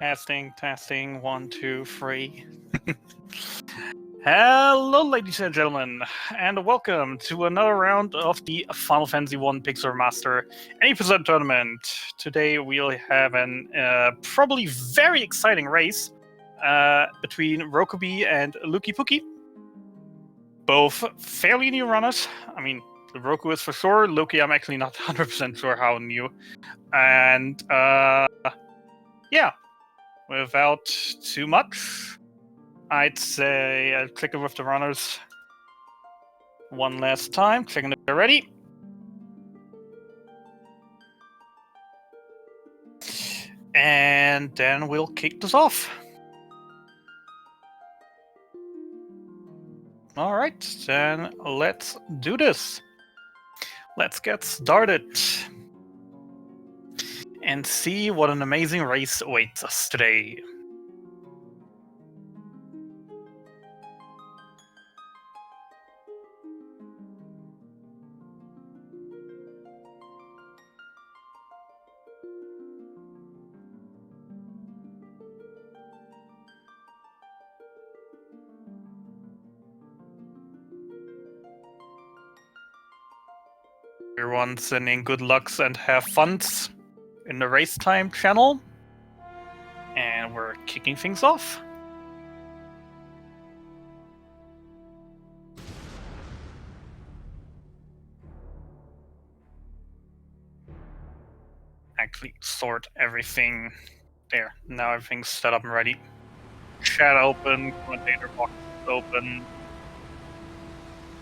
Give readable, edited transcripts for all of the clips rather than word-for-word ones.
Testing, 1, 2, 3. Hello, ladies and gentlemen, and welcome to another round of the Final Fantasy 1 Pixel Remaster episode tournament. Today we'll have an probably very exciting race between Rhokubee and LukeyPookieG. Both fairly new runners. I mean, the Roku is for sure. Lukey, I'm actually not 100% sure how new. And yeah. Without too much, I'd say I'll click it with the runners one last time. Clicking it already. And then we'll kick this off. Alright, then let's do this. Let's get started. And see what an amazing race awaits us today. Everyone sending good lucks and have funs in the race time channel, and we're kicking things off. Actually sort everything there. Now everything's set up and ready. Chat open, commentator box open,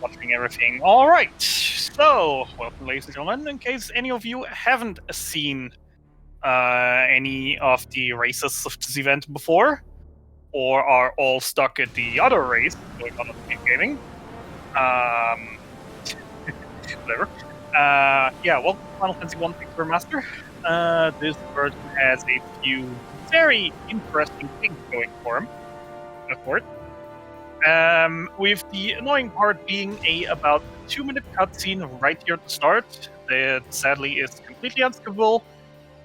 watching everything. Alright, so welcome, ladies and gentlemen. In case any of you haven't seen any of the races of this event before, or are all stuck at the other race going on SpeedGaming, whatever. Yeah, welcome to Final Fantasy 1 Pixel Remaster. This version has a few very interesting things going for him, of course. With the annoying part being a about 2-minute cutscene right here at the start that sadly is completely unskippable.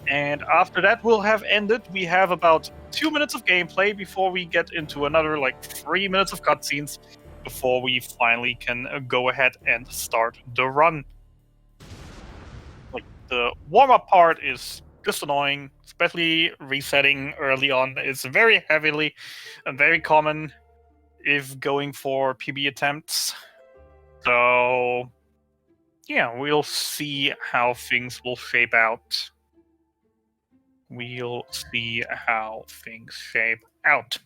And after that will have ended, we have about 2 minutes of gameplay before we get into another 3 minutes of cutscenes before we finally can go ahead and start the run. The warm-up part is just annoying, especially resetting early on is very heavily and very common if going for PB attempts. So yeah, we'll see how things will shape out. We'll see how things shape out.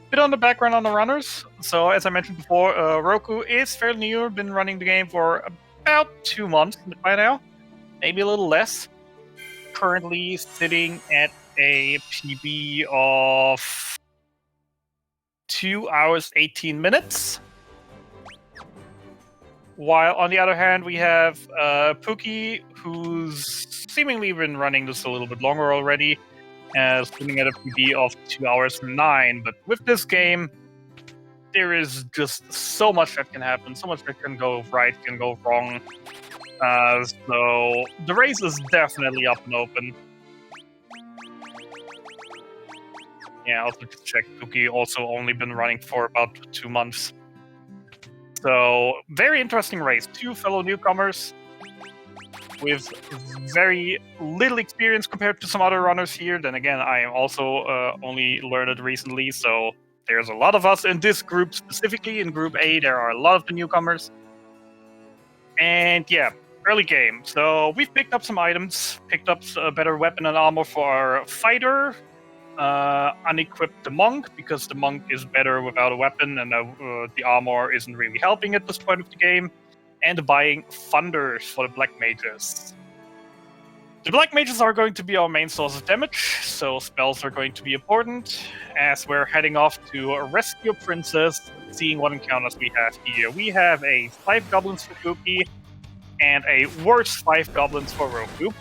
Bit on the background on the runners. So as I mentioned before, Roku is fairly new, been running the game for about 2 months by now, maybe a little less. Currently sitting at a PB of 2 hours 18 minutes. While on the other hand, we have Pookie, who's seemingly been running this a little bit longer already, sitting at a PB of 2 hours 9. But with this game, there is just so much that can happen, so much that can go right, can go wrong. So the race is definitely up and open. Yeah, also to check, Pookie also only been running for about 2 months. So, very interesting race. 2 fellow newcomers with very little experience compared to some other runners here. Then again, I am also only learned it recently, so there's a lot of us in this group, specifically in Group A. There are a lot of the newcomers. And yeah, early game. So we've picked up some items, picked up a better weapon and armor for our fighter, unequipped the monk, because the monk is better without a weapon and the armor isn't really helping at this point of the game, and buying thunders for the black mages. The black mages are going to be our main source of damage, so spells are going to be important, as we're heading off to rescue a princess, seeing what encounters we have here. We have a 5 goblins for Pookie, and a worse 5 goblins for Roku.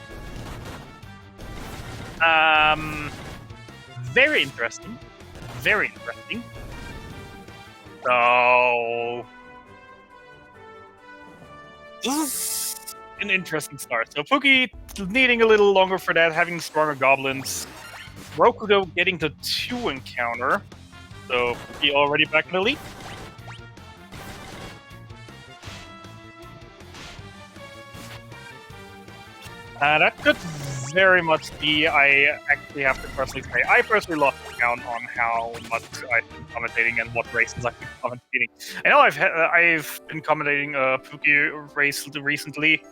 Very interesting. Very interesting. So this is an interesting start. So Pookie needing a little longer for that, having stronger goblins. Rhokubee getting the 2 encounter, so he already back in the lead. That could very much be. I actually have to personally say, I personally lost count on how much I've been commentating and what races I've been commentating. I know I've been commentating a Pookie race recently.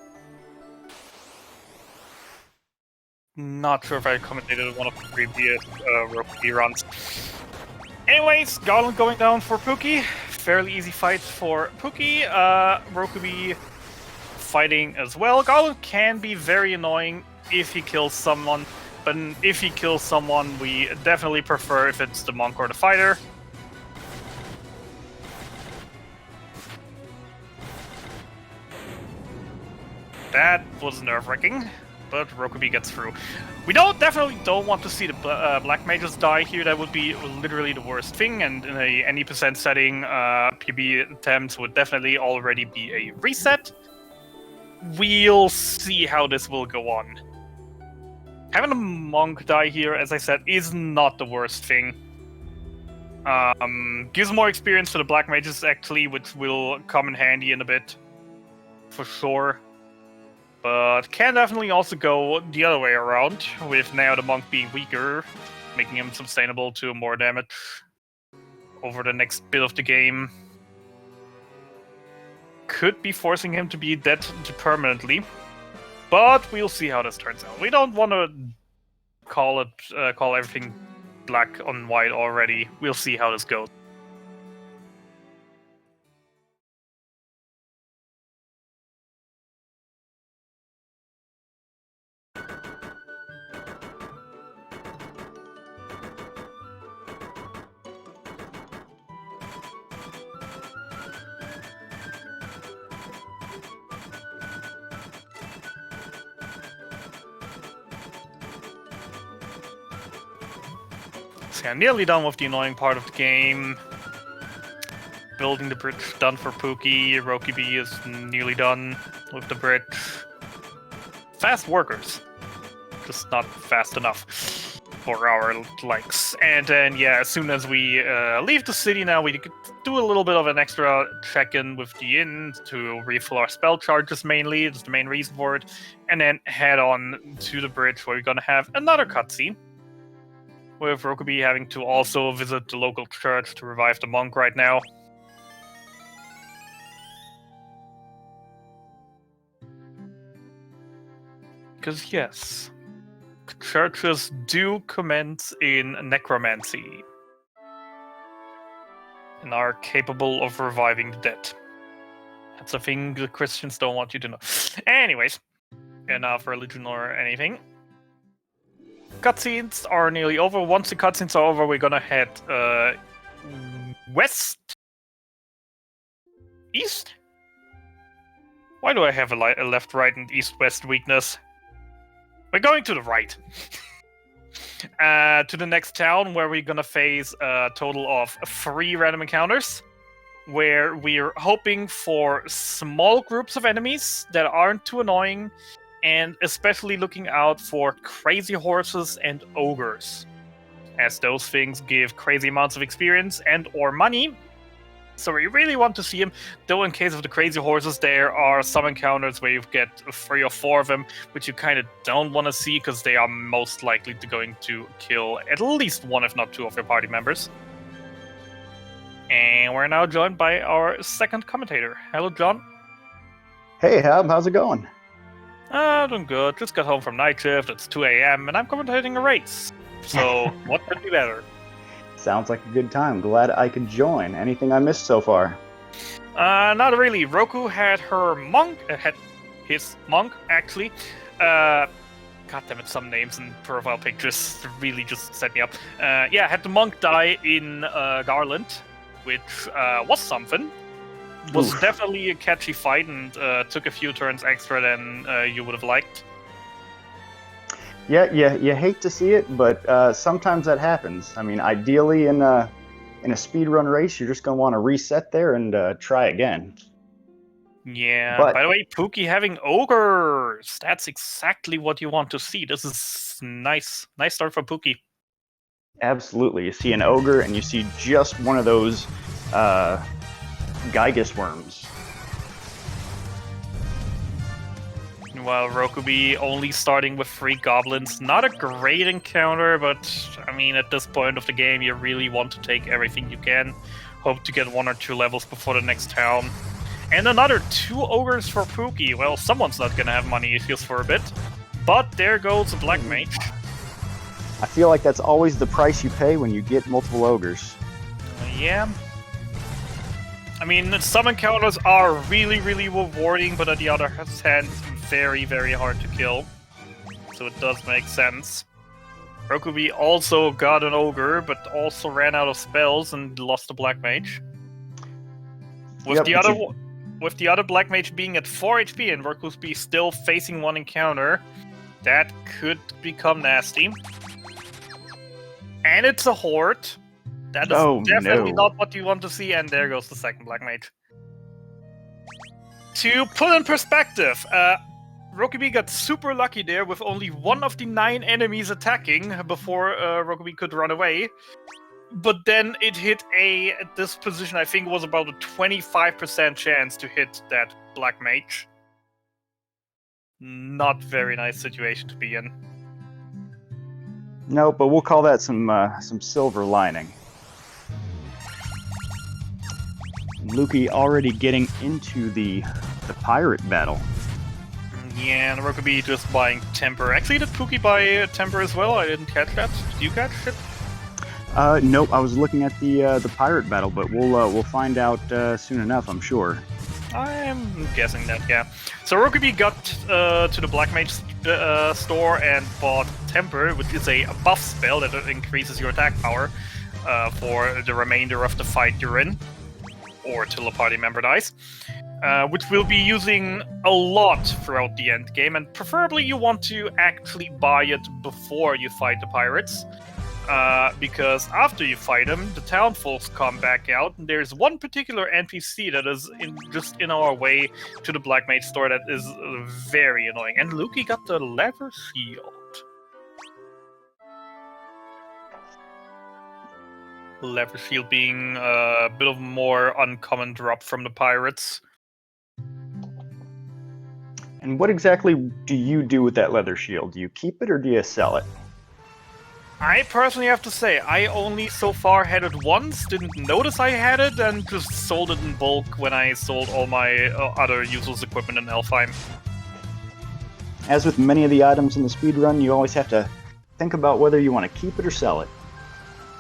Not sure if I commentated one of the previous Rhokubee runs. Anyways, Garland going down for Pookie. Fairly easy fight for Pookie. Rhokubee fighting as well. Garland can be very annoying if he kills someone, but if he kills someone, we definitely prefer if it's the monk or the fighter. That was nerve-wracking, but Rhokubee gets through. We definitely don't want to see the black mages die here. That would be literally the worst thing, and in any percent setting, PB attempts would definitely already be a reset. We'll see how this will go on. Having a monk die here, as I said, is not the worst thing. Gives more experience to the black mages, actually, which will come in handy in a bit, for sure. But can definitely also go the other way around, with now the monk being weaker, making him sustainable to more damage over the next bit of the game. Could be forcing him to be dead permanently, but we'll see how this turns out. We don't want to call everything black on white already. We'll see how this goes. So yeah, nearly done with the annoying part of the game. Building the bridge done for Pookie. Rhokubee is nearly done with the bridge. Fast workers. Just not fast enough for our likes. And then, yeah, as soon as we leave the city now, we could do a little bit of an extra check-in with the inn to refill our spell charges mainly. That's the main reason for it. And then head on to the bridge where we're going to have another cutscene, with Rhokubee having to also visit the local church to revive the monk right now. Because yes, churches do commence in necromancy and are capable of reviving the dead. That's a thing the Christians don't want you to know. Anyways, enough religion or anything. Cutscenes are nearly over. Once the cutscenes are over, we're gonna head west? East? Why do I have a left, right, and east-west weakness? We're going to the right. To the next town, where we're gonna face a total of 3 random encounters, where we're hoping for small groups of enemies that aren't too annoying, and especially looking out for crazy horses and ogres, as those things give crazy amounts of experience and or money. So we really want to see them, though in case of the crazy horses, there are some encounters where you get 3 or 4 of them, which you kind of don't want to see, because they are most likely going to kill at least 1, if not 2 of your party members. And we're now joined by our second commentator. Hello, John. Hey, Hab, how's it going? Doing good. Just got home from night shift. It's 2 a.m. and I'm commentating a race. So, what could be better? Sounds like a good time. Glad I could join. Anything I missed so far? Not really. Roku had his monk, actually. God damn it, some names and profile pictures really just set me up. Had the monk die in Garland, which was something. Was definitely a catchy fight and took a few turns extra than you would have liked. Yeah, you hate to see it, but sometimes that happens. I mean, ideally in a speedrun race, you're just going to want to reset there and try again. Yeah, But by the way, Pookie having ogres. That's exactly what you want to see. This is nice. Nice start for Pookie. absolutely, you see an ogre and you see just one of those Gygus worms. While Rhokubee only starting with 3 goblins. Not a great encounter, but I mean, at this point of the game, you really want to take everything you can. Hope to get 1 or 2 levels before the next town. And another 2 ogres for Pookie. Well, someone's not gonna have money issues for a bit. But there goes a Black Mage. I feel like that's always the price you pay when you get multiple ogres. Yeah. I mean, some encounters are really, really rewarding, but on the other hand, very, very hard to kill. So it does make sense. Rhokubee also got an ogre, but also ran out of spells and lost a Black Mage. With the other Black Mage being at 4 HP and Rhokubee still facing 1 encounter, that could become nasty. And it's a horde. That is definitely not what you want to see, and there goes the second Black Mage. To put in perspective, Rhokubee got super lucky there with only 1 of the 9 enemies attacking before Rhokubee could run away. But then it hit at this position, I think it was about a 25% chance to hit that Black Mage. Not very nice situation to be in. No, but we'll call that some silver lining. Lukey already getting into the pirate battle. Yeah, and Rhokubee just buying temper. Actually, did Pookie buy temper as well? I didn't catch that. Did you catch it? Nope. I was looking at the pirate battle, but we'll find out soon enough, I'm sure. I'm guessing that, yeah. So Rhokubee got to the Black Mage store and bought Temper, which is a buff spell that increases your attack power for the remainder of the fight you're in, or till a party member dies, which we'll be using a lot throughout the end game, and preferably you want to actually buy it before you fight the pirates. Because after you fight them, the town folks come back out, and there's one particular NPC that is just in our way to the Black Mage store that is very annoying. And Lukey got the leather shield. Leather shield being a bit of more uncommon drop from the pirates. And what exactly do you do with that leather shield? Do you keep it or do you sell it? I personally have to say, I only so far had it once, didn't notice I had it, and just sold it in bulk when I sold all my other useless equipment in Elfheim. As with many of the items in the speedrun, you always have to think about whether you want to keep it or sell it.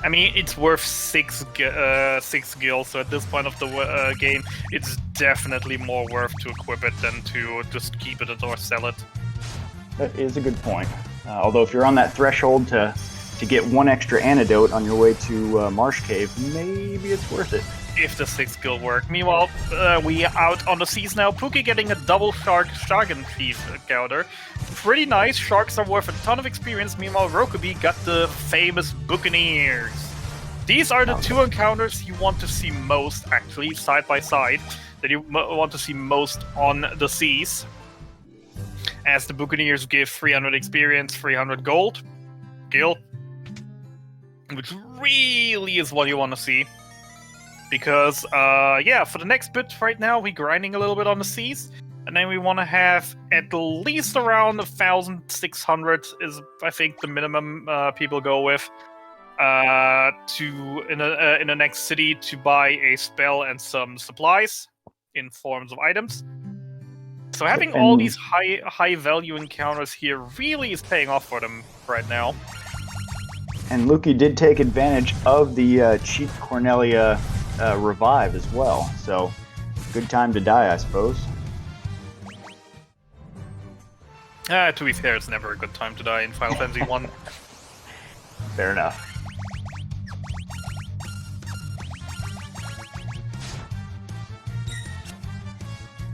I mean, it's worth 6 gil, so at this point of the game, it's definitely more worth to equip it than to just keep it or sell it. That is a good point. Although if you're on that threshold to get 1 extra antidote on your way to Marsh Cave, maybe it's worth it. If the 6 skill work. Meanwhile, we out on the seas now. Pookie getting a double shark and thief encounter. Pretty nice. Sharks are worth a ton of experience. Meanwhile, Rhokubee got the famous Buccaneers. These are the 2 encounters you want to see most, actually, side by side, that you want to see most on the seas. As the Buccaneers give 300 experience, 300 gold. Gil. Which really is what you want to see. Because, yeah, for the next bit right now, we're grinding a little bit on the seas. And then we want to have at least around 1,600 is, I think, the minimum people go with. In the next city to buy a spell and some supplies in forms of items. So having all these high value encounters here really is paying off for them right now. And Lukey did take advantage of the cheap Cornelia revive as well, so good time to die, I suppose. To be fair, it's never a good time to die in Final Fantasy 1. Fair enough.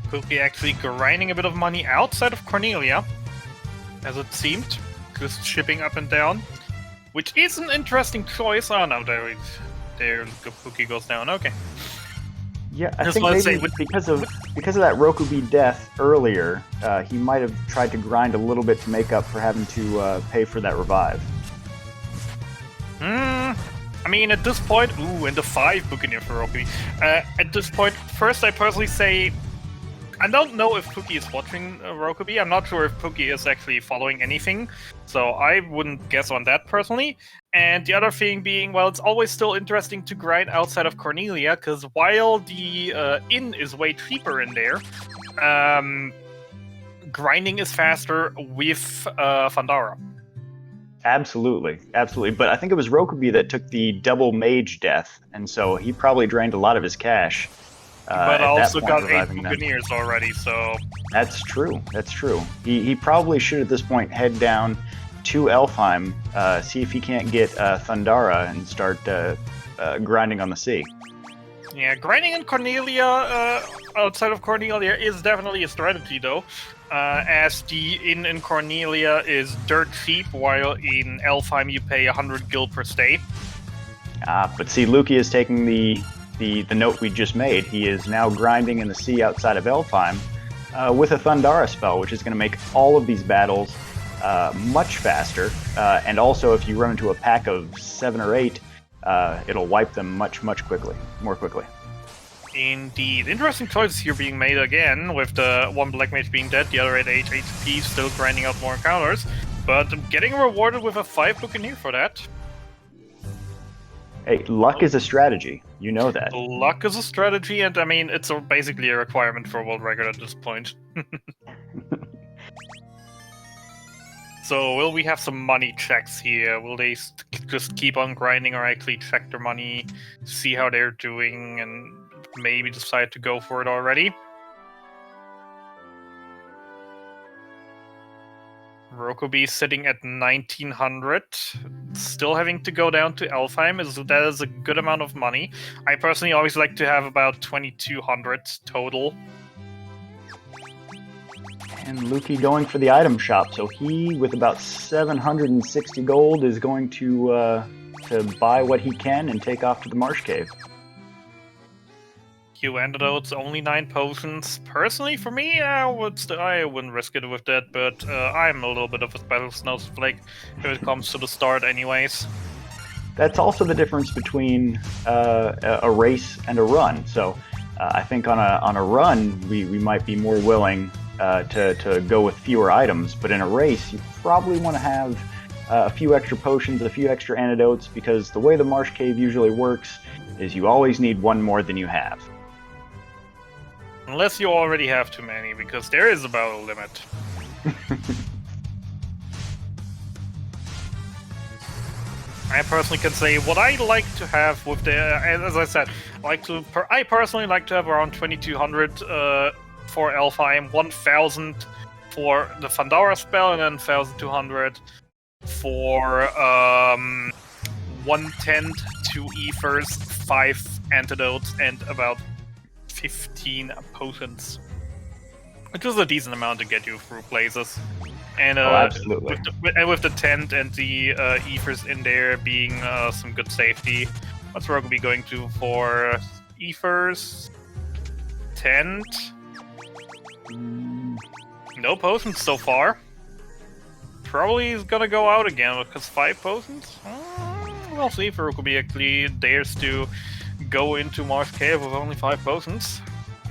Pookie actually grinding a bit of money outside of Cornelia, as it seemed, just shipping up and down. Which is an interesting choice. Oh no, there Pookie goes down. Okay. Yeah, I think maybe because of because of that Rhokubee death earlier, he might have tried to grind a little bit to make up for having to pay for that revive. I mean, at this point, and the 5 Buccaneer for Rhokubee. At this point, first I personally say, I don't know if Pookie is watching Rhokubee. I'm not sure if Pookie is actually following anything, so I wouldn't guess on that personally. And the other thing being, well, it's always still interesting to grind outside of Cornelia, because while the inn is way cheaper in there, grinding is faster with Fandara. Absolutely, absolutely. But I think it was Rhokubee that took the double mage death, and so he probably drained a lot of his cash. But also got 8 Buccaneers already, so... That's true, that's true. He probably should at this point head down to Elfheim, see if he can't get Thundara and start grinding on the sea. Yeah, grinding in Cornelia, outside of Cornelia, is definitely a strategy, though. As the inn in Cornelia is dirt cheap, while in Elfheim you pay 100 gil per stay. But see, Lukey is taking the note we just made. He is now grinding in the sea outside of Elfheim with a Thundara spell, which is going to make all of these battles much faster. And also, if you run into a pack of 7 or 8, it'll wipe them more quickly. Indeed. Interesting choices here being made again, with the one Black Mage being dead, the other at 8 HP, still grinding out more encounters, but getting rewarded with a 5 Buccaneer for that. Hey, luck is a strategy. You know that. Luck is a strategy, and I mean, it's basically a requirement for a world record at this point. So, will we have some money checks here? Will they just keep on grinding or actually check their money, see how they're doing, and maybe decide to go for it already? Rhokubee sitting at 1900, still having to go down to Elfheim. That is a good amount of money. I personally always like to have about 2200 total. And Lukey going for the item shop, so he, with about 760 gold, is going to buy what he can and take off to the Marsh Cave. Q antidotes, only 9 potions. Personally, for me, I wouldn't risk it with that, but I'm a little bit of a special snowflake if it comes to the start anyways. That's also the difference between a race and a run. So I think on a run, we might be more willing to go with fewer items, but in a race, you probably want to have a few extra potions, a few extra antidotes, because the way the Marsh Cave usually works is you always need one more than you have. Unless you already have too many, because there is about a limit. I personally can say what I like to have with the, as I said, I personally like to have around 2200 for Elfheim, 1000 for the Fandara spell, and then 1200 for 110 2 ethers, 5 antidotes, and about 15 potions, which is a decent amount to get you through places. And absolutely. With the tent and the ethers in there being some good safety. What's Rhokubee going to for ethers? Tent? No potions so far. Probably is gonna go out again because 5 potions? We'll see if Rhokubee actually dares to go into Marsh Cave with only 5 potions.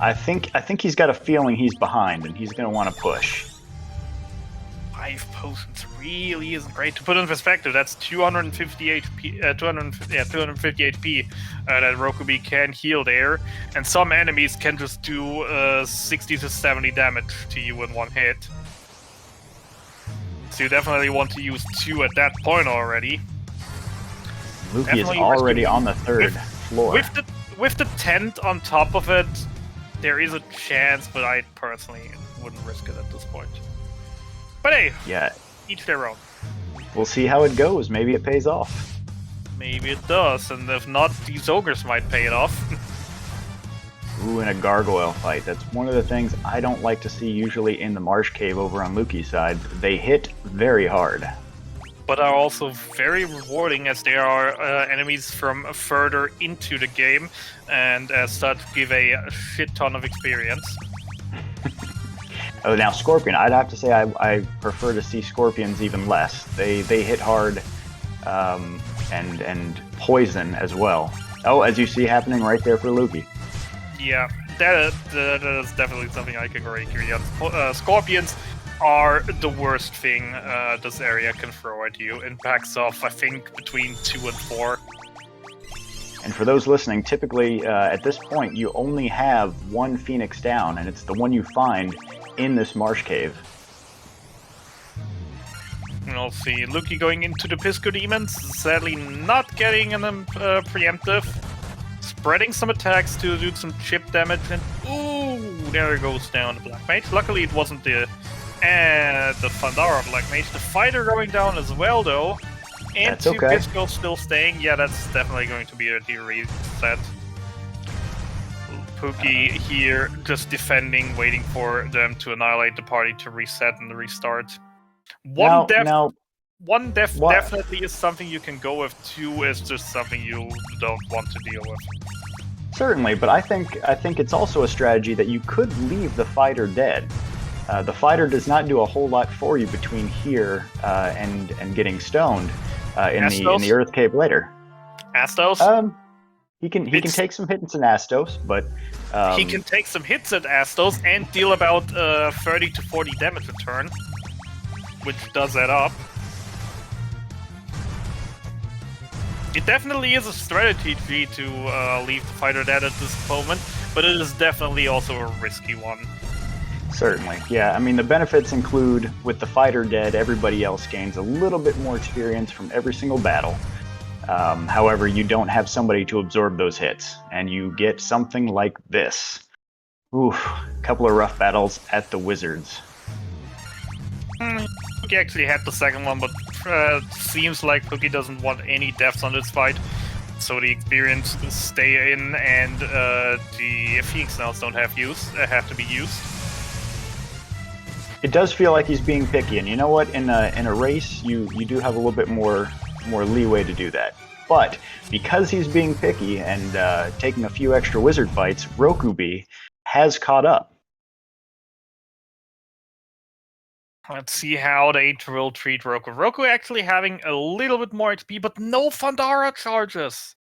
I think he's got a feeling he's behind and he's going to want to push. 5 potions really isn't great. To put in perspective, that's 250 HP. 250 HP that Rhokubee can heal there, and some enemies can just do 60 to 70 damage to you in one hit. So you definitely want to use 2 at that point already. Lukey is already on the 3rd floor. With the tent on top of it, there is a chance, but I personally wouldn't risk it at this point. But hey, yeah, each their own. We'll see how it goes. Maybe it pays off. Maybe it does, and if not, these ogres might pay it off. Ooh, in a gargoyle fight. That's one of the things I don't like to see usually in the Marsh Cave over on Lukey's side. They hit very hard. But are also very rewarding, as they are enemies from further into the game, and as such give a shit ton of experience. Oh, now Scorpion. I'd have to say I prefer to see Scorpions even less. They hit hard, and poison as well. Oh, as you see happening right there for Lukey. Yeah, that is definitely something I can agree on. Scorpions are the worst thing this area can throw at you in packs of, I think, between 2 and 4. And for those listening, typically at this point you only have one Phoenix down, and it's the one you find in this marsh cave. And we'll see Lukey going into the Pisco Demons, sadly not getting an preemptive. Spreading some attacks to do some chip damage, and ooh, there goes down the Black Mage. Luckily it wasn't the Fandara Black Mage. The Fighter going down as well though. And That's 2 okay. Pisco still staying. Yeah, that's definitely going to be a reset. Pookie here just defending, waiting for them to annihilate the party to reset and restart. One death definitely is something you can go with. 2 is just something you don't want to deal with. Certainly, but I think it's also a strategy that you could leave the Fighter dead. The Fighter does not do a whole lot for you between here and getting stoned in the Earth Cave later. Astos? He can take some hits in Astos, but he can take some hits at Astos and deal about 30 to 40 damage a turn, which does add up. It definitely is a strategy to leave the Fighter dead at this moment, but it is definitely also a risky one. Certainly, yeah. I mean, the benefits include, with the Fighter dead, everybody else gains a little bit more experience from every single battle. However, you don't have somebody to absorb those hits, and you get something like this. Oof, a couple of rough battles at the Wizards. Pookie actually had the second one, but seems like Pookie doesn't want any deaths on this fight. So the experience stay in, and the Phoenix Snails don't have to be used. It does feel like he's being picky, and you know what? In a race, you do have a little bit more leeway to do that. But because he's being picky and taking a few extra wizard fights, Rhokubee has caught up. Let's see how they will treat Roku. Roku actually having a little bit more HP, but no Fandara charges.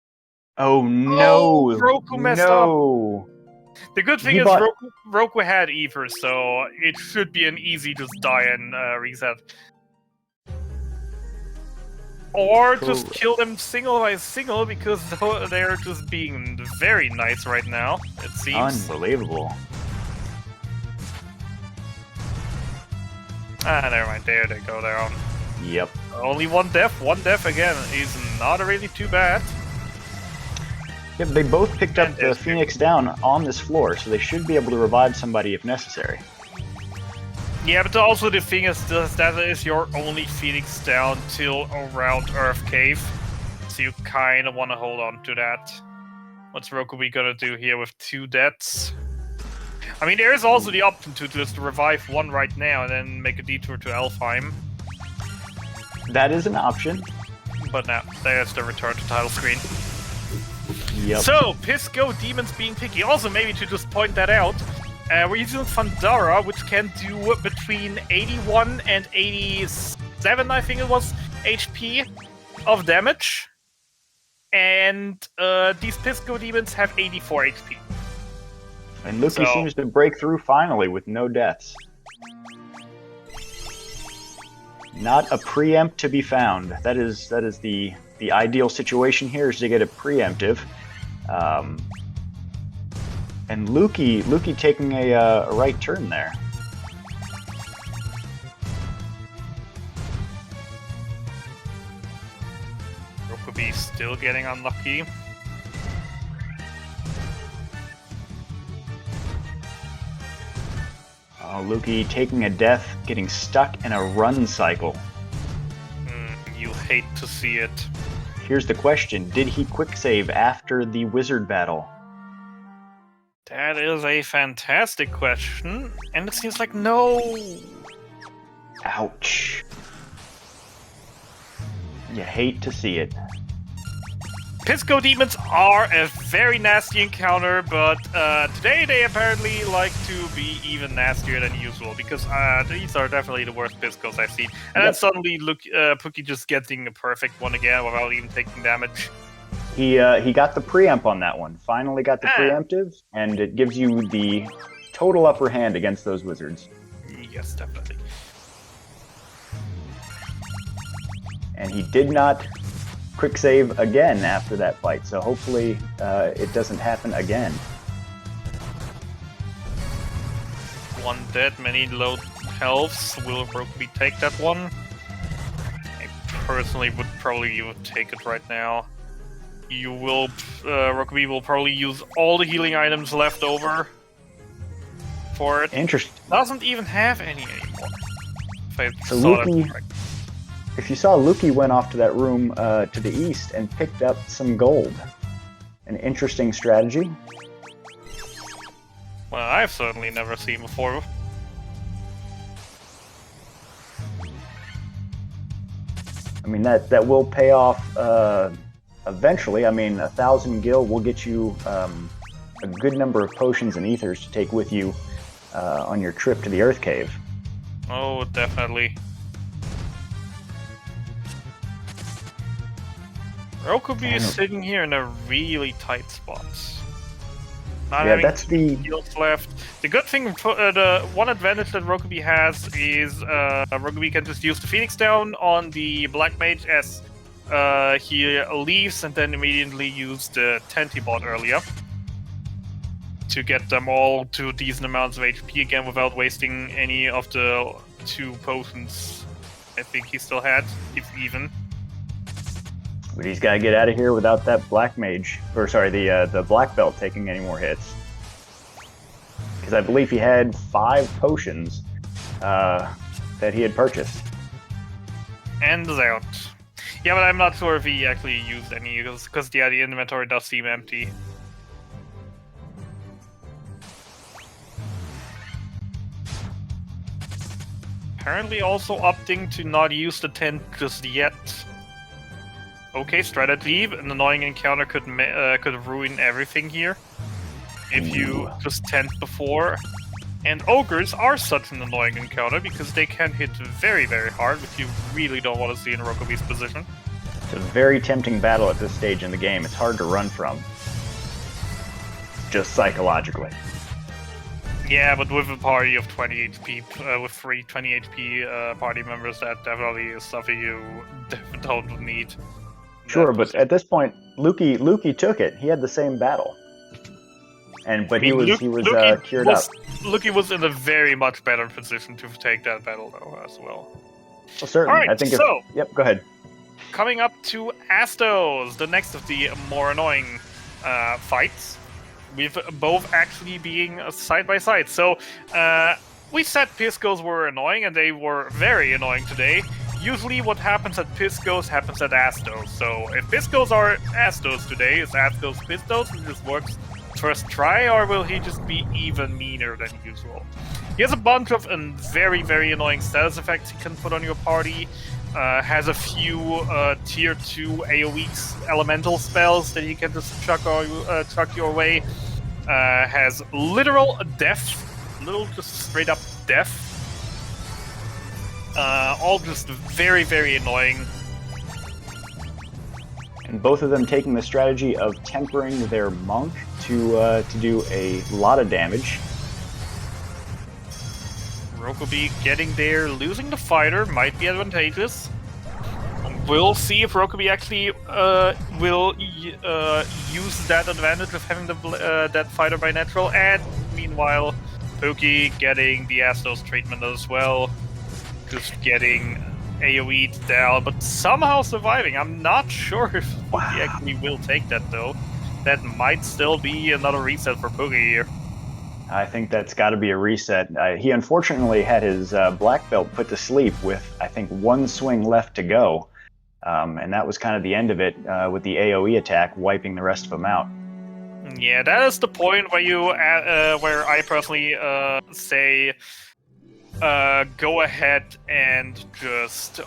Oh no! Roku messed up. The good thing is Roku had Ether, so it should be an easy just die and reset. Or just kill them single by single, because they're just being very nice right now, it seems. Unbelievable. Never mind. There they go. They're on. Yep. Only one death. One death again is not really too bad. Yep, they both picked up the Phoenix down on this floor, so they should be able to revive somebody if necessary. Yeah, but also the thing is that is your only Phoenix down till around Earth Cave, so you kind of want to hold on to that. What's Rhokubee gonna do here with 2 deaths? I mean, there is also the option to just revive one right now and then make a detour to Elfheim. That is an option. But now, there's the return to title screen. Yep. So, Pisco Demons being picky. Also, maybe to just point that out, we're using Fandara, which can do between 81 and 87, I think it was, HP of damage. And these Pisco Demons have 84 HP. And Lukey seems to break through finally with no deaths. Not a preempt to be found. That is the ideal situation here, is to get a preemptive. And Lukey taking a right turn there. Rhokubee still getting unlucky. Lukey taking a death, getting stuck in a run cycle. You hate to see it. Here's the question: did he quick save after the wizard battle? That is a fantastic question, and it seems like no. Ouch. You hate to see it. Pisco demons are a very nasty encounter, but today they apparently like to be even nastier than usual, because these are definitely the worst Piscos I've seen. And then suddenly, look, Pookie just getting a perfect one again without even taking damage. He got the preempt on that one. Finally got the preemptive, and it gives you the total upper hand against those wizards. Yes, definitely. And he did not quick save again after that fight, so hopefully it doesn't happen again. One dead, many low healths. Will Rhokubee take that one? I personally would probably take it right now. You will, Rhokubee will probably use all the healing items left over for it. Interesting. Doesn't even have any anymore. So Lukey, if you saw, Lukey went off to that room to the east and picked up some gold. An interesting strategy. Well, I've certainly never seen before. I mean, that will pay off eventually. I mean, 1,000 gil will get you a good number of potions and ethers to take with you on your trip to the Earth Cave. Oh, definitely. Rhokubee is sitting here in a really tight spot. Not having that's the heals left. The good thing, the one advantage that Rhokubee has is Rhokubee can just use the Phoenix Down on the Black Mage as he leaves, and then immediately use the Tenty bot earlier to get them all to decent amounts of HP again without wasting any of the 2 potions I think he still had, if even. But he's got to get out of here without that black mage, or sorry, the black belt taking any more hits. Because I believe he had 5 potions that he had purchased. And out. Yeah, but I'm not sure if he actually used any, because yeah, the inventory does seem empty. Apparently also opting to not use the tent just yet. Okay, strategy. An annoying encounter could ruin everything here if you just tent before. And ogres are such an annoying encounter because they can hit very, very hard, which you really don't want to see in Rhokubee's position. It's a very tempting battle at this stage in the game. It's hard to run from, just psychologically. Yeah, but with a party of 20 HP, with 3 20 HP party members, that definitely is something you don't need. Sure, but at this point, Lukey took it. He had the same battle, but he was cured up. Lukey was in a very much better position to take that battle, though, as well. Well, certainly. All right, I think yep, go ahead. Coming up to Astos, the next of the more annoying fights, with both actually being side by side. So we said Piscos were annoying, and they were very annoying today. Usually what happens at Piscos happens at Astos. So if Piscos are Astos today, is Astos Piscos and just works first try, or will he just be even meaner than usual? He has a bunch of very, very annoying status effects he can put on your party. Has a few tier 2 AoE elemental spells that he can just chuck your way. Has literal death, just straight up death. All just very, very annoying. And both of them taking the strategy of tempering their monk to do a lot of damage. Rhokubee getting there, losing the fighter might be advantageous. We'll see if Rhokubee actually will use that advantage of having that fighter by natural, and meanwhile, Pookie getting the Astos treatment as well. Just getting AoE down, but somehow surviving. I'm not sure if Pookie actually will take that, though. That might still be another reset for Pookie here. I think that's got to be a reset. He unfortunately had his black belt put to sleep with, I think, 1 swing left to go. And that was kind of the end of it, with the AoE attack wiping the rest of them out. Yeah, that is the point where where I personally say, go ahead and just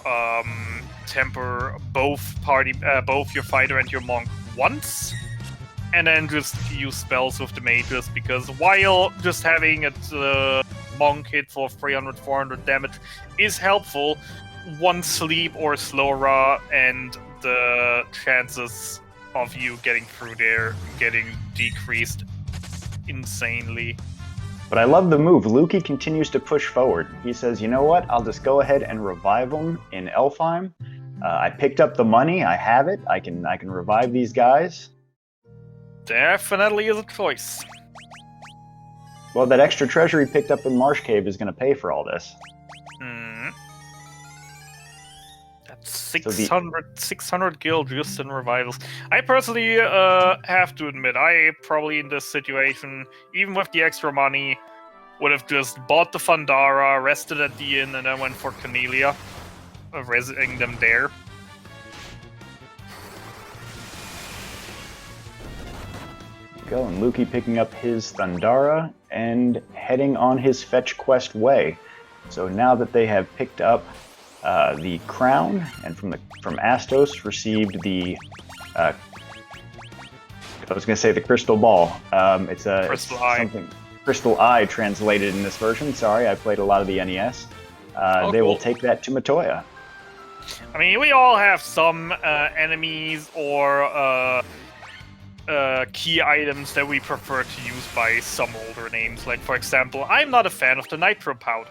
temper both your fighter and your monk once, and then just use spells with the mages, because while just having a monk hit for 300-400 damage is helpful, one sleep or slower, and the chances of you getting through there getting decreased insanely. But I love the move. Lukey continues to push forward. He says, you know what? I'll just go ahead and revive them in Elfheim. I picked up the money. I have it. I can revive these guys. Definitely is a choice. Well, that extra treasure he picked up in Marsh Cave is going to pay for all this. That's 600 gil just in revivals. I personally have to admit, I probably in this situation, even with the extra money, would have just bought the Fandara, rested at the inn, and then went for Cornelia, visiting them there. Go, and Lukey picking up his Thundara and heading on his fetch quest way. So now that they have picked up the crown and from Astos received the I was going to say the crystal ball. It's Crystal Eye. Something Crystal Eye translated in this version. Sorry, I played a lot of the NES. They will take that to Matoya. I mean, we all have some enemies or key items that we prefer to use by some older names. Like, for example, I'm not a fan of the nitro powder.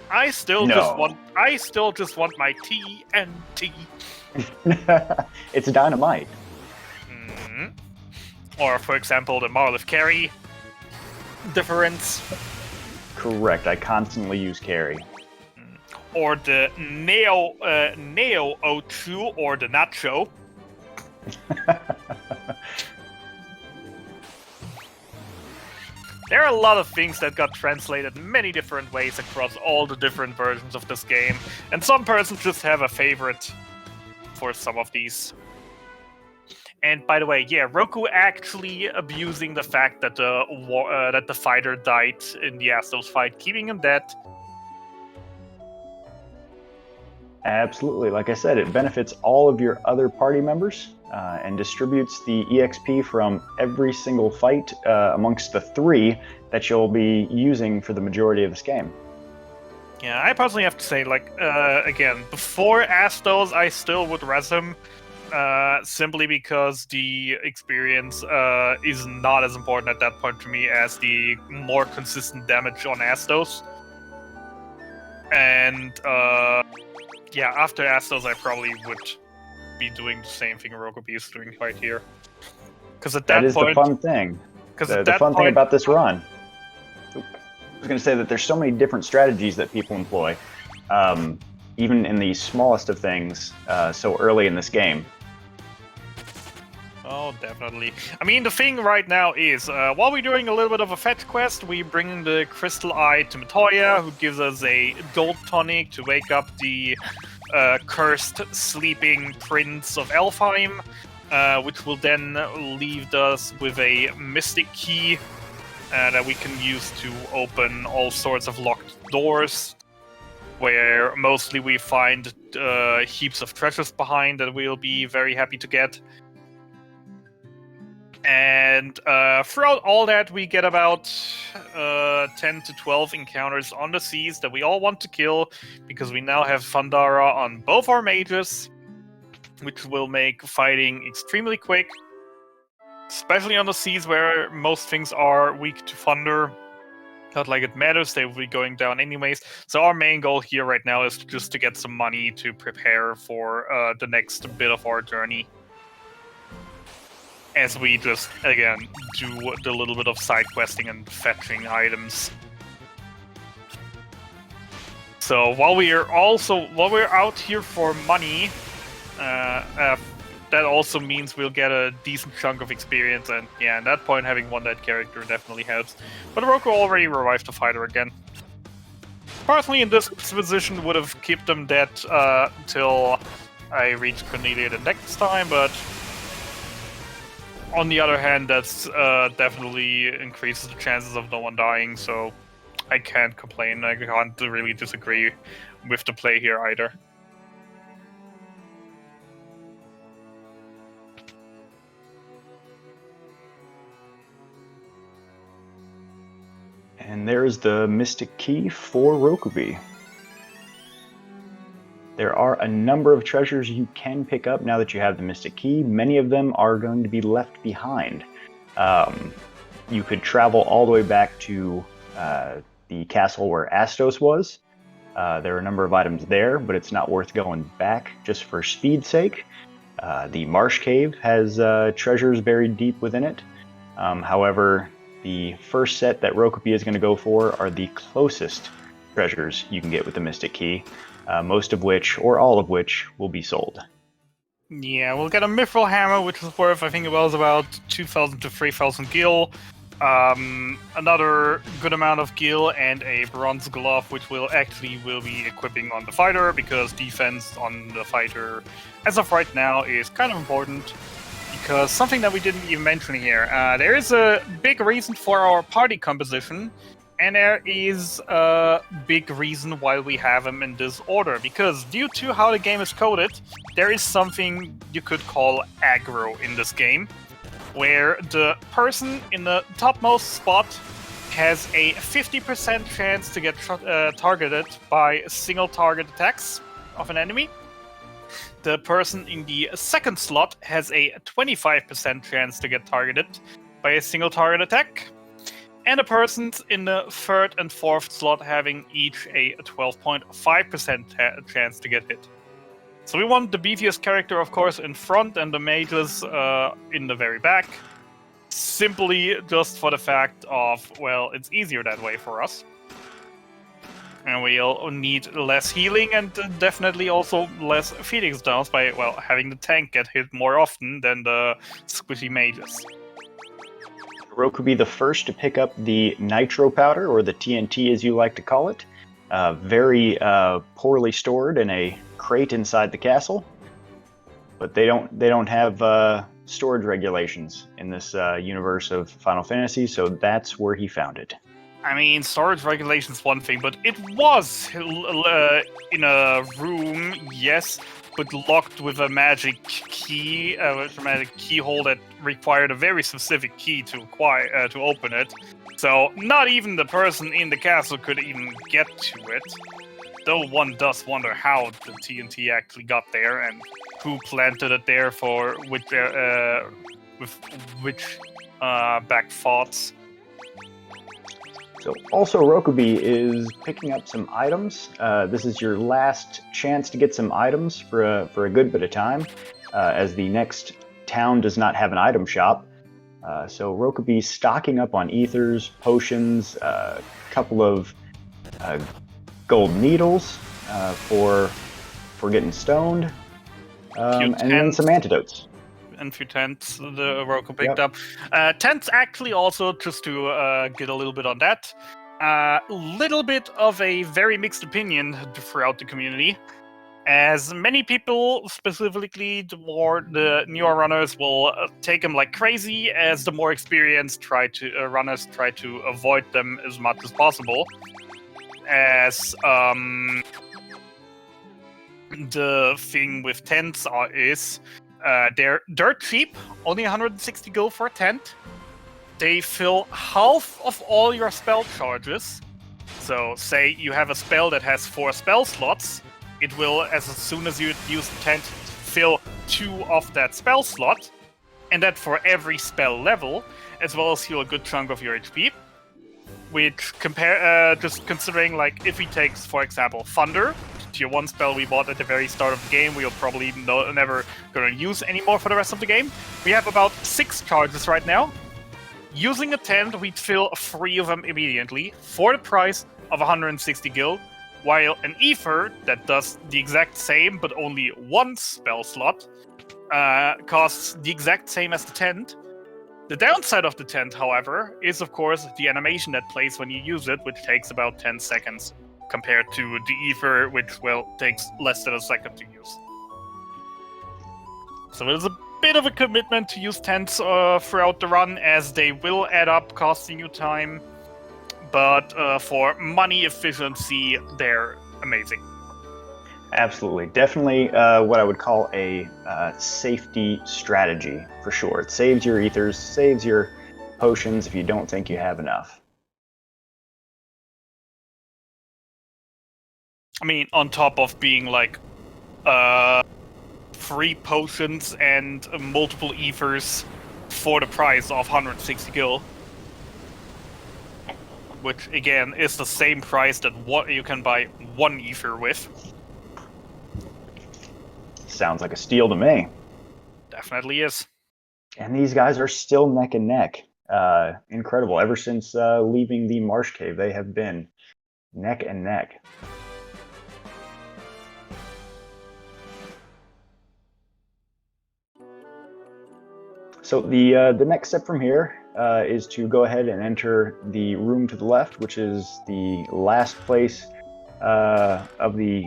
I still just want my TNT. It's dynamite. Or, for example, the Monolith Carry difference. Correct. I constantly use carry. Or the Neo O2 or the Nacho. There are a lot of things that got translated many different ways across all the different versions of this game, and some persons just have a favorite for some of these. And by the way, yeah, Roku actually abusing the fact that the fighter died in the Astos fight, keeping him dead. Absolutely. Like I said, it benefits all of your other party members and distributes the EXP from every single fight amongst the 3 that you'll be using for the majority of this game. Yeah, I personally have to say, like, again, before Astos, I still would res him, simply because the experience is not as important at that point to me as the more consistent damage on Astos. And, yeah, after Astos, I probably would be doing the same thing Rhokubee is doing right here. Because at that is point, the fun thing. The fun thing about this run. I was going to say that there's so many different strategies that people employ, even in the smallest of things, so early in this game. Oh, definitely. I mean, the thing right now is, while we're doing a little bit of a fetch quest, we bring the Crystal Eye to Matoya, who gives us a gold tonic to wake up the cursed sleeping prince of Elfheim, which will then leave us with a mystic key that we can use to open all sorts of locked doors, where mostly we find heaps of treasures behind that we'll be very happy to get. And throughout all that, we get about 10 to 12 encounters on the seas that we all want to kill, because we now have Fandara on both our mages, which will make fighting extremely quick, especially on the seas where most things are weak to Thunder. Not like it matters, they will be going down anyways. So our main goal here right now is just to get some money to prepare for the next bit of our journey, as we just, again, do the little bit of side questing and fetching items. So while we're out here for money, that also means we'll get a decent chunk of experience, and yeah, at that point having one dead character definitely helps. But Roku already revived the fighter again. Personally, in this position, would have kept them dead till I reach Cornelia the next time, but on the other hand, that's definitely increases the chances of no one dying, so I can't complain. I can't really disagree with the play here either. And there is the Mystic Key for Rhokubee. There are a number of treasures you can pick up now that you have the Mystic Key. Many of them are going to be left behind. You could travel all the way back to the castle where Astos was. There are a number of items there, but it's not worth going back just for speed's sake. The Marsh Cave has treasures buried deep within it. However, the first set that Rhokubee is going to go for are the closest treasures you can get with the Mystic Key. Most of which, or all of which, will be sold. Yeah, we'll get a Mithril Hammer, which is worth, I think it was about 2,000 to 3,000 gil. Another good amount of gil, and a Bronze Glove, which will be equipping on the fighter, because defense on the fighter, as of right now, is kind of important. Because something that we didn't even mention here, there is a big reason for our party composition. And there is a big reason why we have them in this order, because due to how the game is coded, there is something you could call aggro in this game, where the person in the topmost spot has a 50% chance to get targeted by single target attacks of an enemy. The person in the second slot has a 25% chance to get targeted by a single target attack. And the persons in the third and fourth slot having each a 12.5% chance to get hit. So we want the beefiest character, of course, in front, and the mages in the very back. Simply just for the fact of, well, it's easier that way for us. And we'll need less healing, and definitely also less Phoenix downs by, well, having the tank get hit more often than the squishy mages. Rhokubee the first to pick up the Nitro Powder, or the TNT as you like to call it. Very poorly stored in a crate inside the castle. But they don't have storage regulations in this universe of Final Fantasy, so that's where he found it. I mean, storage regulations one thing, but it was in a room, yes, but locked with a magic key, with a magic keyhole that required a very specific key to open it. So not even the person in the castle could even get to it. Though one does wonder how the TNT actually got there and who planted it there with which back thoughts. So also Rhokubee is picking up some items. This is your last chance to get some items for a good bit of time, as the next town does not have an item shop. So Rhokubee's stocking up on ethers, potions, a couple of gold needles for getting stoned, and then some antidotes. And few tents the Rhokubee picked up. Tents actually also, just to get a little bit on that, little bit of a very mixed opinion throughout the community, as many people, specifically the newer runners, will take them like crazy, as the more experienced runners try to avoid them as much as possible. As the thing with tents is they're dirt cheap, only 160 gold for a tent. They fill half of all your spell charges. So say you have a spell that has 4 spell slots, it will, as soon as you use the tent, fill 2 of that spell slot, and that for every spell level, as well as heal a good chunk of your HP. Which just considering, like, if we take, for example, Thunder, tier 1 spell we bought at the very start of the game, we'll probably never going to use anymore for the rest of the game. We have about 6 charges right now. Using a tent, we'd fill 3 of them immediately for the price of 160 gil, while an ether that does the exact same but only 1 spell slot costs the exact same as the tent. The downside of the tent, however, is of course the animation that plays when you use it, which takes about 10 seconds, compared to the ether, which, well, takes less than a second to use. So it is a bit of a commitment to use tents throughout the run, as they will add up, costing you time. But for money efficiency, they're amazing. Absolutely. Definitely what I would call a safety strategy, for sure. It saves your ethers, saves your potions if you don't think you have enough. I mean, on top of being like free potions and multiple ethers for the price of 160 gil. Which, again, is the same price that what you can buy one ether with. Sounds like a steal to me. Definitely is. And these guys are still neck and neck. Incredible. Ever since leaving the Marsh Cave, they have been neck and neck. So the next step from here is to go ahead and enter the room to the left, which is the last place of the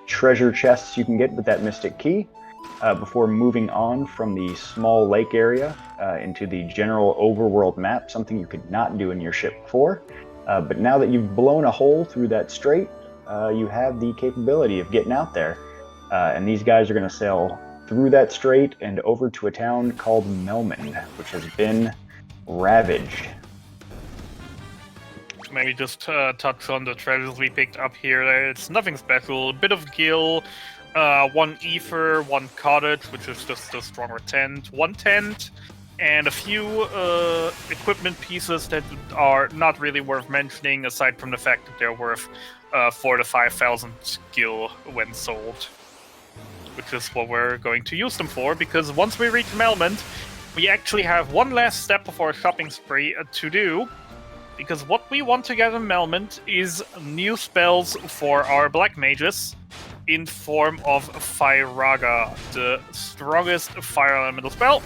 treasure chests you can get with that mystic key, before moving on from the small lake area into the general overworld map, something you could not do in your ship before. But now that you've blown a hole through that strait, you have the capability of getting out there. And these guys are going to sail through that strait and over to a town called Melmond, which has been ravaged. Maybe just touch on the treasures we picked up here. It's nothing special. A bit of gil, one ether, one cottage, which is just a stronger tent, one tent, and a few equipment pieces that are not really worth mentioning, aside from the fact that they're worth 4,000 to 5,000 gil when sold. Which is what we're going to use them for, because once we reach Melmond, we actually have one last step of our shopping spree to do. Because what we want to get in Melmond is new spells for our black mages in form of Firaga, the strongest fire elemental spell.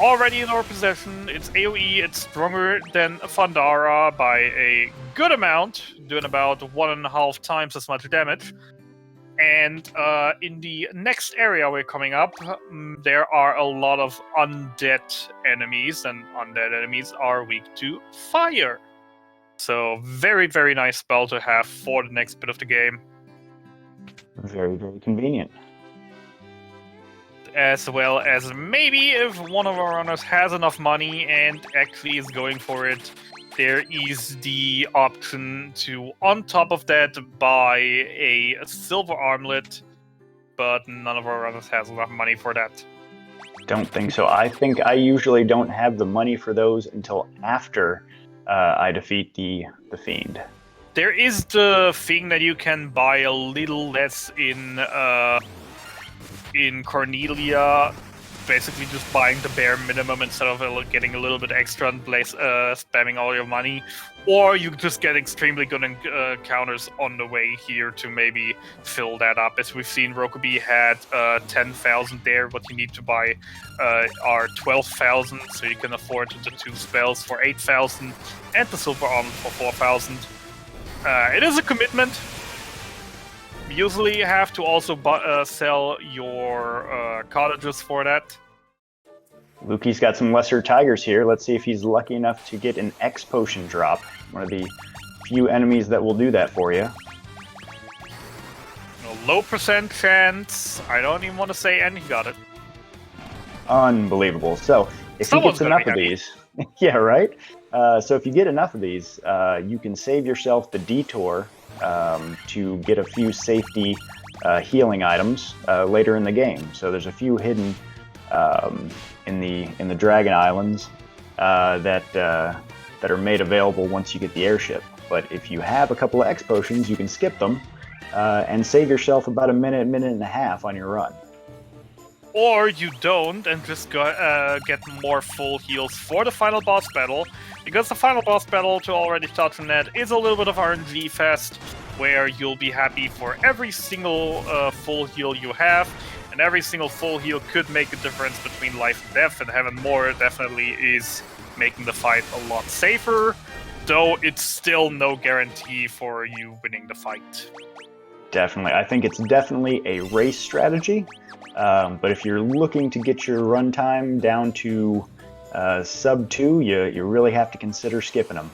Already in our possession, it's AoE, it's stronger than Fandara by a good amount, doing about 1.5 times as much damage. And in the next area we're coming up, there are a lot of undead enemies, and undead enemies are weak to fire. So very, very nice spell to have for the next bit of the game. Very, very convenient. As well as maybe if one of our runners has enough money and actually is going for it, there is the option to, on top of that, buy a silver armlet, but none of our runners has enough money for that. Don't think so. I think I usually don't have the money for those until after I defeat the fiend. There is the thing that you can buy a little less in Cornelia, basically just buying the bare minimum instead of getting a little bit extra and spamming all your money, or you just get extremely good encounters on the way here to maybe fill that up. As we've seen, Rhokubee had 10,000 there. What you need to buy are 12,000, so you can afford the 2 spells for 8,000 and the silver armor for 4,000. It is a commitment. Usually you have to also sell your cottages for that. Lukey's got some lesser tigers here. Let's see if he's lucky enough to get an X potion drop. One of the few enemies that will do that for you. A low percent chance. I don't even want to say, and he got it. Unbelievable. So if he gets enough of these, yeah, right? So if you get enough of these, you can save yourself the detour to get a few safety healing items later in the game. So there's a few hidden in the Dragon Islands that are made available once you get the airship. But if you have a couple of X potions, you can skip them and save yourself about a minute and a half on your run. Or you don't and just get more full heals for the final boss battle, because the final boss battle, to already touch on that, is a little bit of RNG fest, where you'll be happy for every single full heal you have, and every single full heal could make a difference between life and death, and having more definitely is making the fight a lot safer, though it's still no guarantee for you winning the fight. Definitely. I think it's definitely a race strategy. But if you're looking to get your runtime down to sub 2, you really have to consider skipping them.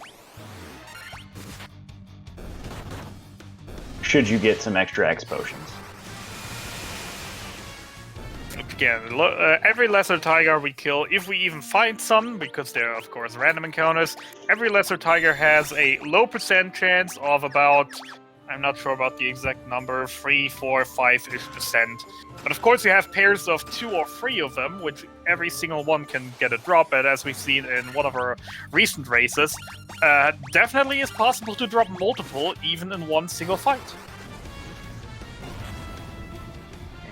Should you get some extra X potions. Again, every lesser tiger we kill, if we even find some, because they're of course random encounters, every lesser tiger has a low percent chance of about I'm not sure about the exact number, 3, 4, 5-ish%. But of course you have pairs of 2 or 3 of them, which every single one can get a drop at, as we've seen in one of our recent races. Definitely is possible to drop multiple, even in one single fight.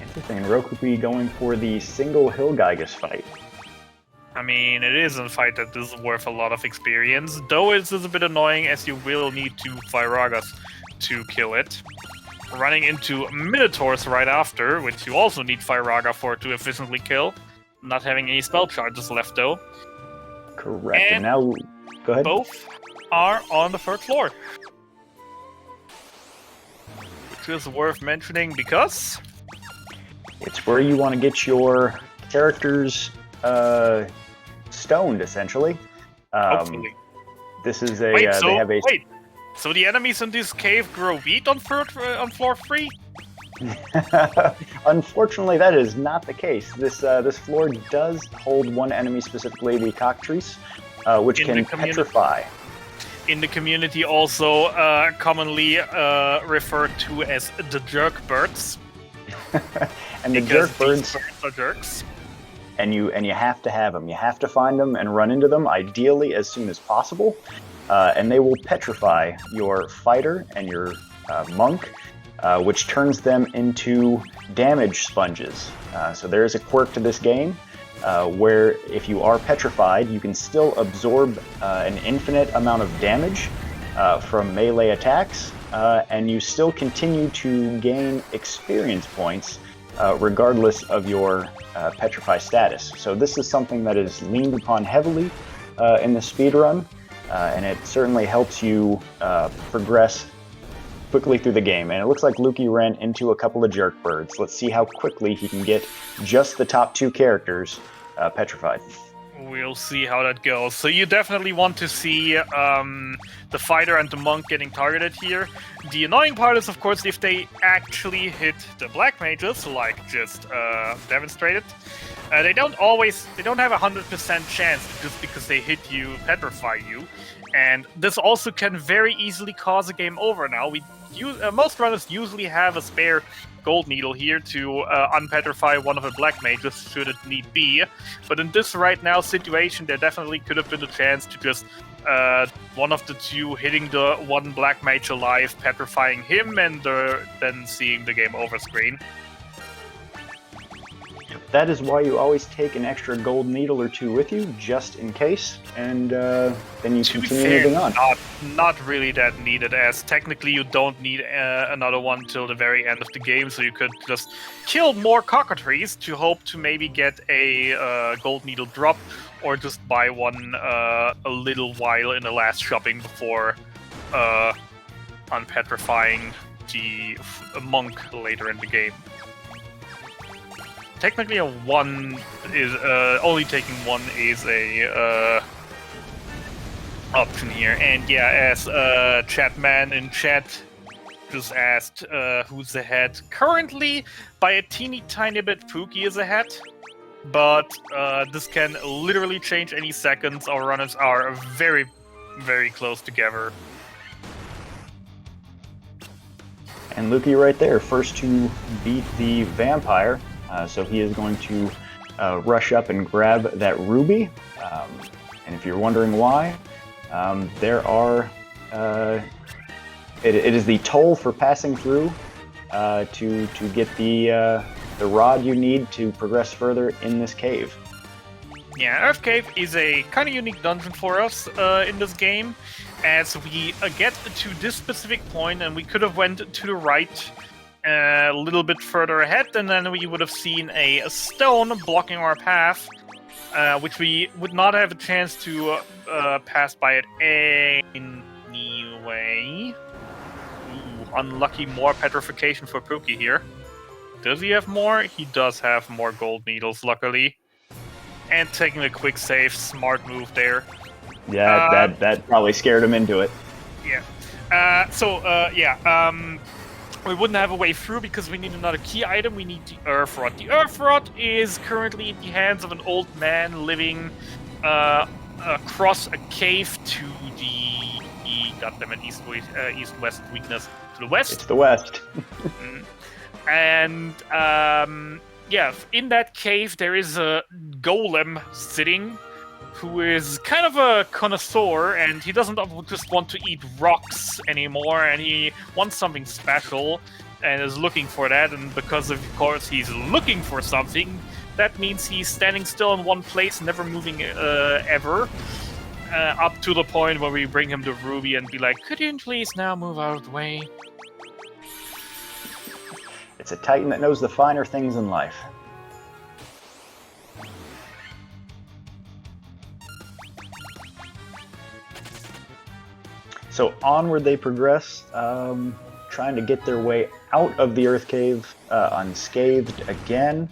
Interesting. Rhokubee going for the single Hillgeigus fight. I mean, it is a fight that is worth a lot of experience, though it is a bit annoying as you will need 2 Firagas to kill it. Running into Minotaurs right after, which you also need Firaga for to efficiently kill. Not having any spell charges left though. Correct. And now, go ahead. Both are on the 3rd floor. Which is worth mentioning because it's where you want to get your characters stoned, essentially. Hopefully. This is a. Wait, so the enemies in this cave grow wheat on floor 3? Unfortunately, that is not the case. This floor does hold one enemy, specifically the cockatrice, which can petrify. In the community, also commonly referred to as the jerk birds. And the jerk birds are jerks. And you have to have them. You have to find them and run into them, ideally as soon as possible. And they will petrify your fighter and your monk, which turns them into damage sponges. So there is a quirk to this game where if you are petrified, you can still absorb an infinite amount of damage from melee attacks, and you still continue to gain experience points regardless of your petrify status. So this is something that is leaned upon heavily in the speedrun, and it certainly helps you progress quickly through the game. And it looks like Lukey ran into a couple of jerk birds. Let's see how quickly he can get just the top 2 characters petrified. We'll see how that goes. So you definitely want to see the fighter and the monk getting targeted here. The annoying part is, of course, if they actually hit the black mages, like just demonstrated, they don't have 100% chance just because they hit you, petrify you. And this also can very easily cause a game over now. Most runners usually have a spare gold needle here to unpetrify one of the black mages should it need be. But in this right now situation, there definitely could have been a chance to just one of the 2 hitting the one black mage alive, petrifying him, and then seeing the game over screen. That is why you always take an extra gold needle or 2 with you, just in case, and then you continue moving on. Not really that needed, as technically you don't need another one till the very end of the game, so you could just kill more cockatrices to hope to maybe get a gold needle drop, or just buy one a little while in the last shopping before unpetrifying the monk later in the game. Technically, a 1 is only taking 1 is a option here, and yeah, as Chatman in chat just asked, who's ahead? Currently, by a teeny tiny bit, Pookie is ahead, but this can literally change any seconds. Our runners are very, very close together. And Lukey right there, first to beat the vampire. So he is going to rush up and grab that ruby. And if you're wondering why, there are... It is the toll for passing through to get the rod you need to progress further in this cave. Yeah, Earth Cave is a kind of unique dungeon for us in this game, as we get to this specific point, and we could have went to the right a little bit further ahead, and then we would have seen a stone blocking our path, which we would not have a chance to pass by it anyway. Ooh, unlucky, more petrification for Pookie here. Does he have more? He does have more gold needles, luckily. And taking a quick save, smart move there. Yeah, that probably scared him into it. Yeah. We wouldn't have a way through because we need another key item. We need the Earth Rod. The Earth Rod is currently in the hands of an old man living across a cave to the goddammit east-west weakness, To the west. It's the west. And yeah, in that cave there is a golem sitting, who is kind of a connoisseur, and he doesn't just want to eat rocks anymore, and he wants something special, and is looking for that. And because of course he's looking for something, that means he's standing still in one place, never moving ever, up to the point where we bring him the ruby and be like, could you please now move out of the way? It's a Titan that knows the finer things in life. So onward they progress, trying to get their way out of the Earth Cave unscathed again,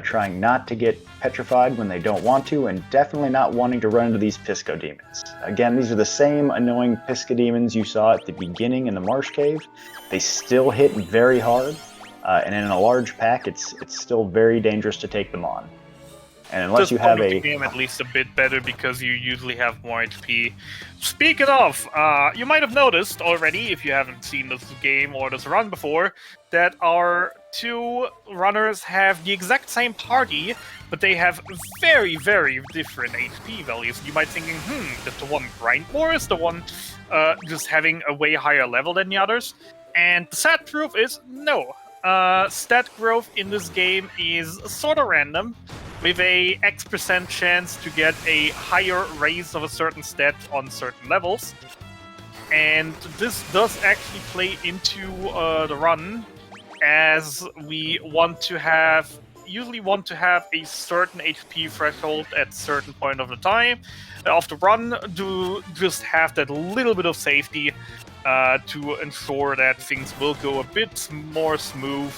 trying not to get petrified when they don't want to, and definitely not wanting to run into these Pisco demons. Again, these are the same annoying Pisco demons you saw at the beginning in the Marsh Cave. They still hit very hard, and in a large pack, it's still very dangerous to take them on. And unless you have a game at least a bit better, because you usually have more HP. Speaking of, you might have noticed already, if you haven't seen this game or this run before, that our two runners have the exact same party, but they have very, very different HP values. You might be thinking, that the one grind more is the one just having a way higher level than the others. And the sad truth is, no. Stat growth in this game is sort of random, with a X% chance to get a higher raise of a certain stat on certain levels. And this does actually play into the run, as we usually want to have a certain HP threshold at certain point of the time of the run, to just have that little bit of safety to ensure that things will go a bit more smooth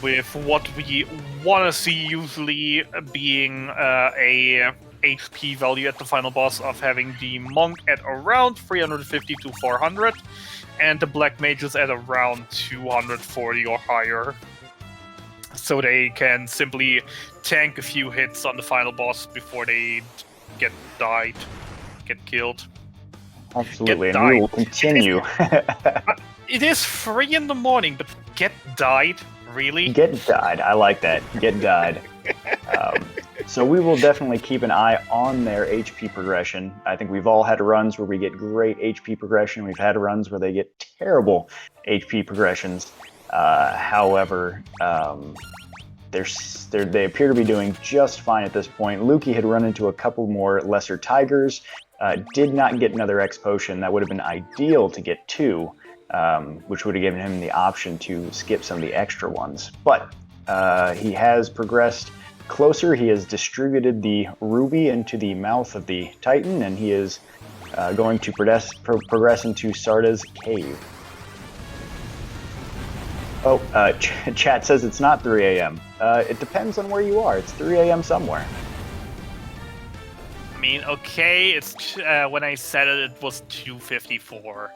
with what we want to see usually being a HP value at the final boss of having the monk at around 350 to 400 and the black mages at around 240 or higher, so they can simply tank a few hits on the final boss before they get killed. Absolutely, and we will continue. It is 3 in the morning, but get died? Really? Get died. I like that. Get died. So we will definitely keep an eye on their HP progression. I think we've all had runs where we get great HP progression. We've had runs where they get terrible HP progressions. However, they appear to be doing just fine at this point. Lukey had run into a couple more lesser tigers. Did not get another X potion. That would have been ideal to get 2. Which would have given him the option to skip some of the extra ones. But he has progressed closer. He has distributed the ruby into the mouth of the Titan, and he is going to progress into Sarda's cave. Oh, chat says it's not 3 a.m. It depends on where you are. It's 3 a.m. somewhere. I mean, okay, it's when I said it, it was 2:54.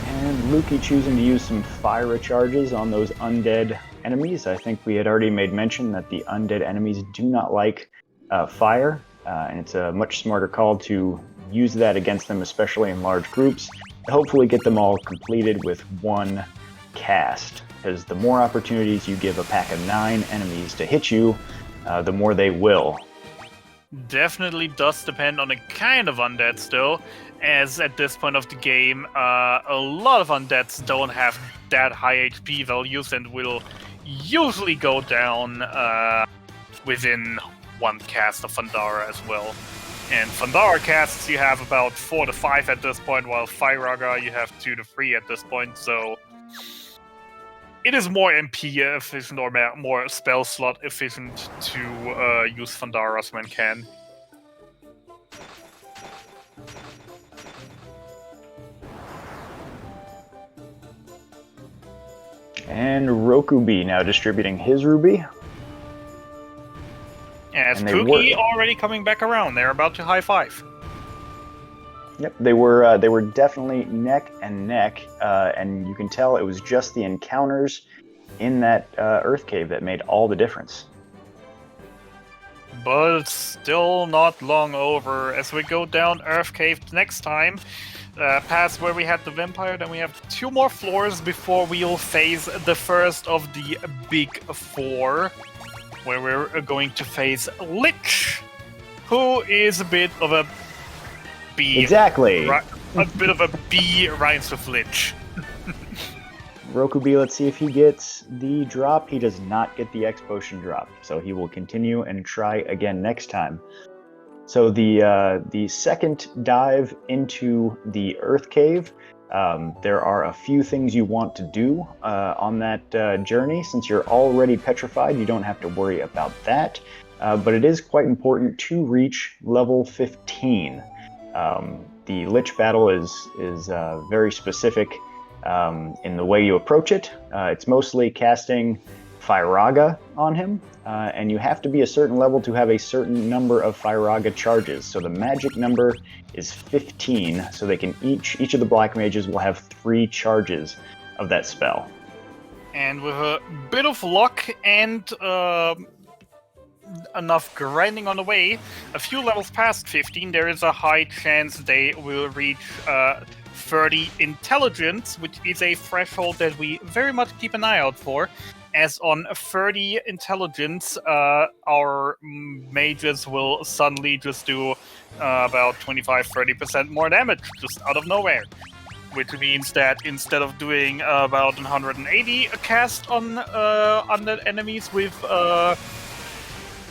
And Lukey choosing to use some fire recharges on those undead enemies. I think we had already made mention that the undead enemies do not like fire, and it's a much smarter call to use that against them, especially in large groups, to hopefully get them all completed with one cast. Because the more opportunities you give a pack of 9 enemies to hit you, the more they will. Definitely does depend on the kind of undead still, as at this point of the game, a lot of undeads don't have that high HP values and will usually go down within one cast of Fandara as well. And Fandara casts you have about 4 to 5 at this point, while Firaga you have 2 to 3 at this point, so it is more MP efficient or more spell slot efficient to use Fandaras when can. And Rhokubee now distributing his ruby. As Pookie already coming back around. They're about to high five. Yep, they were definitely neck and neck, and you can tell it was just the encounters in that Earth Cave that made all the difference. But it's still not long over. As we go down Earth Cave next time, past where we had the vampire, then we have 2 more floors before we'll face the first of the big 4, where we're going to face Lich, who is a bit of a B. Exactly. A bit of a B rhymes with Lich. Rhokubee, let's see if he gets the drop. He does not get the X Potion drop, so he will continue and try again next time. So the second dive into the Earth Cave, there are a few things you want to do on that journey. Since you're already petrified, you don't have to worry about that. But it is quite important to reach level 15. The Lich battle is very specific in the way you approach it. It's mostly casting Firaga on him, and you have to be a certain level to have a certain number of Firaga charges. So the magic number is 15, so they can each of the black mages will have 3 charges of that spell. And with a bit of luck and enough grinding on the way, a few levels past 15, there is a high chance they will reach 30 intelligence, which is a threshold that we very much keep an eye out for, as on 30 intelligence, our mages will suddenly just do about 25-30% more damage, just out of nowhere. Which means that instead of doing about 180 a cast on the enemies with a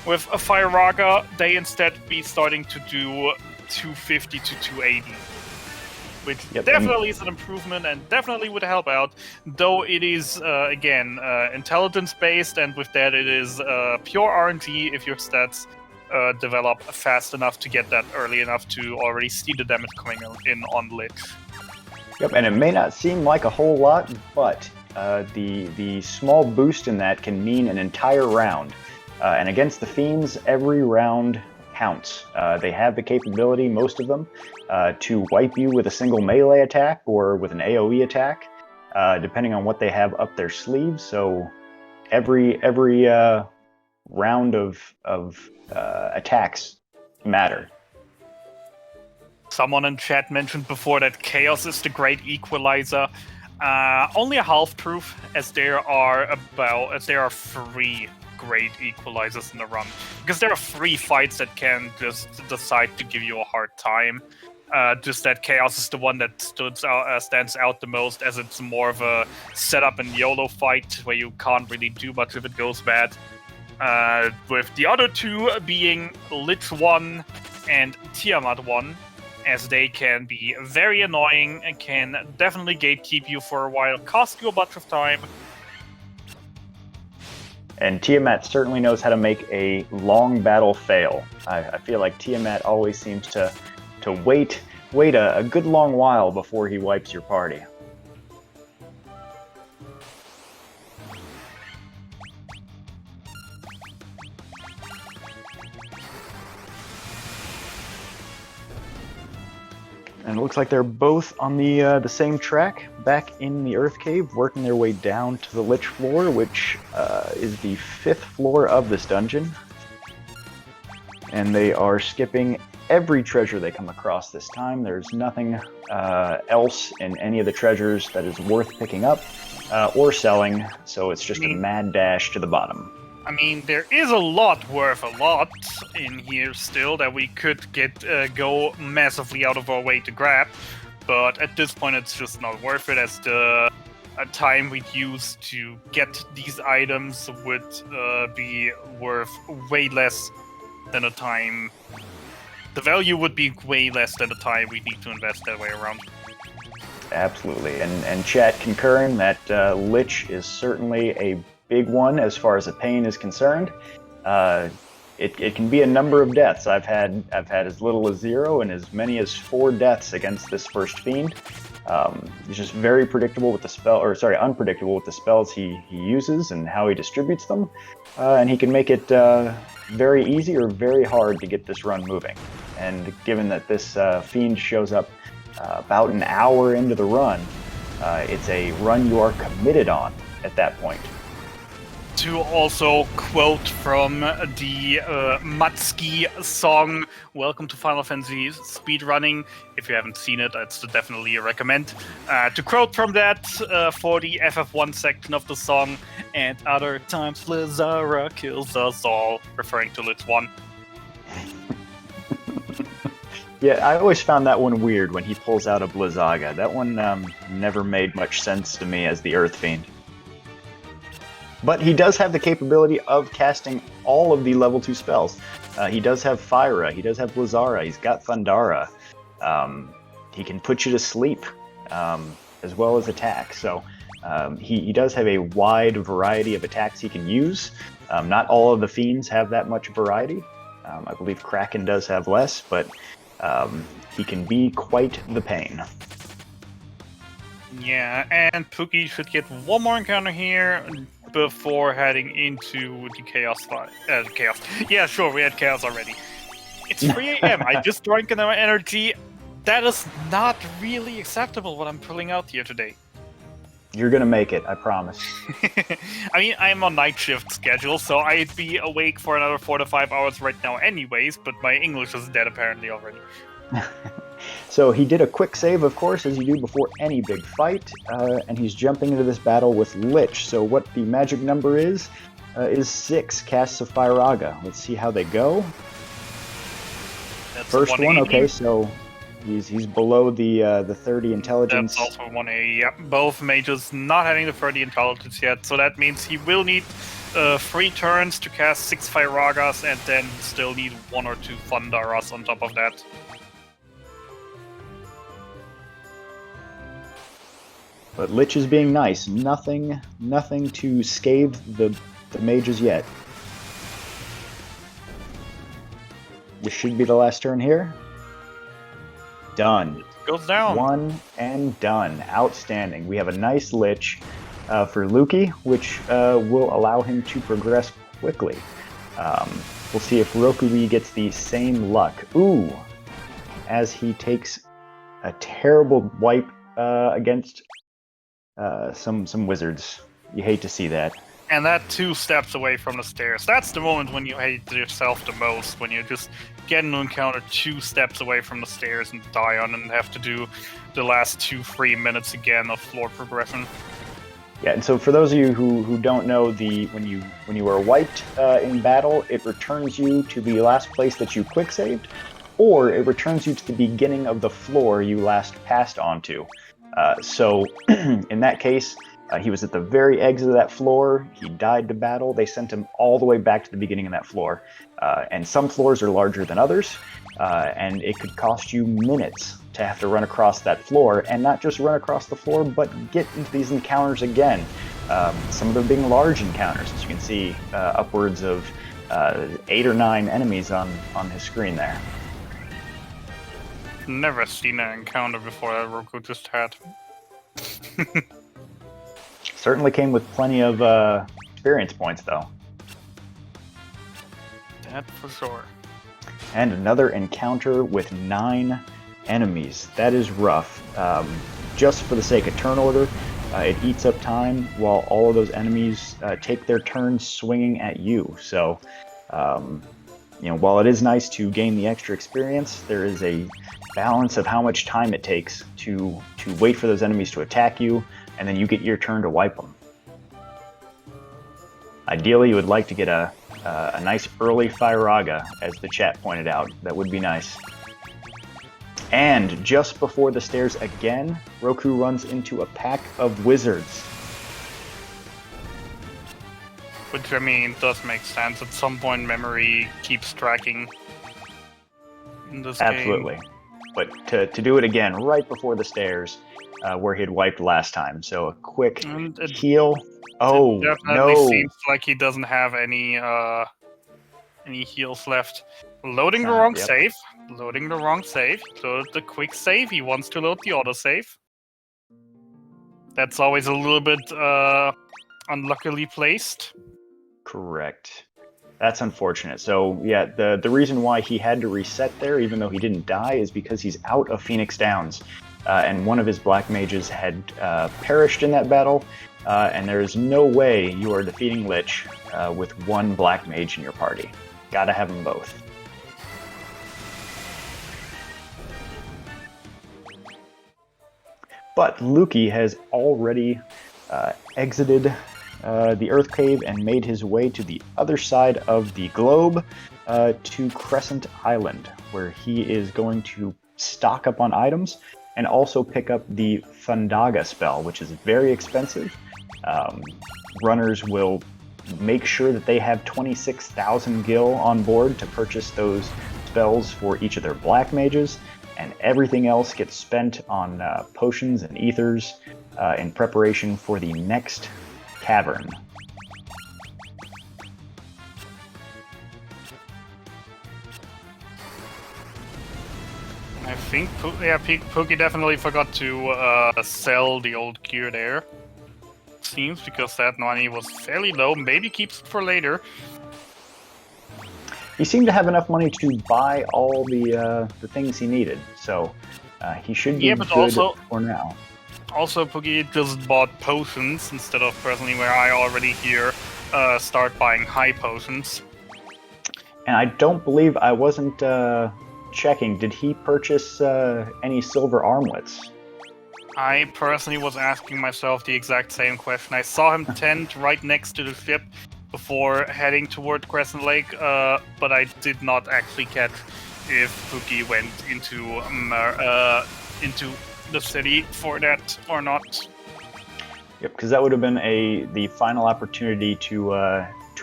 Firaga, they instead be starting to do 250 to 280. Which definitely is an improvement and definitely would help out, though it is, again, intelligence-based, and with that it is pure RNG if your stats develop fast enough to get that early enough to already see the damage coming in on Lich. Yep, and it may not seem like a whole lot, but the small boost in that can mean an entire round. And against the Fiends, every round counts. They have the capability, most of them, to wipe you with a single melee attack or with an AoE attack, depending on what they have up their sleeves. So every round of attacks matter. Someone in chat mentioned before that Chaos is the great equalizer. Only a half truth, as there are 3 great equalizers in the run, because there are 3 fights that can just decide to give you a hard time. Just that Chaos is the one that stands out the most, as it's more of a setup and YOLO fight where you can't really do much if it goes bad. With the other 2 being Lich 1 and Tiamat 1, as they can be very annoying and can definitely gatekeep you for a while, cost you a bunch of time. And Tiamat certainly knows how to make a long battle fail. I feel like Tiamat always seems to wait a good long while before he wipes your party. And it looks like they're both on the same track, back in the Earth Cave, working their way down to the Lich floor, which is the 5th floor of this dungeon. And they are skipping every treasure they come across this time. There's nothing else in any of the treasures that is worth picking up or selling, so it's just a mad dash to the bottom. I mean, there is a lot worth a lot in here still that we could go massively out of our way to grab, but at this point it's just not worth it, as the time we'd use to get these items would be worth way less than the time. The value would be way less than the time we need to invest that way around. Absolutely, and chat concurring that Lich is certainly a big one as far as the pain is concerned. It can be a number of deaths. I've had as little as 0 and as many as 4 deaths against this first fiend. He's just very predictable with the unpredictable with the spells he uses and how he distributes them, and he can make it very easy or very hard to get this run moving. and given that this fiend shows up about an hour into the run, it's a run you are committed on at that point. To also quote from the Matsuki song, Welcome to Final Fantasy Speedrunning. If you haven't seen it, it's definitely a recommend. To quote from that for the FF1 section of the song, and other times Lizara kills us all, referring to Lit 1. Yeah, I always found that one weird when he pulls out a Blizzaga. That one never made much sense to me as the Earth Fiend. But he does have the capability of casting all of the level 2 spells. He does have Fyra, he does have Blizzara, he's got Thundara. He can put you to sleep, as well as attack. So he does have a wide variety of attacks he can use. Not all of the fiends have that much variety. I believe Kraken does have less, but he can be quite the pain. Yeah, and Pookie should get one more encounter here before heading into the Chaos fight. Chaos. Yeah, sure, we had Chaos already. It's 3 a.m. I just drank enough energy. That is not really acceptable what I'm pulling out here today. You're gonna make it, I promise. I mean, I'm on night shift schedule, so I'd be awake for another 4 to 5 hours right now anyways, but my English is dead apparently already. So he did a quick save, of course, as you do before any big fight, and he's jumping into this battle with Lich. So what the magic number is 6 casts of Fyraga. Let's see how they go. That's First one, okay, so he's below the 30 intelligence. That's also 180, yeah. Both mages not having the 30 intelligence yet, so that means he will need 3 turns to cast 6 Fyragas, and then still need 1 or 2 Thundaras on top of that. But Lich is being nice. Nothing to scathe the mages yet. This should be the last turn here. Done. Goes down. 1 and done. Outstanding. We have a nice Lich for Lukey, which will allow him to progress quickly. We'll see if Rhokubee gets the same luck. Ooh! As he takes a terrible wipe against some wizards. You hate to see that. And that 2 steps away from the stairs. That's the moment when you hate yourself the most, when you just get an encounter 2 steps away from the stairs and die on and have to do the last 2-3 minutes again of floor progression. Yeah, and so for those of you who don't know, when you are wiped in battle, it returns you to the last place that you quick saved, or it returns you to the beginning of the floor you last passed onto. So in that case, he was at the very exit of that floor. He died to battle. They sent him all the way back to the beginning of that floor. And some floors are larger than others, and it could cost you minutes to have to run across that floor, and not just run across the floor, but get into these encounters again. Some of them being large encounters, as you can see, upwards of 8 or 9 enemies on his screen there. Never seen an encounter before that Roku just had. Certainly came with plenty of experience points, though. That for sure. And another encounter with 9 enemies. That is rough. Just for the sake of turn order, it eats up time while all of those enemies take their turns swinging at you. So, while it is nice to gain the extra experience, there is a balance of how much time it takes to wait for those enemies to attack you, and then you get your turn to wipe them. Ideally, you would like to get a nice early Fyraga, as the chat pointed out. That would be nice. And just before the stairs again, Roku runs into a pack of wizards. Which, I mean, does make sense. At some point, memory keeps tracking in this Absolutely. game. But to do it again right before the stairs, where he had wiped last time. So a quick heal. Oh, it definitely no. seems like he doesn't have any heals left. Loading the wrong save. Loading the wrong save. Load the quick save. He wants to load the autosave. That's always a little bit unluckily placed. Correct. That's unfortunate. So yeah, the reason why he had to reset there, even though he didn't die, is because he's out of Phoenix Downs, and one of his black mages had perished in that battle, and there is no way you are defeating Lich with one black mage in your party. Gotta have them both. But Lukey has already exited the Earth Cave and made his way to the other side of the globe to Crescent Island, where he is going to stock up on items and also pick up the Thundaga spell, which is very expensive. Runners will make sure that they have 26,000 gil on board to purchase those spells for each of their black mages, and everything else gets spent on potions and ethers in preparation for the next cavern. I think Pookie definitely forgot to sell the old gear there. Seems because that money was fairly low. Maybe keeps it for later. He seemed to have enough money to buy all the things he needed, so he should be good also, for now. Also, Pookie just bought potions instead of personally where I already here start buying high potions. And I don't believe I wasn't checking. Did he purchase any silver armlets? I personally was asking myself the exact same question. I saw him tent right next to the ship before heading toward Crescent Lake, but I did not actually catch if Pookie went into the city for that or not. Yep, because that would have been the final opportunity to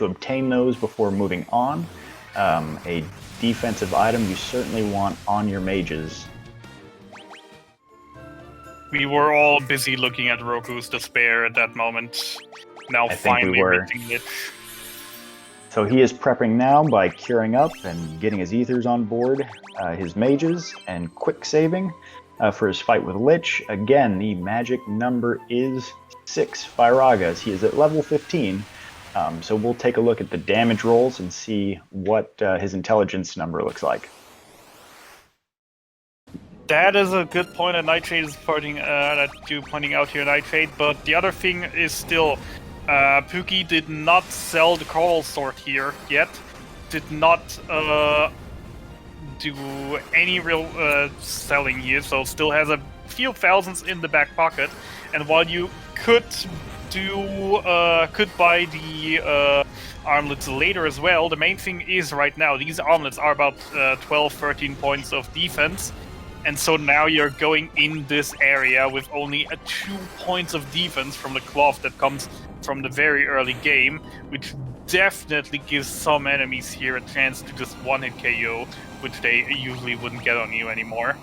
obtain those before moving on. A defensive item you certainly want on your mages. We were all busy looking at Roku's despair at that moment. Now finally reaching it. So he is prepping now by curing up and getting his ethers on board, his mages, and quick saving for his fight with Lich. Again, the magic number is 6 Firagas. He is at level 15, so we'll take a look at the damage rolls and see what his intelligence number looks like. That is a good point that Nightshade is pointing out here, Nightshade, but the other thing is still, Pookie did not sell the Coral Sword here yet, did not do any real selling here, so still has a few thousands in the back pocket, and while you could buy the armlets later as well, the main thing is right now, these armlets are about 12-13 points of defense. And so now you're going in this area with only 2 points of defense from the cloth that comes from the very early game, which definitely gives some enemies here a chance to just one-hit KO, which they usually wouldn't get on you anymore.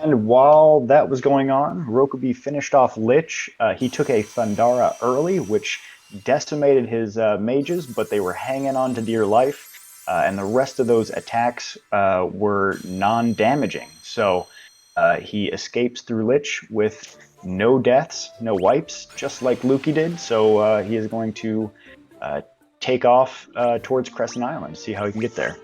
And while that was going on, Rhokubee finished off Lich. He took a Thundara early, which decimated his mages, but they were hanging on to dear life. And the rest of those attacks were non-damaging. So he escapes through Lich with no deaths, no wipes, just like Lukey did. So he is going to take off towards Crescent Island, see how he can get there.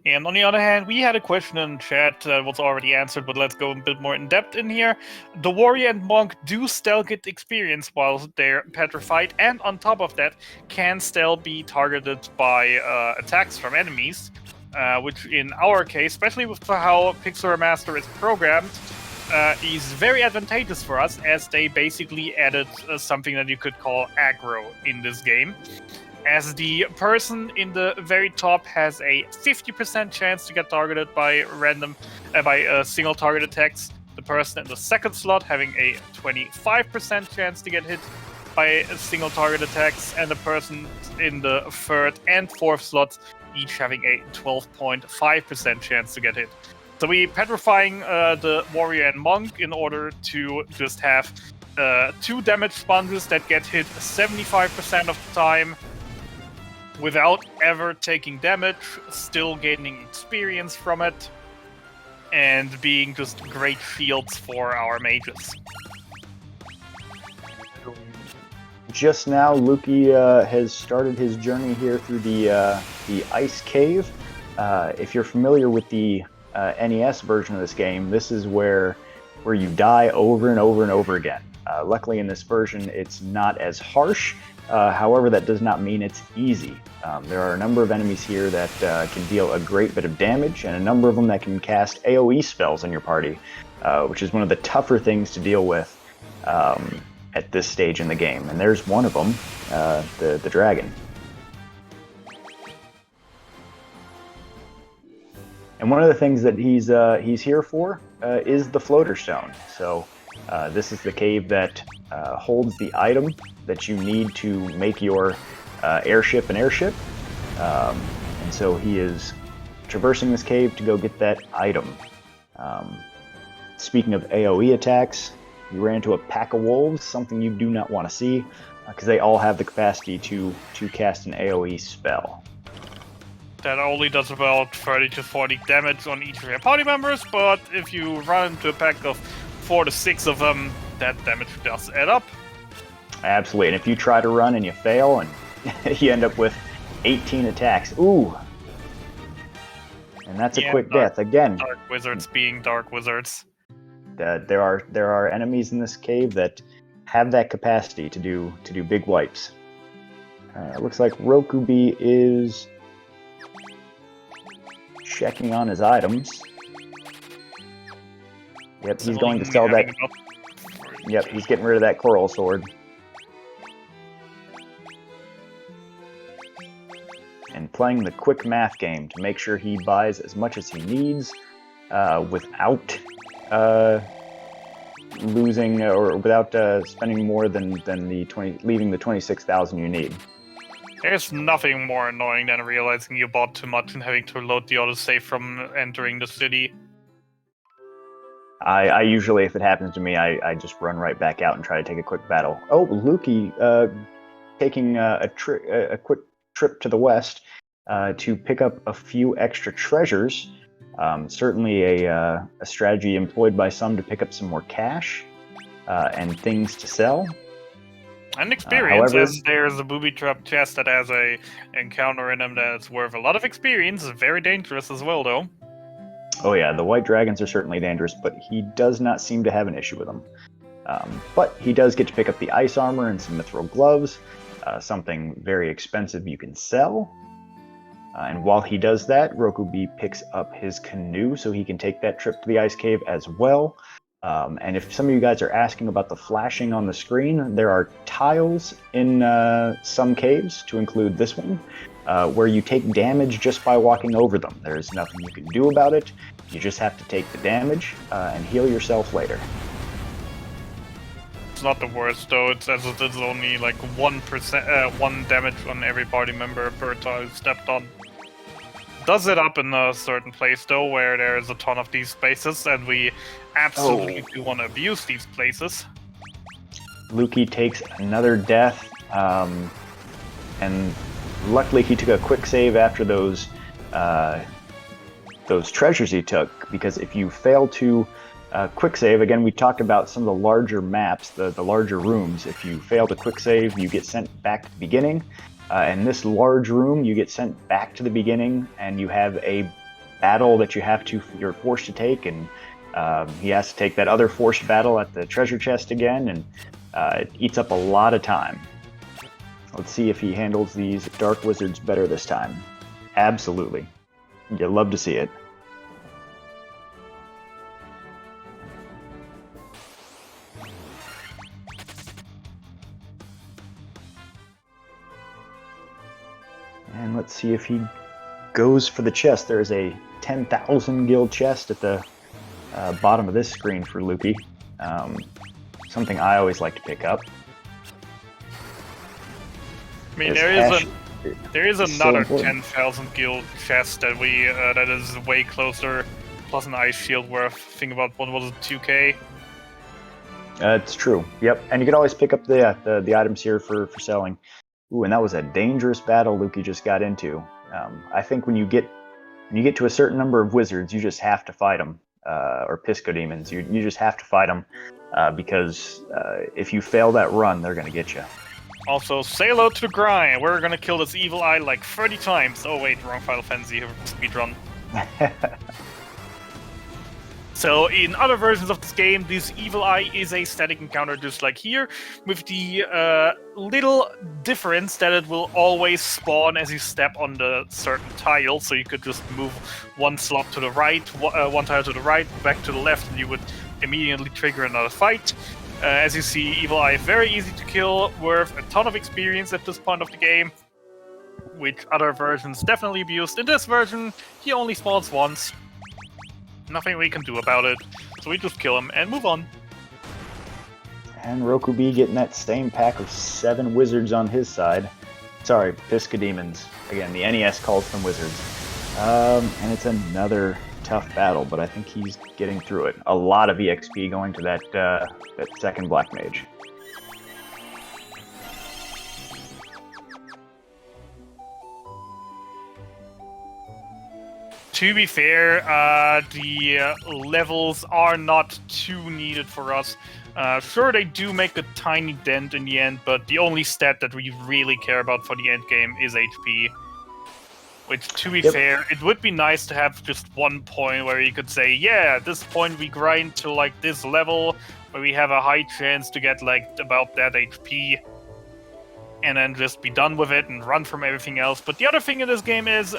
And on the other hand, we had a question in chat that was already answered, but let's go a bit more in depth in here. The warrior and monk do still get experience while they're petrified, and on top of that, can still be targeted by attacks from enemies, which in our case, especially with how Pixel Remaster is programmed, is very advantageous for us, as they basically added something that you could call aggro in this game. As the person in the very top has a 50% chance to get targeted by single target attacks, the person in the second slot having a 25% chance to get hit by single target attacks, and the person in the third and fourth slots each having a 12.5% chance to get hit. So we're petrifying the warrior and monk in order to just have 2 damage sponges that get hit 75% of the time, without ever taking damage, still gaining experience from it, and being just great shields for our mages. just now, Lukey has started his journey here through the ice cave. If you're familiar with the NES version of this game, this is where you die over and over and over again. Luckily, in this version, it's not as harsh. However, that does not mean it's easy. There are a number of enemies here that can deal a great bit of damage, and a number of them that can cast AoE spells on your party, which is one of the tougher things to deal with at this stage in the game. And there's one of them, the dragon. And one of the things that he's here for is the floater stone. So this is the cave that holds the item that you need to make your airship an airship. And so he is traversing this cave to go get that item. Speaking of AoE attacks, you ran into a pack of wolves, something you do not want to see, because they all have the capacity to cast an AoE spell. That only does about 30 to 40 damage on each of your party members, but if you run into a pack of 4 to 6 of them, that damage does add up. Absolutely, and if you try to run and you fail, and you end up with 18 attacks, ooh! And that's a quick death, again. Dark wizards being dark wizards. There are enemies in this cave that have that capacity to do big wipes. It looks like Rhokubee is checking on his items. Yep, he's going to sell that. Yep, he's getting rid of that coral sword. And playing the quick math game to make sure he buys as much as he needs without losing or without spending more than leaving the 26,000 you need. There's nothing more annoying than realizing you bought too much and having to load the autosave from entering the city. I usually, if it happens to me, I just run right back out and try to take a quick battle. Oh, Lukey taking a quick trip to the west to pick up a few extra treasures. Certainly a strategy employed by some to pick up some more cash and things to sell. And experience, however, as there's a booby trap chest that has a encounter in them that's worth a lot of experience. Very dangerous as well, though. Oh yeah, the white dragons are certainly dangerous, but he does not seem to have an issue with them. But he does get to pick up the ice armor and some mithril gloves, something very expensive you can sell. And while he does that, Rhokubee picks up his canoe so he can take that trip to the ice cave as well. And if some of you guys are asking about the flashing on the screen, there are tiles in some caves, to include this one, where you take damage just by walking over them. There's nothing you can do about it. You just have to take the damage and heal yourself later. It's not the worst, though. It's only like 1%, 1 damage on every party member per tile stepped on. Does it up in a certain place, though, where there is a ton of these places, and we absolutely do want to abuse these places. Lukey takes another death, and luckily he took a quick save after those treasures he took, because if you fail to quick save, again, we talked about some of the larger maps, the larger rooms. If you fail to quick save, you get sent back to the beginning. In this large room, you get sent back to the beginning, and you have a battle that you're forced to take, and he has to take that other forced battle at the treasure chest again, and it eats up a lot of time. Let's see if he handles these dark wizards better this time. Absolutely. You'd love to see it. And let's see if he goes for the chest. There's a 10,000 gil chest at the bottom of this screen for Lukey. Something I always like to pick up. I mean, there is another 10,000 gil chest that that is way closer, plus an ice shield worth, think about, what was it, 2k? It's true. Yep, and you can always pick up the items here for selling. Ooh, and that was a dangerous battle Lukey just got into. I think when you get to a certain number of wizards, you just have to fight them, or pisco demons. You just have to fight them because if you fail that run, they're going to get you. Also, say hello to the grind. We're gonna kill this evil eye like 30 times. Oh wait, wrong Final Fantasy speedrun. So in other versions of this game, this evil eye is a static encounter just like here, with the little difference that it will always spawn as you step on the certain tile, so you could just move one slot to the right, one tile to the right, back to the left, and you would immediately trigger another fight. As you see, evil eye very easy to kill, worth a ton of experience at this point of the game, which other versions definitely abused. In this version, he only spawns once. Nothing we can do about it, so we just kill him and move on. And Rhokubee getting that same pack of 7 wizards on his side. Sorry, Pisca Demons. Again, the NES calls them wizards. And it's another tough battle, but I think he's getting through it. A lot of EXP going to that second Black Mage. To be fair, the levels are not too needed for us. Sure, they do make a tiny dent in the end, but the only stat that we really care about for the end game is HP. Which, to be fair, it would be nice to have just one point where you could say, yeah, at this point we grind to like this level, where we have a high chance to get like about that HP, and then just be done with it and run from everything else. But the other thing in this game is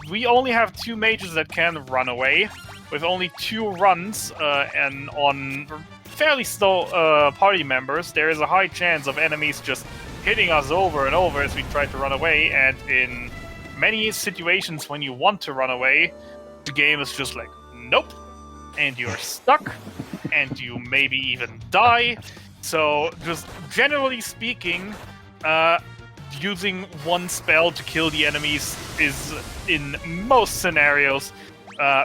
we only have 2 mages that can run away, with only 2 runs, and on fairly slow party members, there is a high chance of enemies just hitting us over and over as we try to run away, and in many situations when you want to run away, the game is just like, nope, and you're stuck, and you maybe even die. So, just generally speaking, using one spell to kill the enemies is, in most scenarios,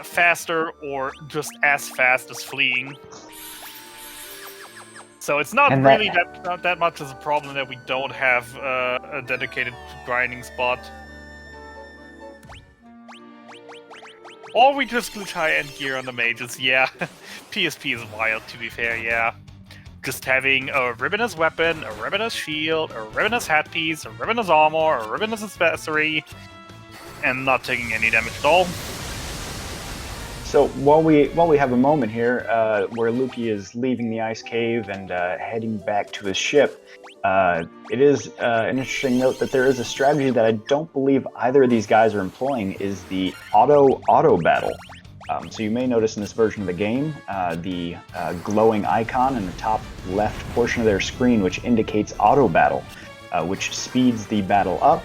faster or just as fast as fleeing. So it's not really that much as a problem that we don't have a dedicated grinding spot. Or we just glitch high-end gear on the mages, yeah. PSP is wild, to be fair, yeah. Just having a ribbonous weapon, a ribbonous shield, a ribbonous headpiece, a ribbonous armor, a ribbonous accessory, and not taking any damage at all. So while we have a moment here where Lukey is leaving the ice cave and heading back to his ship, it is an interesting note that there is a strategy that I don't believe either of these guys are employing, is the auto battle. So you may notice in this version of the game the glowing icon in the top left portion of their screen, which indicates auto battle, which speeds the battle up.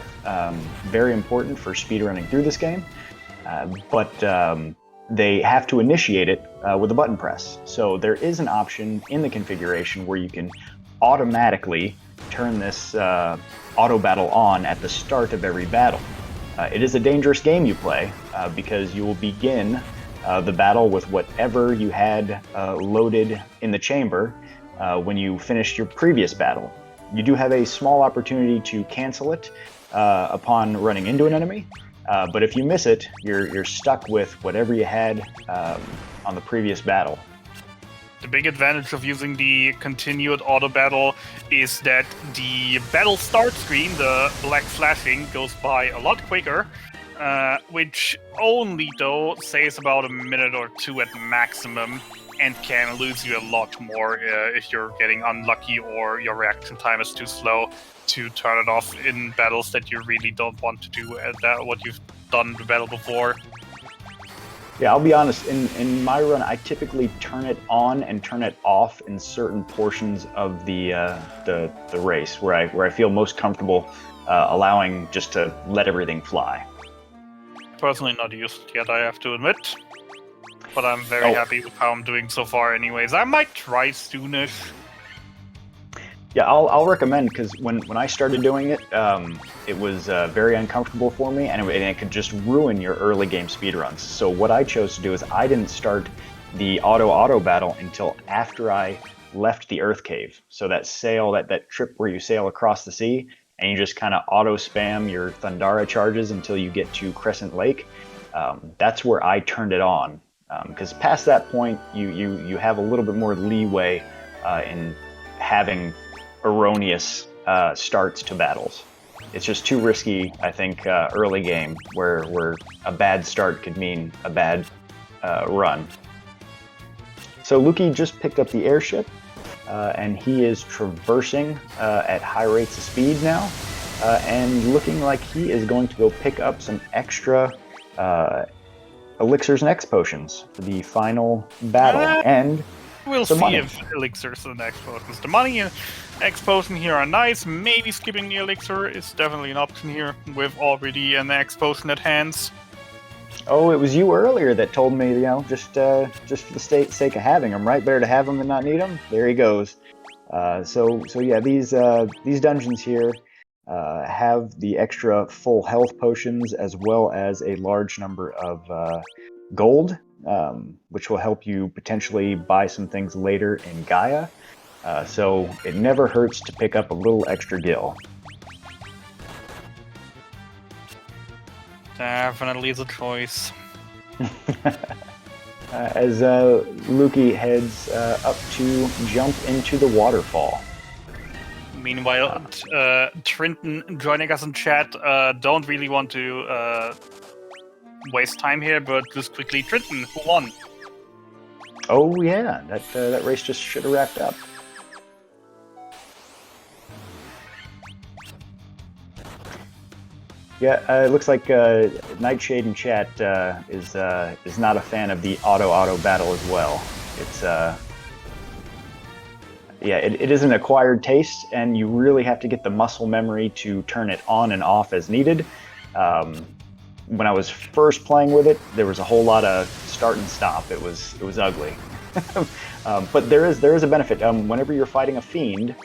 Very important for speedrunning through this game, but they have to initiate it with a button press. So there is an option in the configuration where you can automatically turn this auto battle on at the start of every battle. It is a dangerous game you play because you will begin the battle with whatever you had loaded in the chamber when you finished your previous battle. You do have a small opportunity to cancel it upon running into an enemy, but if you miss it, you're stuck with whatever you had on the previous battle. The big advantage of using the continued auto battle is that the battle start screen, the black flashing, goes by a lot quicker, which only, though, saves about a minute or 2 at maximum, and can lose you a lot more if you're getting unlucky or your reaction time is too slow to turn it off in battles that you really don't want to do what you've done the battle before. Yeah, I'll be honest, in my run, I typically turn it on and turn it off in certain portions of the race where I feel most comfortable allowing just to let everything fly. Personally not used yet, I have to admit. But I'm very happy with how I'm doing so far anyways. I might try soonish. Yeah, I'll recommend, because when I started doing it, it was very uncomfortable for me, and it could just ruin your early game speedruns. So what I chose to do is I didn't start the auto battle until after I left the Earth Cave. So that trip where you sail across the sea, and you just kind of auto spam your Thundara charges until you get to Crescent Lake. That's where I turned it on, because past that point, you have a little bit more leeway in having erroneous starts to battles. It's just too risky, I think, early game, where a bad start could mean a bad run. So Lukey just picked up the airship, and he is traversing at high rates of speed now, and looking like he is going to go pick up some extra elixirs and X potions for the final battle, and we'll some see money. if elixirs and X potions. The money and X potion here are nice. Maybe skipping the elixir is definitely an option here with already an X potion at hand. Oh, it was you earlier that told me, just for the sake of having them, right? Better to have them than not need them. There he goes. So yeah, these dungeons here have the extra full health potions as well as a large number of gold, which will help you potentially buy some things later in Gaia. So it never hurts to pick up a little extra gil. Definitely the choice. As Lukey heads up to jump into the waterfall. Meanwhile, Trinton joining us in chat. Don't really want to waste time here, but just quickly, Trinton, who won? Oh yeah, that race just should have wrapped up. Yeah, it looks like Nightshade in chat is not a fan of the auto battle as well. It's yeah, it is an acquired taste, and you really have to get the muscle memory to turn it on and off as needed. When I was first playing with it, there was a whole lot of start and stop. It was ugly, but there is a benefit. Whenever you're fighting a fiend,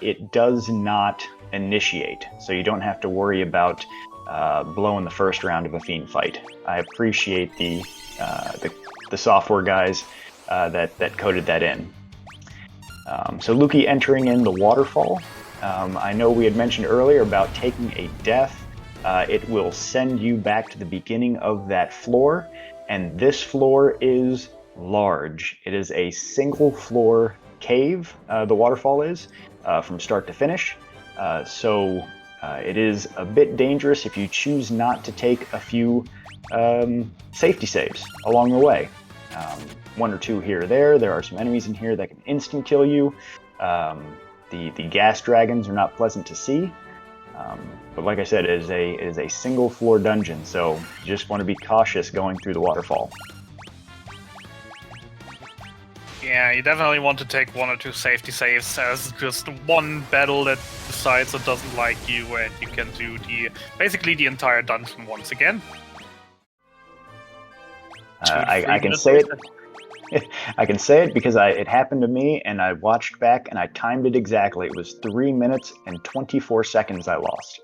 it does not initiate, so you don't have to worry about blowing the first round of a fiend fight. I appreciate the software guys that coded that in. So Lukey entering in the waterfall. I know we had mentioned earlier about taking a death. It will send you back to the beginning of that floor, and this floor is large. It is a single floor cave, the waterfall is, from start to finish. So it is a bit dangerous if you choose not to take a few safety saves along the way. One or two here or there. There are some enemies in here that can instant kill you. The gas dragons are not pleasant to see. But like I said, it is a single floor dungeon, so you just want to be cautious going through the waterfall. Yeah, you definitely want to take one or two safety saves as just one battle that decides it doesn't like you, and you can do basically the entire dungeon once again. I can say it. I can say it because it happened to me, and I watched back and I timed it exactly. It was 3 minutes and 24 seconds I lost.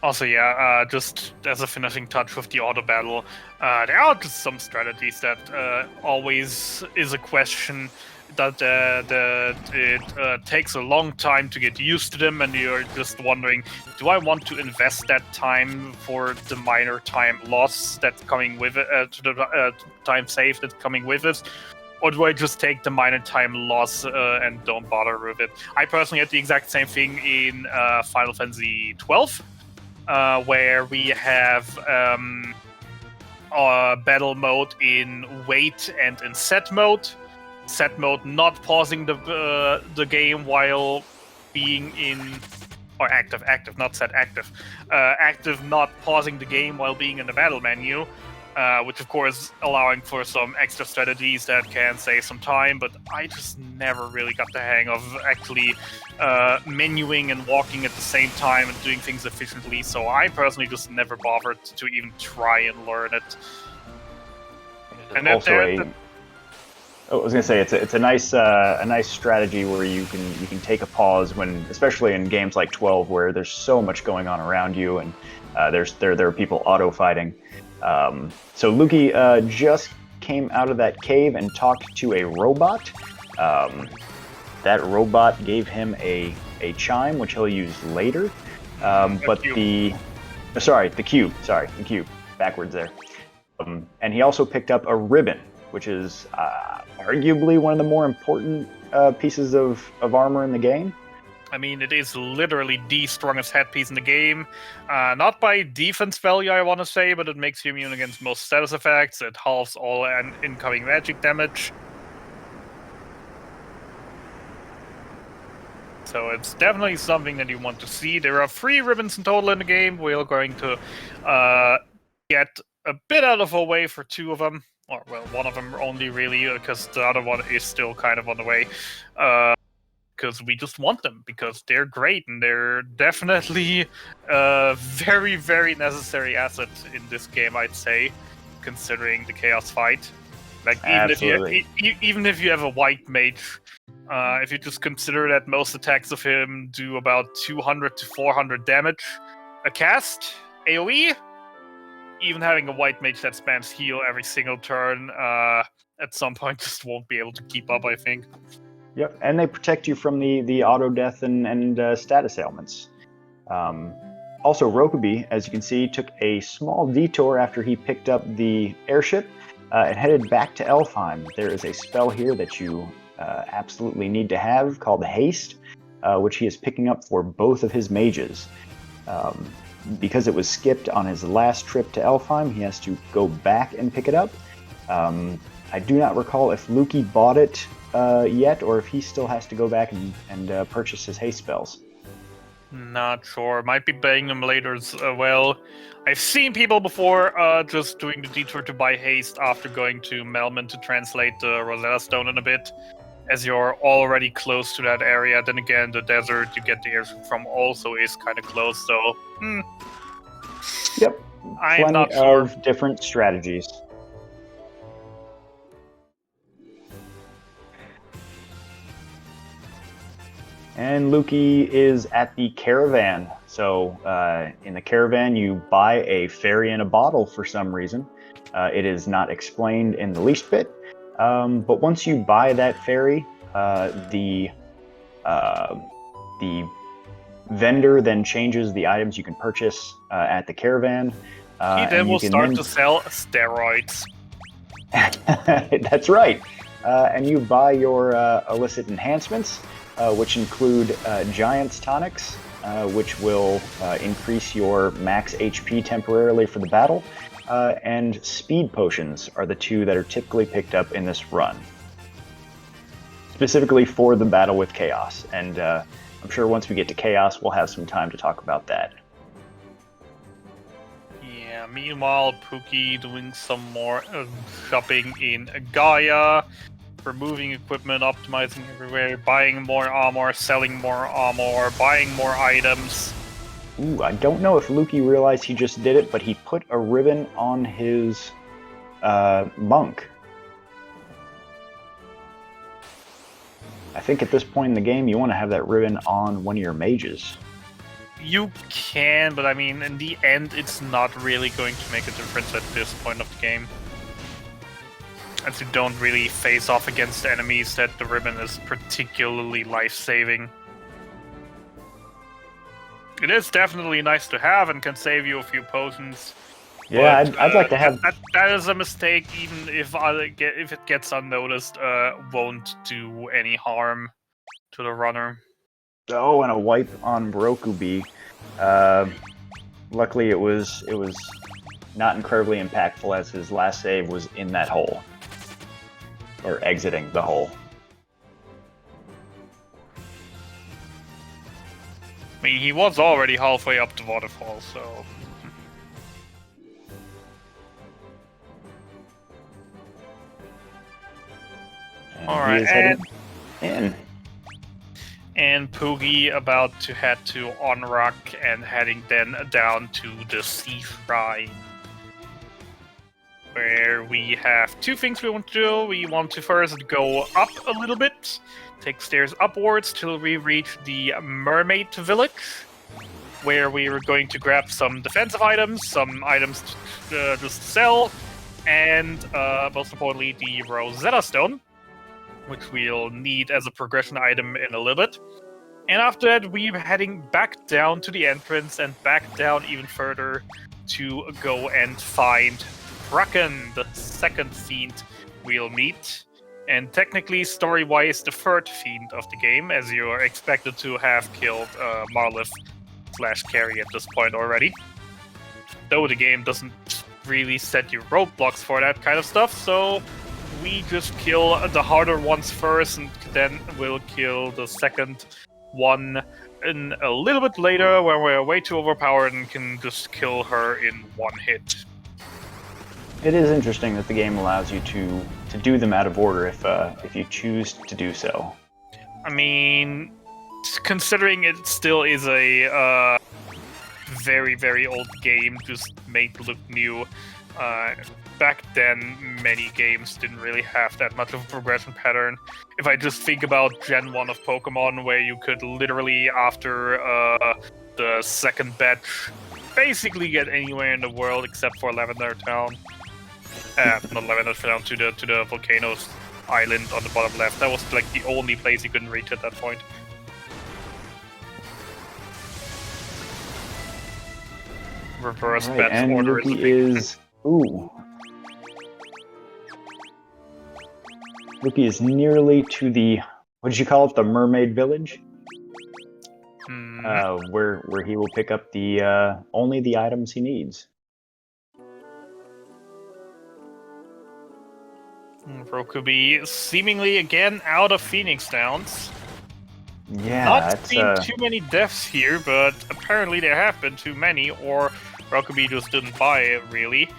Also, yeah, just as a finishing touch with the auto battle, there are just some strategies that always is a question that it takes a long time to get used to them, and you're just wondering, do I want to invest that time for the minor time loss that's coming with it, to the time save that's coming with it? Or do I just take the minor time loss and don't bother with it? I personally had the exact same thing in Final Fantasy XII. Where we have battle mode in wait and in set mode. Set mode not pausing the game while being in, or active, not set active. Active not pausing the game while being in the battle menu, which of course allowing for some extra strategies that can save some time, but I just never really got the hang of actually menuing and walking at the same time and doing things efficiently, so I personally just never bothered to even try and learn it. And I was gonna say it's a nice strategy where you can take a pause when, especially in games like 12 where there's so much going on around you, and there are people auto fighting. So Lukey just came out of that cave and talked to a robot. That robot gave him a chime, which he'll use later. But the cube, backwards there. And he also picked up a ribbon, which is arguably one of the more important pieces of armor in the game. I mean, it is literally the strongest headpiece in the game. Not by defense value, I want to say, but it makes you immune against most status effects. It halves all incoming magic damage. So it's definitely something that you want to see. There are 3 ribbons in total in the game. We're going to get a bit out of our way for 2 of them. Or, well, one of them only, really, because the other one is still kind of on the way. Because we just want them, because they're great, and they're definitely a very, very necessary asset in this game, I'd say, considering the Chaos fight. Like, even if you have a white mage, if you just consider that most attacks of him do about 200 to 400 damage a cast, AoE, even having a white mage that spams heal every single turn, at some point just won't be able to keep up, I think. Yep, and they protect you from the auto death and status ailments. Also, Rhokubee, as you can see, took a small detour after he picked up the airship and headed back to Elfheim. There is a spell here that you absolutely need to have called Haste, which he is picking up for both of his mages. Because it was skipped on his last trip to Elfheim, he has to go back and pick it up. I do not recall if Lukey bought it yet, or if he still has to go back and purchase his haste spells. Not sure. Might be buying them later as well. I've seen people before just doing the detour to buy haste after going to Melman to translate the Rosetta Stone in a bit, as you're already close to that area. Then again, the desert you get the airship from also is kind of close, so... Yep. I'm not sure. Plenty of different strategies. And Lukey is at the caravan. So in the caravan, you buy a fairy in a bottle for some reason. It is not explained in the least bit. But once you buy that fairy, the vendor then changes the items you can purchase at the caravan. He then will start to sell steroids. That's right. And you buy your illicit enhancements, which include Giant's Tonics, which will increase your max HP temporarily for the battle, and Speed Potions are the 2 that are typically picked up in this run, specifically for the battle with Chaos. And I'm sure once we get to Chaos, we'll have some time to talk about that. Yeah, meanwhile, Pookie doing some more shopping in Gaia, removing equipment, optimizing everywhere, buying more armor, selling more armor, buying more items. Ooh, I don't know if Lukey realized he just did it, but he put a ribbon on his monk. I think at this point in the game, you want to have that ribbon on one of your mages. You can, but I mean, in the end, it's not really going to make a difference at this point of the game. As you don't really face off against enemies that the ribbon is particularly life-saving. It is definitely nice to have and can save you a few potions. Yeah, but, I'd like to have... That is a mistake, even if it gets unnoticed, won't do any harm to the runner. Oh, and a wipe on Rhokubee. Luckily, it was not incredibly impactful, as his last save was in that hole. Or exiting the hole. I mean, he was already halfway up the waterfall, so... Alright, and Poogie about to head to Onrak and heading then down to the Sea Shrine, where we have 2 things we want to do. We want to first go up a little bit, take stairs upwards till we reach the Mermaid Village, where we are going to grab some defensive items, some items to just sell, and most importantly the Rosetta Stone, which we'll need as a progression item in a little bit. And after that, we're heading back down to the entrance and back down even further to go and find Kraken, the second fiend we'll meet. and technically, story-wise, the third fiend of the game, as you are expected to have killed Marlith/Carrie at this point already. Though the game doesn't really set you roadblocks for that kind of stuff, so we just kill the harder ones first, and then we'll kill the second one in a little bit later when we're way too overpowered and can just kill her in one hit. It is interesting that the game allows you to do them out of order if you choose to do so. I mean, considering it still is a very, very old game, just made to look new. Back then, many games didn't really have that much of a progression pattern. If I just think about Gen 1 of Pokemon, where you could literally, after the second batch, basically get anywhere in the world except for Lavender Town. Not Lavender Town, to the Volcanoes Island on the bottom left. That was like the only place you couldn't reach at that point. Reverse Right, batch and order Lukey is... Lukey is nearly to the, what did you call it, the Mermaid Village? Where he will pick up the only the items he needs. Rhokubee seemingly again out of Phoenix Downs. Yeah, Not seen too many deaths here, but apparently there have been too many, or Rhokubee just didn't buy it, really.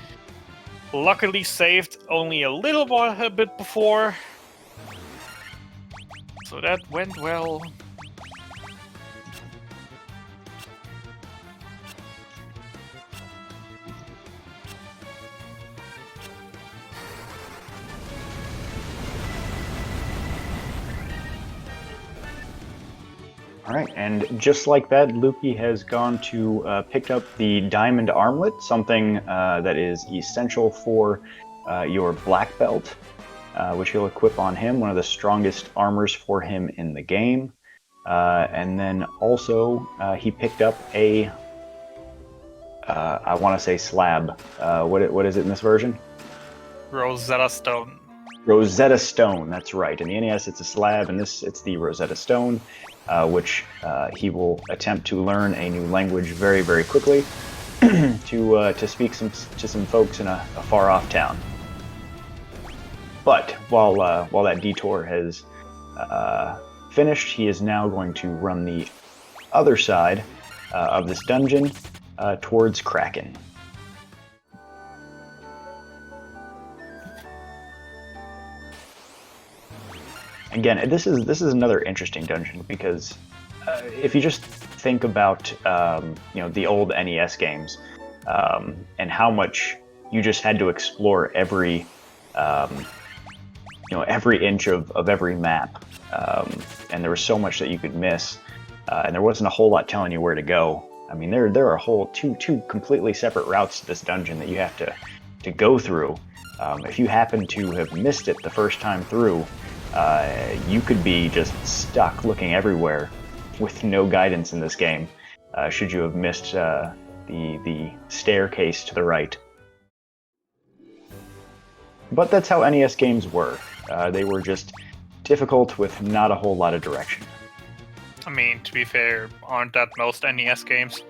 Luckily saved only a bit before, so that went well. All right, and just like that, Lukey has gone to pick up the Diamond Armlet, something that is essential for your Black Belt, which he'll equip on him, one of the strongest armors for him in the game. And then also, he picked up a, I want to say slab. What is it in this version? Rosetta Stone. Rosetta Stone, that's right. In the NES, it's a slab, and this, it's the Rosetta Stone. Which he will attempt to learn a new language very, very quickly to speak to some folks in a far-off town. But while that detour has finished, he is now going to run the other side of this dungeon towards Kraken. Again, this is another interesting dungeon because if you just think about the old NES games and how much you just had to explore every every inch of every map, and there was so much that you could miss, and there wasn't a whole lot telling you where to go. I mean, there are whole two completely separate routes to this dungeon that you have to go through. If you happen to have missed it the first time through, you could be just stuck looking everywhere with no guidance in this game, should you have missed the staircase to the right. But that's how NES games were. They were just difficult with not a whole lot of direction. I mean, to be fair, aren't that most NES games?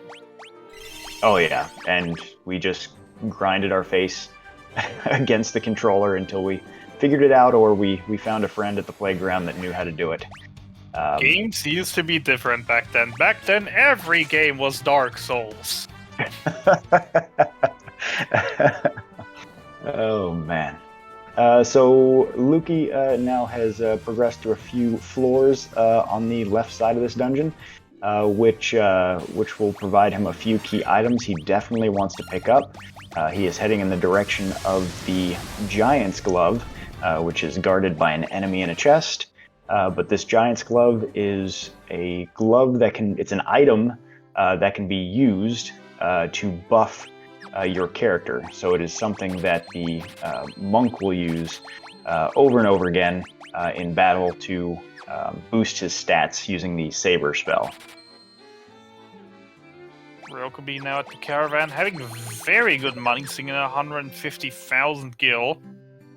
Oh yeah, and we just grinded our face against the controller until we figured it out, or we found a friend at the playground that knew how to do it. Games used to be different back then. Back then, every game was Dark Souls. Oh, man. So Lukey now has progressed through a few floors on the left side of this dungeon, which will provide him a few key items he definitely wants to pick up. He is heading in the direction of the Giant's Glove, which is guarded by an enemy in a chest. But this Giant's Glove is a glove it's an item that can be used to buff your character. So it is something that the monk will use over and over again in battle to boost his stats using the Saber spell. Rhokubee now at the caravan, having very good money, singing 150,000 gil.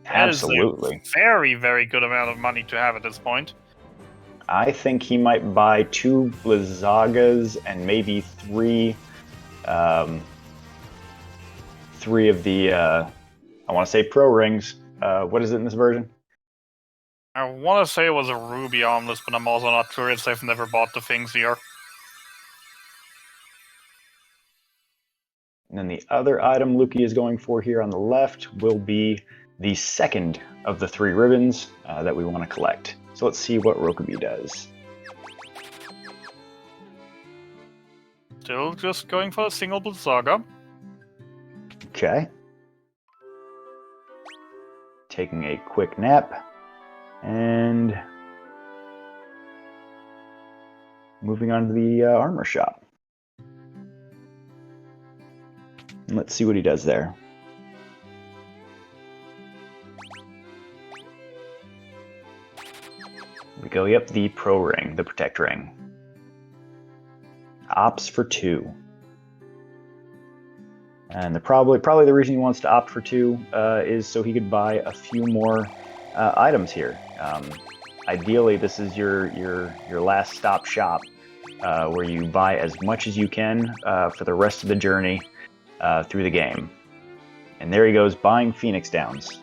That is Absolutely. a very, very good amount of money to have at this point. I think he might buy 2 Blizzagas and maybe 3 of the, I want to say Pro Rings. What is it in this version? I want to say it was a Ruby Omelette, but I'm also not sure as I've never bought the things here. And then the other item Lukey is going for here on the left will be the second of the 3 ribbons that we want to collect. So let's see what Rhokubee does. Still just going for a single Blizzaga. Okay. Taking a quick nap. And moving on to the armor shop. And let's see what he does there. We go, yep, the Pro Ring, the Protect Ring. Opts for 2. And probably the reason he wants to opt for 2 is so he could buy a few more items here. Ideally, this is your last stop shop where you buy as much as you can for the rest of the journey through the game. And there he goes, buying Phoenix Downs.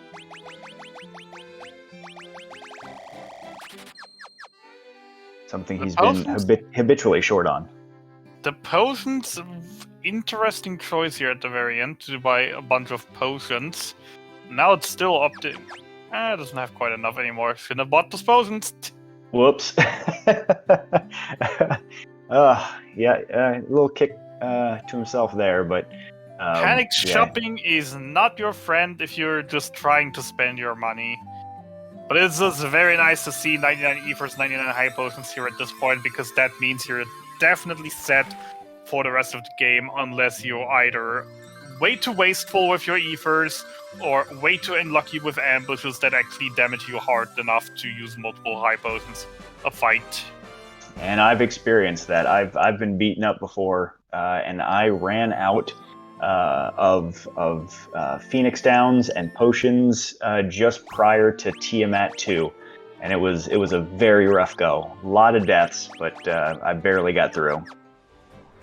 Something he's been habitually short on. The potions, interesting choice here at the very end to buy a bunch of potions. Now it's still up to... it doesn't have quite enough anymore. Shouldn't have bought those potions. Whoops. Yeah, a little kick to himself there, but... Panic shopping is not your friend if you're just trying to spend your money. But it's just very nice to see 99 Ethers, 99 high potions here at this point, because that means you're definitely set for the rest of the game, unless you're either way too wasteful with your Ethers, or way too unlucky with ambushes that actually damage you hard enough to use multiple high potions a fight. And I've experienced that. I've been beaten up before, and I ran out of Phoenix Downs and potions just prior to Tiamat 2, and it was a very rough go. A lot of deaths, but I barely got through.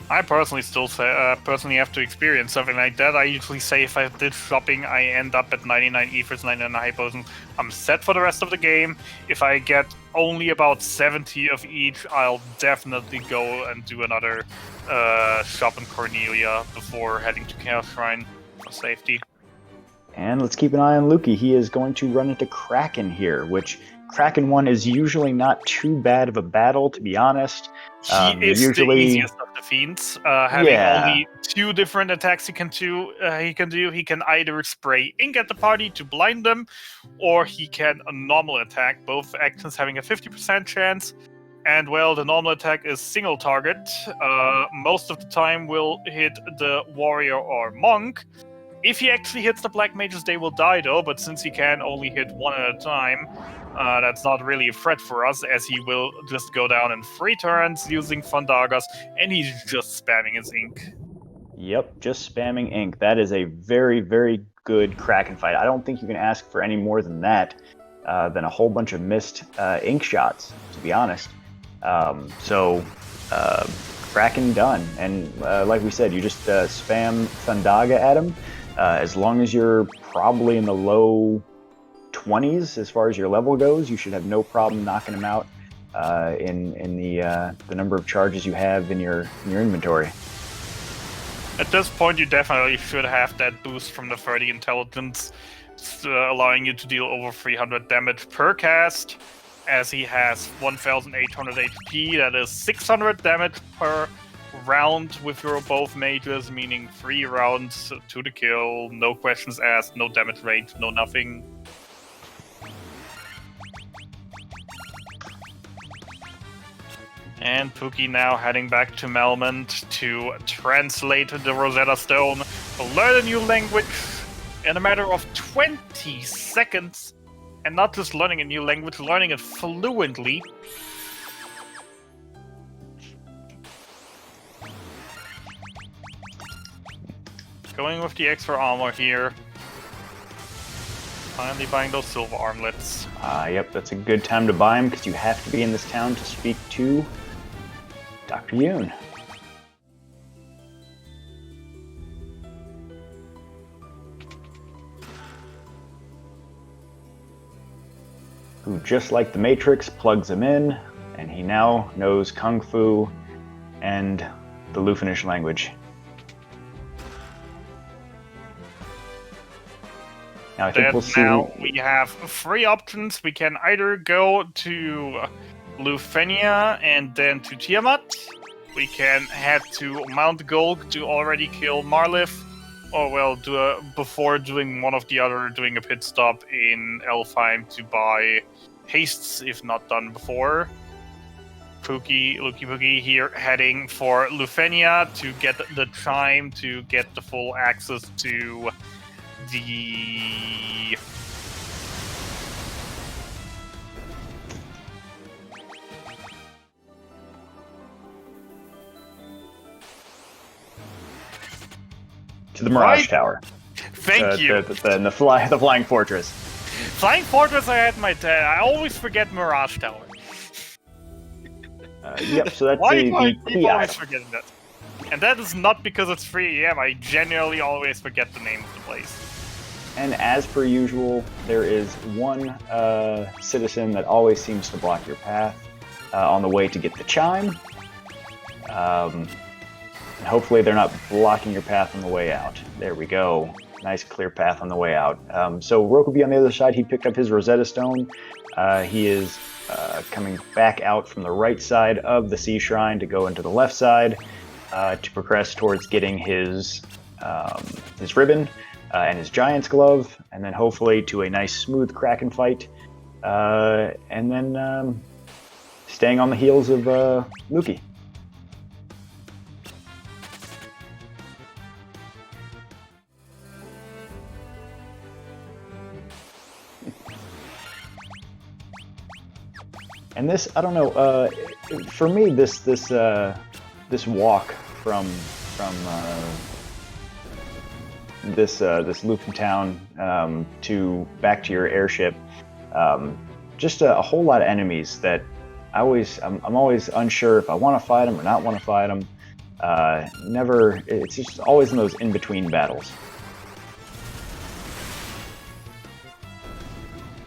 I personally still have to experience something like that. I usually say if I did shopping, I end up at 99 Ethers, 99 high potions. I'm set for the rest of the game. If I get only about 70 of each, I'll definitely go and do another shop in Cornelia before heading to Chaos Shrine for safety. And let's keep an eye on Lukey. He is going to run into Kraken here, which Kraken 1 is usually not too bad of a battle, to be honest. He is usually the easiest of the fiends, having only 2 different attacks he can do. He can either spray ink at the party to blind them, or he can a normal attack, both actions having a 50% chance. And, well, the normal attack is single target. Most of the time will hit the warrior or monk. If he actually hits the black mages, they will die, though, but since he can only hit one at a time, that's not really a threat for us, as he will just go down in 3 turns using Fundagas, and he's just spamming his ink. Yep, just spamming ink. That is a very, very good Kraken fight. I don't think you can ask for any more than that, than a whole bunch of missed ink shots, to be honest. Kraken done. And like we said, you just spam Fundaga at him. As long as you're probably in the low 20s as far as your level goes, you should have no problem knocking him out in the number of charges you have in your inventory. At this point, you definitely should have that boost from the 30 intelligence, allowing you to deal over 300 damage per cast, as he has 1,800 HP. That is 600 damage per round with your both mages, meaning 3 rounds to the kill, no questions asked, no damage rate, no nothing. And Pookie now heading back to Melmond to translate the Rosetta Stone, learn a new language in a matter of 20 seconds, and not just learning a new language, learning it fluently. Going with the extra armor here. finally buying those silver armlets. Yep, that's a good time to buy them because you have to be in this town to speak to Dr. Yoon. Who, just like the Matrix, plugs him in, and he now knows Kung Fu and the Lufenish language. Now I think we'll see. Now we have 3 options. We can either go to Lufenia and then to Tiamat. We can head to Mount Golg to already kill Marlith, or well, before doing one of the other, doing a pit stop in Elfheim to buy hastes if not done before. LukeyPookieG here heading for Lufenia to get the chime, to get the full access to the Mirage Tower. Thank you. The flying fortress. Flying Fortress, I had my I always forget Mirage Tower. Yep, so that's Why the do I key keep always item. forgetting that? And that is not because it's 3 AM, I genuinely always forget the name of the place. And as per usual, there is one citizen that always seems to block your path on the way to get the chime. And hopefully they're not blocking your path on the way out. There we go. Nice clear path on the way out. So Rhokubee on the other side, he picked up his Rosetta Stone. He is coming back out from the right side of the Sea Shrine to go into the left side to progress towards getting his ribbon and his Giant's Glove, and then hopefully to a nice smooth Kraken fight, and then staying on the heels of Lukey. And this, I don't know. For me, this walk from this Lufin town to back to your airship, just a whole lot of enemies that I'm always unsure if I want to fight them or not want to fight them. Never. It's just always in those in between battles.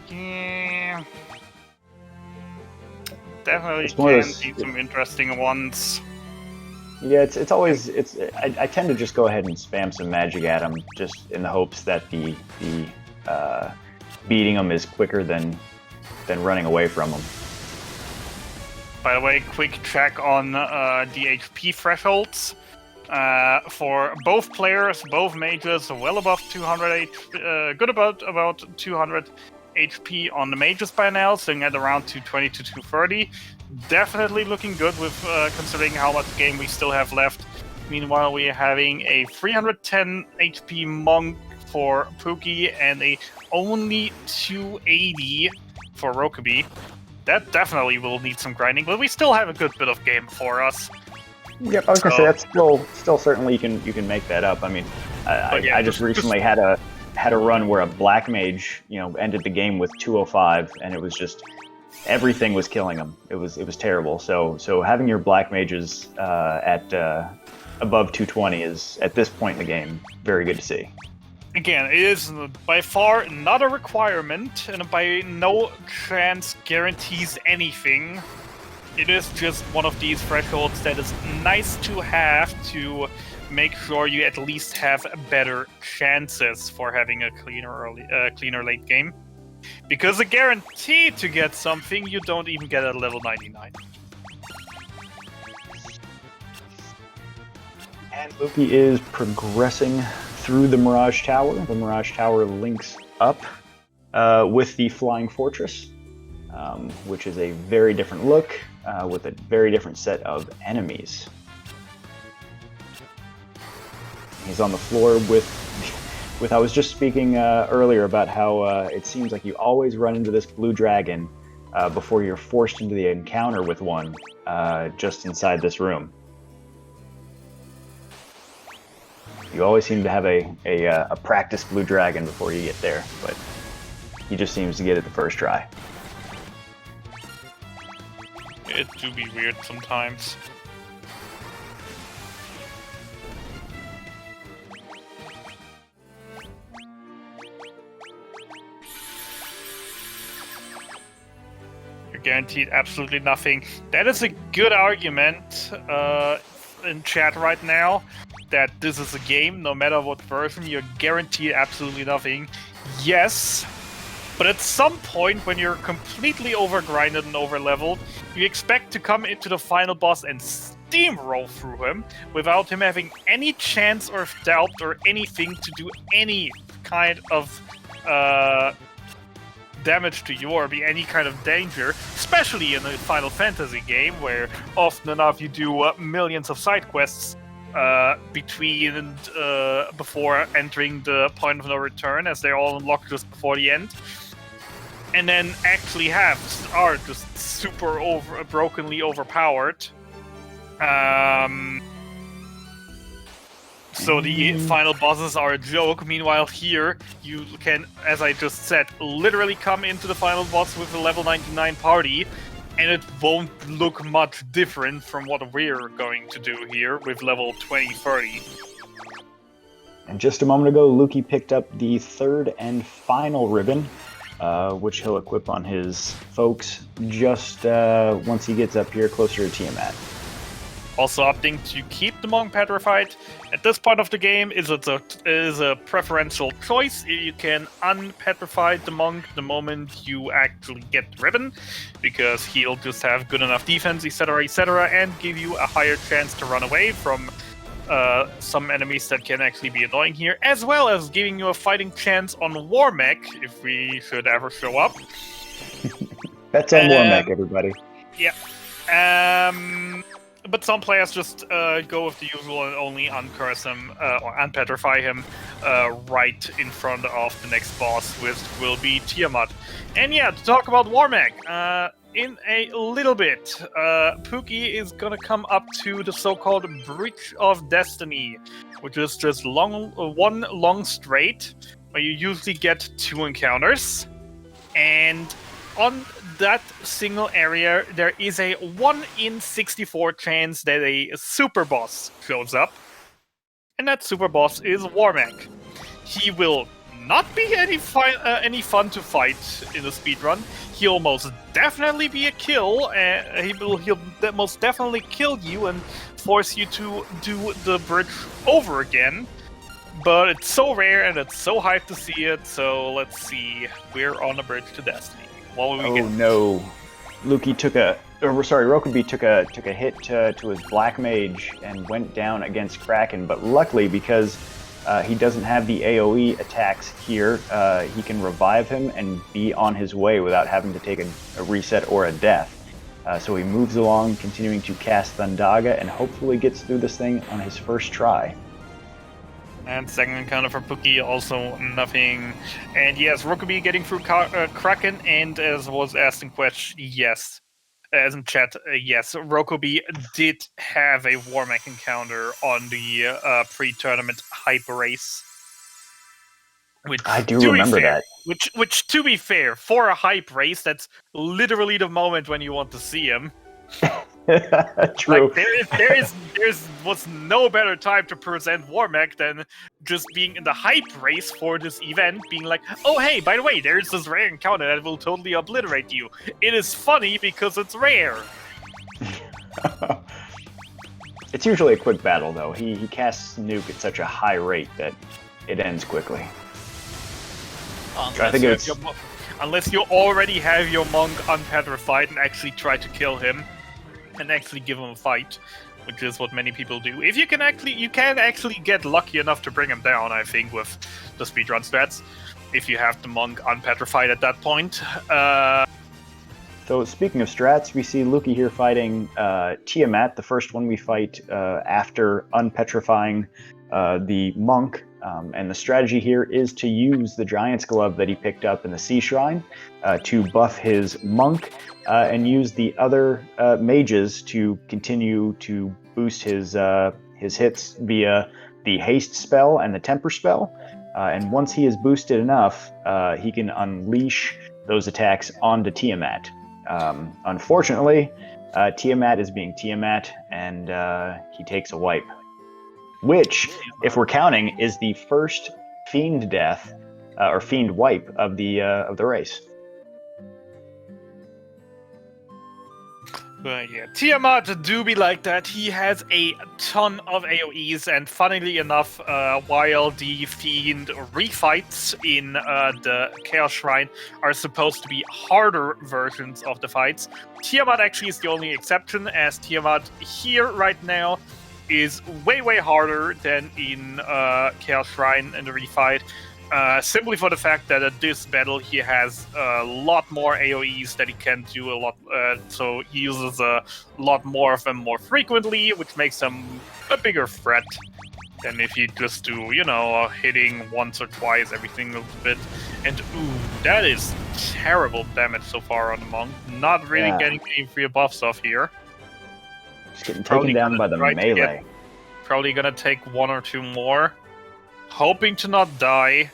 Yeah. Definitely It's one of can those- see some interesting ones. Yeah, it's always I tend to just go ahead and spam some magic at them, just in the hopes that the beating them is quicker than running away from them. By the way, quick check on the HP thresholds. For both players, both mages, well above 200 good about 200 HP on the mages by now, sitting at around 220 to 230. Definitely looking good with considering how much game we still have left. Meanwhile, we are having a 310 HP monk for Pookie and a only 280 for Rhokubee. That definitely will need some grinding, but we still have a good bit of game for us. Yep, I was gonna say that's still certainly you can make that up. I mean, I just recently had a run where a black mage ended the game with 205, and it was just everything was killing him. It was terrible. So having your black mages at above 220 is at this point in the game very good to see. Again, it is by far not a requirement, and by no chance guarantees anything. It is just one of these thresholds that is nice to have to make sure you at least have better chances for having a cleaner late game. Because a guarantee to get something you don't even get at level 99. And Lukey is progressing through the Mirage Tower. The Mirage Tower links up with the Flying Fortress, which is a very different look with a very different set of enemies. He's on the floor with I was just speaking earlier about how it seems like you always run into this blue dragon before you're forced into the encounter with one just inside this room. You always seem to have a practice blue dragon before you get there, but He just seems to get it the first try. It do be weird sometimes. You're guaranteed absolutely nothing. That is a good argument in chat right now, that this is a game, no matter what version, you're guaranteed absolutely nothing. Yes, but at some point when you're completely overgrinded and overleveled, you expect to come into the final boss and steamroll through him without him having any chance or doubt or anything to do any kind of damage to you or be any kind of danger, especially in a Final Fantasy game where often enough you do millions of side quests between and before entering the point of no return, as they're all unlocked just before the end, and then actually are just super brokenly overpowered. So the final bosses are a joke. Meanwhile, here you can, as I just said, literally come into the final boss with a level 99 party, and it won't look much different from what we're going to do here with level 20, 30. And just a moment ago, Lukey picked up the third and final ribbon, which he'll equip on his folks just once he gets up here closer to Tiamat. Also opting to keep the monk petrified at this point of the game is a preferential choice. You can unpetrify the monk the moment you actually get the ribbon, because he'll just have good enough defense, etc., and give you a higher chance to run away from some enemies that can actually be annoying here, as well as giving you a fighting chance on Warmech if we should ever show up. That's on Warmech, everybody. Yeah. But some players just go with the usual and only uncurse him or unpetrify him right in front of the next boss, which will be Tiamat. And yeah, to talk about Warmech, in a little bit, Pookie is gonna come up to the so-called Bridge of Destiny, which is just one long straight, where you usually get 2 encounters. And on that single area, there is a 1 in 64 chance that a super boss shows up, and that super boss is Warmech. He will not be any fun to fight in a speedrun. He'll most definitely be a kill. He'll most definitely kill you and force you to do the bridge over again. But it's so rare and it's so hyped to see it. So let's see. We're on the bridge to Destiny. No, Rhokubee took a hit to his Black Mage and went down against Kraken, but luckily, because he doesn't have the AoE attacks here, he can revive him and be on his way without having to take a reset or a death. So he moves along, continuing to cast Thundaga, and hopefully gets through this thing on his first try. And second encounter for Pookie, also nothing. And yes, Rhokubee getting through Kraken, and as was asked in question, yes. As in chat, yes, Rhokubee did have a Warmech encounter on the pre-tournament hype race. Which, I do remember that. Which, to be fair, for a hype race, that's literally the moment when you want to see him. True. Like, there was no better time to present Warmech than just being in the hype race for this event, being like, oh hey, by the way, there's this rare encounter that will totally obliterate you. It is funny because it's rare. It's usually a quick battle, though. He casts Nuke at such a high rate that it ends quickly. Unless you already have your monk unpetrified and actually try to kill him and actually give him a fight, which is what many people do. If you can actually get lucky enough to bring him down, I think, with the speedrun strats, if you have the monk unpetrified at that point. So speaking of strats, we see Lukey here fighting Tiamat, the first one we fight after unpetrifying the monk. And the strategy here is to use the Giant's Glove that he picked up in the Sea Shrine to buff his monk, and use the other mages to continue to boost his hits via the haste spell and the temper spell. and once he is boosted enough, he can unleash those attacks onto Tiamat. Unfortunately, Tiamat is being Tiamat, and he takes a wipe, which, if we're counting, is the first Fiend death or Fiend wipe of the race. Yeah, Tiamat do be like that. He has a ton of AoEs, and funnily enough, while the Fiend refights in the Chaos Shrine are supposed to be harder versions of the fights, Tiamat actually is the only exception, as Tiamat here right now is way, way harder than in Chaos Shrine in the refight. Simply for the fact that at this battle he has a lot more AoEs that he can do a lot, so he uses a lot more of them more frequently, which makes him a bigger threat than if you just do, you know, hitting once or twice every single bit. And ooh, that is terrible damage so far on the Monk. Not really getting any free buffs off here. Just getting taken down by the melee. Probably gonna take one or two more. Hoping to not die.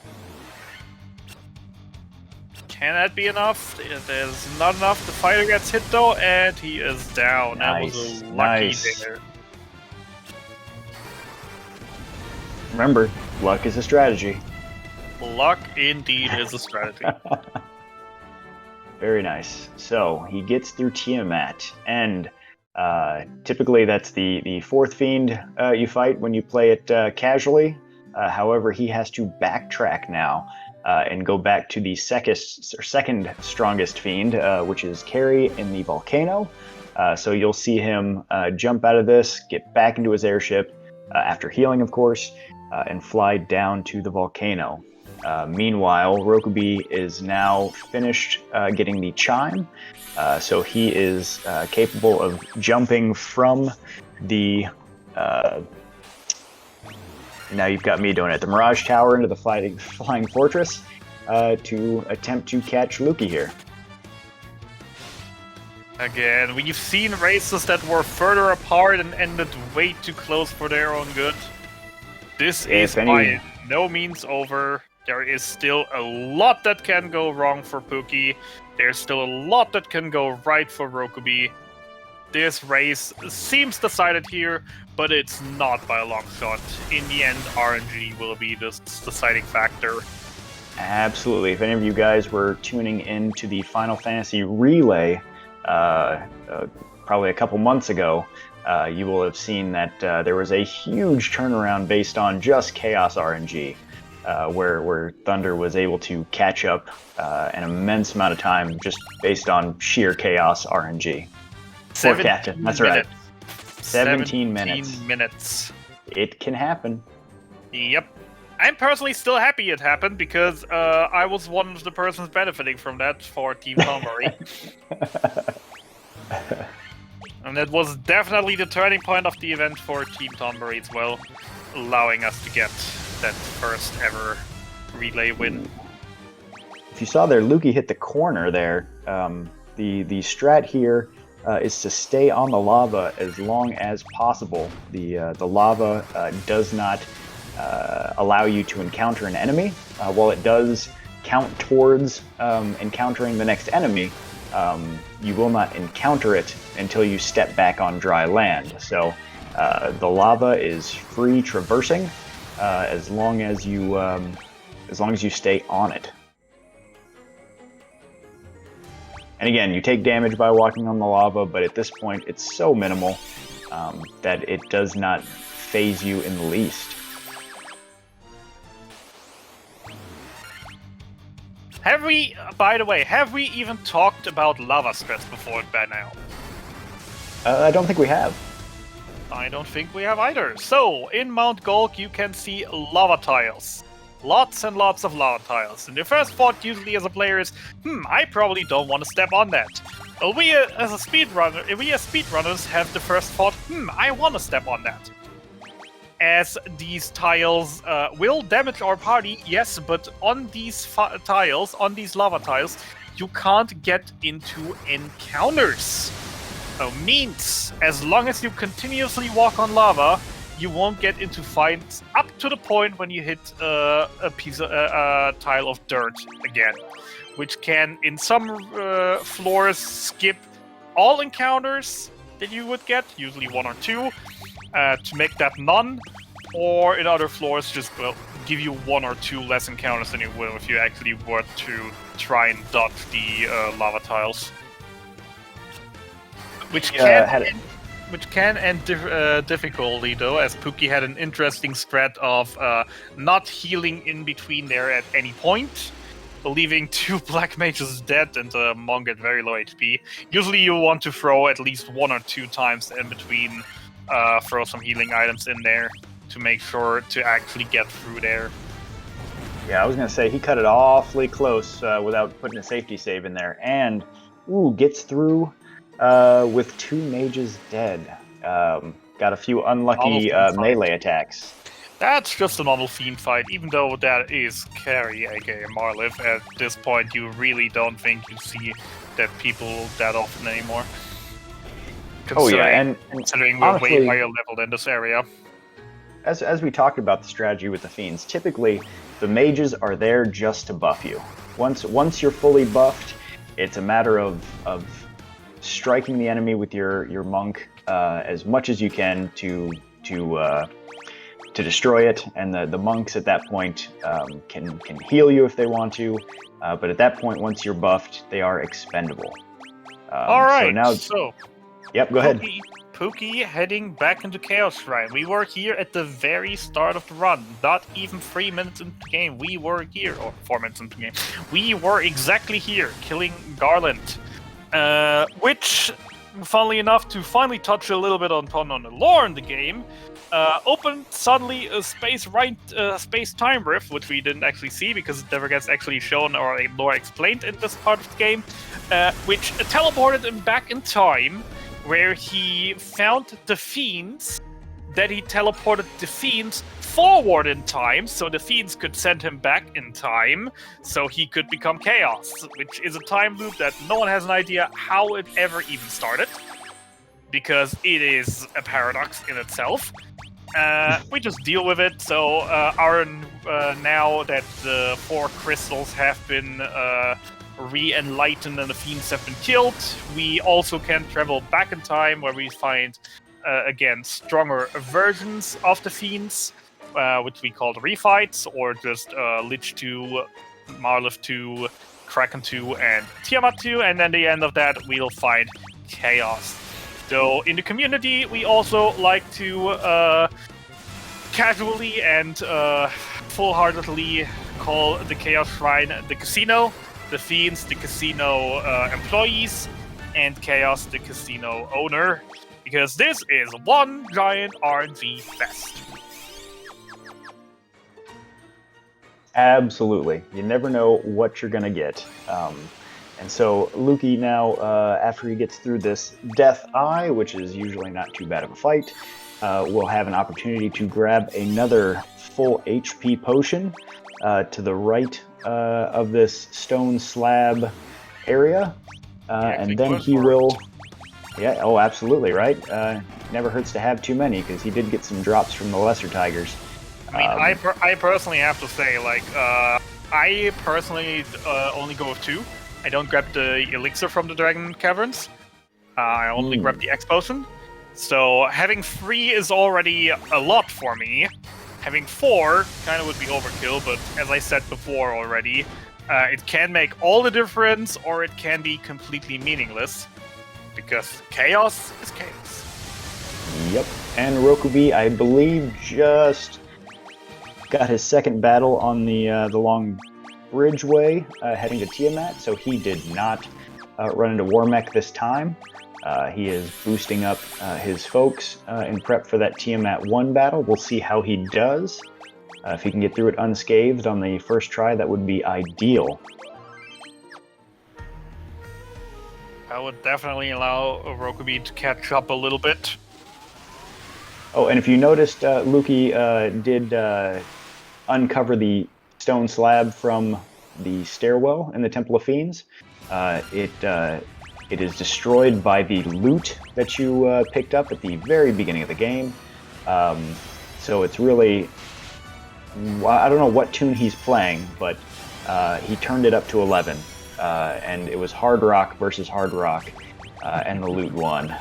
Can that be enough? There's not enough. The fighter gets hit though, and he is down. Nice, that was a lucky there. Remember, luck is a strategy. Luck indeed is a strategy. Very nice. So he gets through Tiamat, and typically that's the fourth Fiend you fight when you play it casually. However, he has to backtrack now and go back to the second strongest Fiend, which is Carry in the Volcano. So you'll see him jump out of this, get back into his airship after healing, of course, and fly down to the volcano. Meanwhile, Rhokubee is now finished getting the Chime, so he is capable of jumping from the... now you've got me doing it. The Mirage Tower into the Flying Fortress to attempt to catch Lukey here. Again, we've seen races that were further apart and ended way too close for their own good. This is by no means over. There is still a lot that can go wrong for Pookie. There's still a lot that can go right for Rhokubee. This race seems decided here, but it's not by a long shot. In the end, RNG will be the deciding factor. Absolutely. If any of you guys were tuning in to the Final Fantasy Relay probably a couple months ago, you will have seen that there was a huge turnaround based on just Chaos RNG, where Thunder was able to catch up an immense amount of time just based on sheer Chaos RNG. 17 That's right. 17 minutes. It can happen. Yep. I'm personally still happy it happened because I was one of the persons benefiting from that for Team Tonberry. And that was definitely the turning point of the event for Team Tonberry as well, allowing us to get that first ever relay win. If you saw there, Lukey hit the corner there. The strat here is to stay on the lava as long as possible. The lava does not allow you to encounter an enemy. While it does count towards encountering the next enemy, you will not encounter it until you step back on dry land. So the lava is free traversing as long as you stay on it. And again, you take damage by walking on the lava, but at this point, it's so minimal that it does not phase you in the least. Have we, by the way, even talked about lava stress before by now? I don't think we have. I don't think we have either. So, in Mount Golk, you can see lava tiles. Lots and lots of lava tiles. And your first thought usually as a player is, I probably don't want to step on that. Well, we as speedrunners have the first thought, I want to step on that. As these tiles will damage our party, yes, but on these tiles, on these lava tiles, you can't get into encounters. Means, as long as you continuously walk on lava, you won't get into fights up to the point when you hit a tile of dirt again, which can, in some floors, skip all encounters that you would get, usually 1 or 2, to make that none, or in other floors just give you 1 or 2 less encounters than you will if you actually were to try and dodge the lava tiles. Which can end difficultly, though, as Pookie had an interesting spread of not healing in between there at any point, leaving 2 black mages dead and a monk at very low HP. Usually you want to throw at least 1 or 2 times in between, throw some healing items in there to make sure to actually get through there. Yeah, I was going to say, he cut it awfully close without putting a safety save in there. And, gets through with 2 mages dead. Got a few unlucky melee attacks. That's just a normal fiend fight, even though that is Carry, aka Marliv. At this point, you really don't think you see dead people that often anymore. Considering we're honestly, way higher level in this area. As we talked about the strategy with the fiends, typically the mages are there just to buff you. Once you're fully buffed, it's a matter of striking the enemy with your monk as much as you can to destroy it, and the monks at that point can heal you if they want to, but at that point, once you're buffed, they are expendable. All right, Yep, go ahead. Pookie heading back into Chaos Shrine. We were here at the very start of the run, not even 3 minutes into the game. We were here, or 4 minutes into the game. We were exactly here, killing Garland. Which, funnily enough, to finally touch a little bit on the lore in the game, opened suddenly a space-time rift, which we didn't actually see because it never gets actually shown or lore explained in this part of the game, which teleported him back in time, where he found the fiends, that he teleported the fiends forward in time, so the fiends could send him back in time, so he could become Chaos, which is a time loop that no one has an idea how it ever even started, because it is a paradox in itself. We just deal with it, so now that the 4 crystals have been re-enlightened and the fiends have been killed, we also can travel back in time, where we find again stronger versions of the fiends, which we call refights, or just Lich 2, Marliv 2, Kraken 2, and Tiamat 2, and then at the end of that we'll find Chaos. So in the community we also like to casually and full-heartedly call the Chaos Shrine the casino, the fiends the casino employees, and Chaos the casino owner, because this is one giant RNG fest. Absolutely. You never know what you're going to get. And so Lukey now, after he gets through this Death Eye, which is usually not too bad of a fight, will have an opportunity to grab another full HP potion to the right of this stone slab area. And then he will... Yeah, oh, absolutely, right? Never hurts to have too many, because he did get some drops from the Lesser Tigers. I mean, I personally have to say, like, I personally only go with 2. I don't grab the elixir from the Dragon Caverns. I only grab the X potion. So having 3 is already a lot for me. Having 4 kind of would be overkill, but as I said before already, it can make all the difference, or it can be completely meaningless. Because chaos is chaos. Yep, and Rhokubee, I believe, just got his second battle on the long bridgeway heading to Tiamat, so he did not run into Warmech this time. He is boosting up his folks in prep for that Tiamat 1 battle. We'll see how he does. If he can get through it unscathed on the first try, that would be ideal. I would definitely allow Rhokubee to catch up a little bit. Oh, and if you noticed, Lukey did uncover the stone slab from the stairwell in the Temple of Fiends. It is destroyed by the loot that you picked up at the very beginning of the game. So it's really, I don't know what tune he's playing, but he turned it up to 11, and it was Hard Rock versus Hard Rock, and the loot won.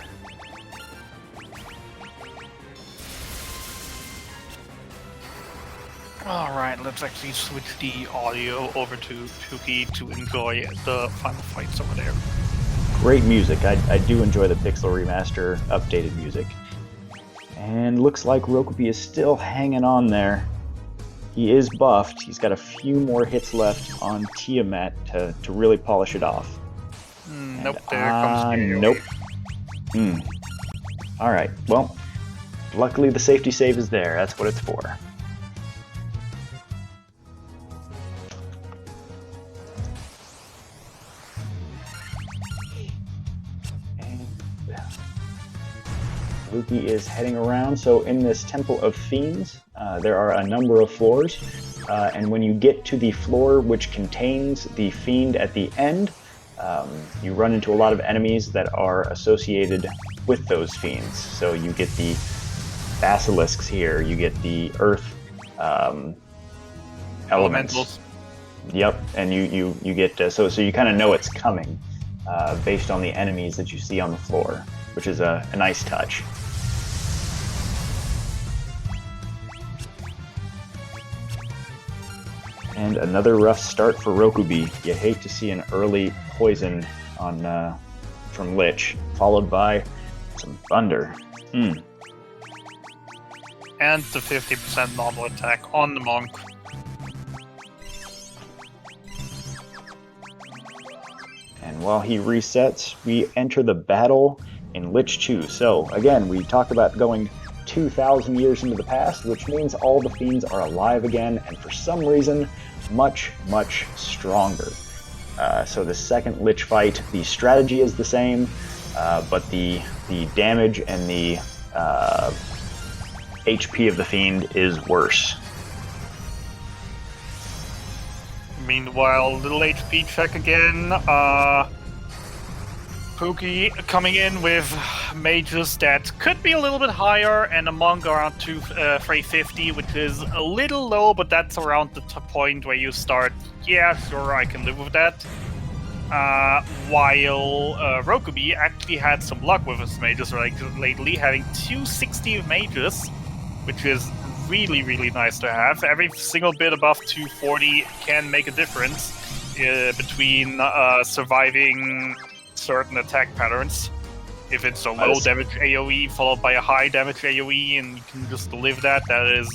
Alright, let's actually switch the audio over to Pookie to enjoy the final fights over there. Great music. I do enjoy the Pixel Remaster updated music. And looks like Rhokubee is still hanging on there. He is buffed. He's got a few more hits left on Tiamat to really polish it off. Nope, there comes Nope. Alright, well, luckily the safety save is there. That's what it's for. Lukey is heading around. So in this Temple of Fiends, there are a number of floors, and when you get to the floor which contains the fiend at the end, you run into a lot of enemies that are associated with those fiends. So you get the basilisks here, you get the earth elements. Yep, and you get so you kind of know it's coming based on the enemies that you see on the floor, which is a nice touch. And another rough start for Rhokubee. You hate to see an early poison on from Lich, followed by some thunder. And the 50% normal attack on the monk. And while he resets, we enter the battle in Lich 2. So again, we talked about going 2,000 years into the past, which means all the fiends are alive again, and for some reason, much, much stronger. So the second Lich fight, the strategy is the same, but the damage and the HP of the fiend is worse. Meanwhile, little HP check again. Pookie coming in with mages that could be a little bit higher, and a monk around 350, which is a little low, but that's around the point where you start, yeah, sure, I can live with that. While Rhokubee actually had some luck with his mages lately, having 260 mages, which is really, really nice to have. Every single bit above 240 can make a difference between surviving certain attack patterns. If it's a low damage AoE followed by a high damage AoE and you can just live that is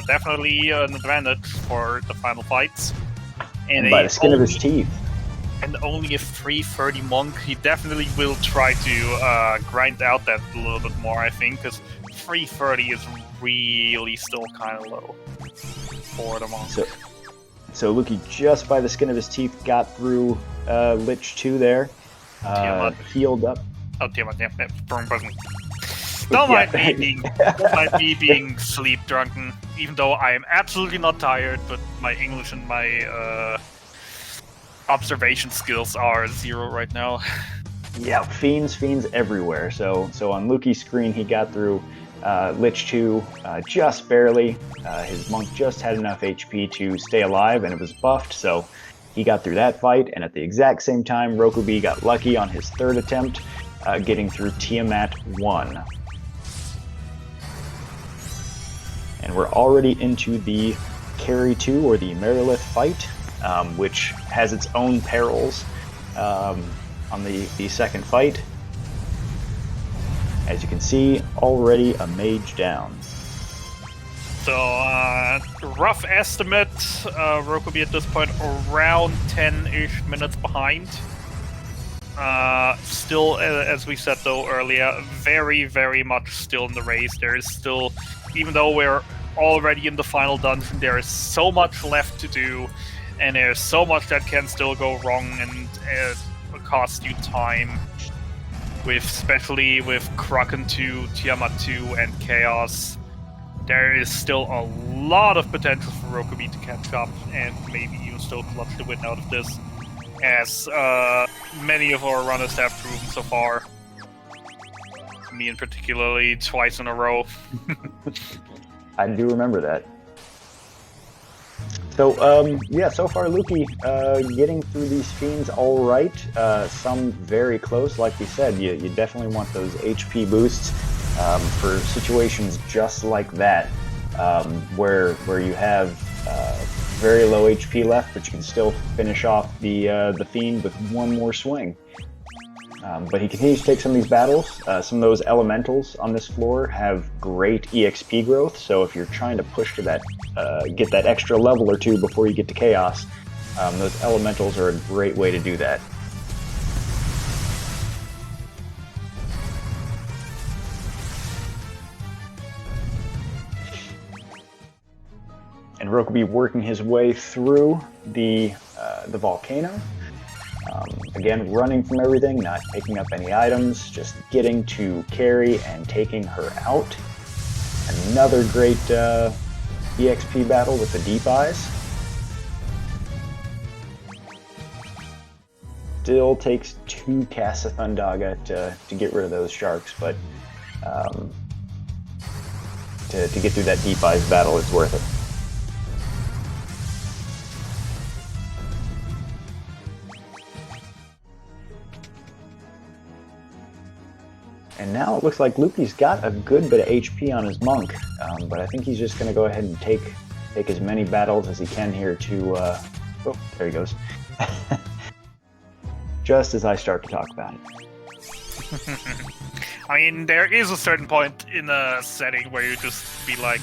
definitely an advantage for the final fights. And by the skin of his teeth. And only a 330 monk, he definitely will try to grind out that a little bit more, I think, because 330 is really still kind of low for the monk. So Lukey, just by the skin of his teeth, got through Lich 2 there. Healed up. Oh, Tiamat, yeah, wrong button. Don't mind me being sleep drunken, even though I am absolutely not tired, but my English and my observation skills are 0 right now. Yeah, fiends everywhere. So on Lukey's screen, he got through Lich 2 just barely. His monk just had enough HP to stay alive, and it was buffed, so he got through that fight, and at the exact same time, Rhokubee got lucky on his third attempt, getting through Tiamat 1. And we're already into the Carry 2, or the Merilith fight, which has its own perils on the second fight. As you can see, already a mage down. So, rough estimate, Rhokubee at this point around 10-ish minutes behind. Still, as we said though earlier, very, very much still in the race. There is still, even though we're already in the final dungeon, there is so much left to do, and there's so much that can still go wrong and cost you time. Especially with Kraken 2, Tiamat 2, and Chaos. There is still a lot of potential for Rhokubee to catch up and maybe even still clutch the win out of this, as many of our runners have proven so far. me in particularly twice in a row. I do remember that. So, yeah, so far, Lukey, getting through these fiends all right. Some very close, like we said. You definitely want those HP boosts for situations just like that, where you have very low HP left, but you can still finish off the fiend with one more swing. But he continues to take some of these battles. Some of those elementals on this floor have great EXP growth, so if you're trying to push to that, get that extra level or two before you get to Chaos, those elementals are a great way to do that. And Rhokubee working his way through the volcano. Again, running from everything, not picking up any items, just getting to carry and taking her out. Another great EXP battle with the Deep Eyes. Still takes 2 casts of Thundaga to get rid of those sharks, but to get through that Deep Eyes battle is worth it. And now it looks like Lukey's got a good bit of HP on his monk, but I think he's just going to go ahead and take as many battles as he can here to... oh, there he goes. Just as I start to talk about it. I mean, there is a certain point in a setting where you just be like,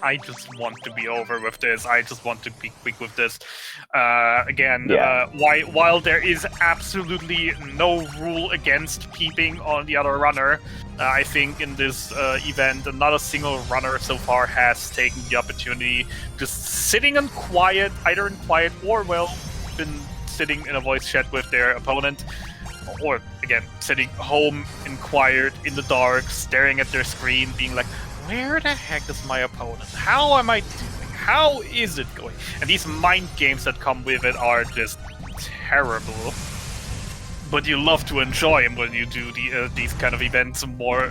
I just want to be over with this. I just want to be quick with this. While there is absolutely no rule against peeping on the other runner, I think in this event, not a single runner so far has taken the opportunity just sitting in quiet, either in quiet or, well, been sitting in a voice chat with their opponent. Or, again, sitting home in quiet, in the dark, staring at their screen, being like, where the heck is my opponent? How am I doing? How is it going? And these mind games that come with it are just terrible. But you love to enjoy them when you do these kind of events more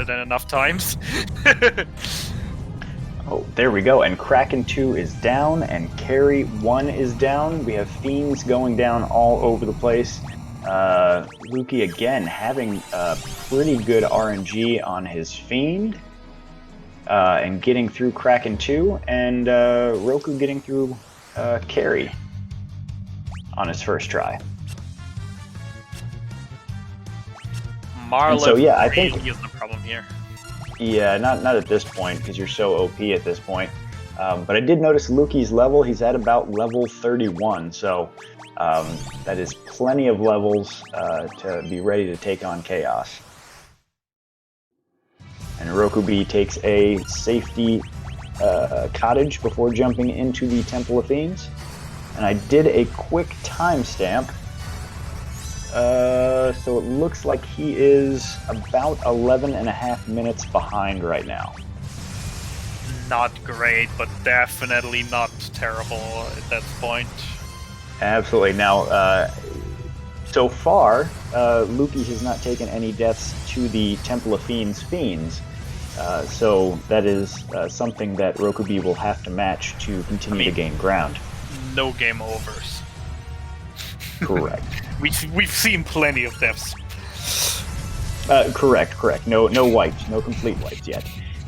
than enough times. Oh, there we go. And Kraken 2 is down, and Carry 1 is down. We have Fiends going down all over the place. Lukey, again, having pretty good RNG on his Fiend. And getting through Kraken 2, and Rhokubee getting through Carry on his first try. Marlon so, yeah, I really think is the problem here. Yeah, not at this point, because you're so OP at this point. But I did notice Lukey's level. He's at about level 31, so that is plenty of levels to be ready to take on Chaos. And Rhokubee takes a safety cottage before jumping into the Temple of Fiends. And I did a quick timestamp. So it looks like he is about 11.5 minutes behind right now. Not great, but definitely not terrible at that point. Absolutely. Now, so far, Lukey has not taken any deaths to the Temple of Fiends fiends. So that is something that Rhokubee will have to match to continue to gain ground. No game overs. Correct. We've seen plenty of deaths. Correct. No wipes, no complete wipes yet.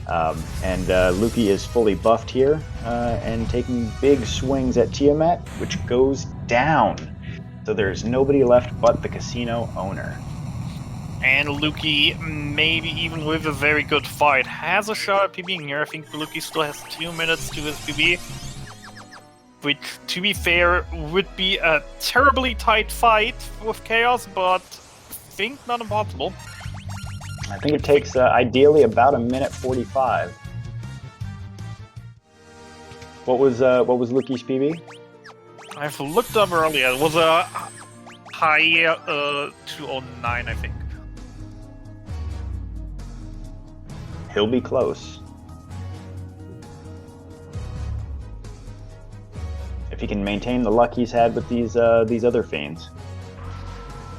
And Lukey is fully buffed here and taking big swings at Tiamat, which goes down. So there's nobody left but the casino owner. And Lukey, maybe even with a very good fight, has a shot at PBing here. I think Lukey still has 2 minutes to his PB. Which, to be fair, would be a terribly tight fight with Chaos, but I think not impossible. I think it takes, ideally, about 1:45. What was Lukey's PB? I've looked up earlier. It was a high 209, I think. He'll be close. If he can maintain the luck he's had with these other fiends.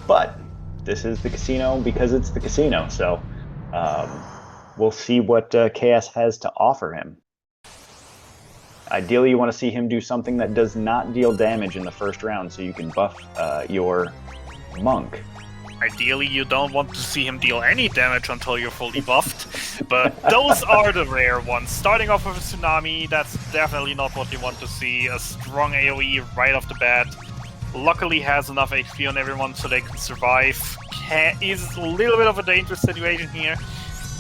But this is the casino because it's the casino, so We'll see what Chaos has to offer him. Ideally, you want to see him do something that does not deal damage in the first round, so you can buff your monk. Ideally, you don't want to see him deal any damage until you're fully buffed, but those are the rare ones. Starting off with a Tsunami, that's definitely not what you want to see. A strong AoE right off the bat. Luckily has enough HP on everyone so they can survive. Is a little bit of a dangerous situation here,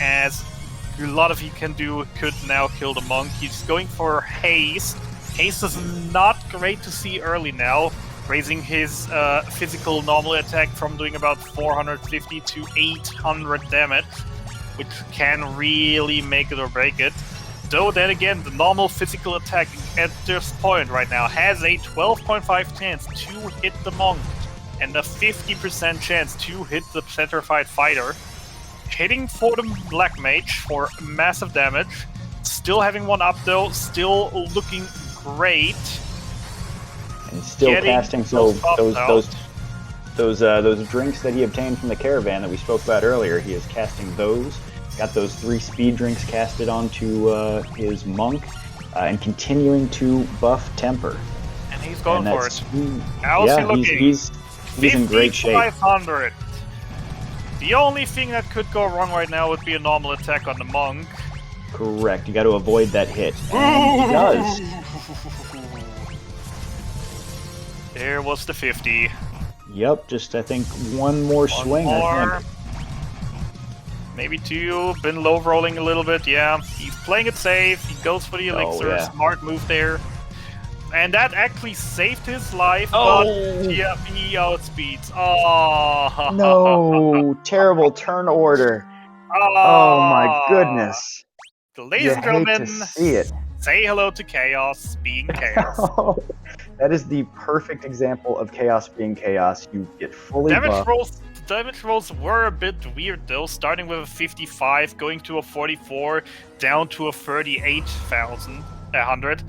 as a lot of he can do could now kill the monk. He's going for haste. Haste is not great to see early now, raising his physical normal attack from doing about 450 to 800 damage, which can really make it or break it. Though then again, the normal physical attack at this point right now has a 12.5 chance to hit the monk and a 50% chance to hit the petrified fighter. Hitting for the Black Mage for massive damage. Still having one up though, still looking great. And still casting those drinks that he obtained from the caravan that we spoke about earlier. He is casting those. Got those 3 speed drinks casted onto his monk, and continuing to buff temper. And he's going for it. How's he looking? He's in great shape. 500. The only thing that could go wrong right now would be a normal attack on the monk. Correct. You got to avoid that hit. And he does. There was the 50. Yep, just I think one more swing. I think. Maybe 2. Been low rolling a little bit. Yeah, he's playing it safe. He goes for the elixir. Yeah. Smart move there. And that actually saved his life. Oh. But yeah, he outspeeds. Oh no! Terrible turn order. Oh my goodness! Ladies and gentlemen, hate to see it. Say hello to Chaos being Chaos. That is the perfect example of Chaos being Chaos. You get fully buffed. Damage rolls were a bit weird though, starting with a 55, going to a 44, down to a 38,100.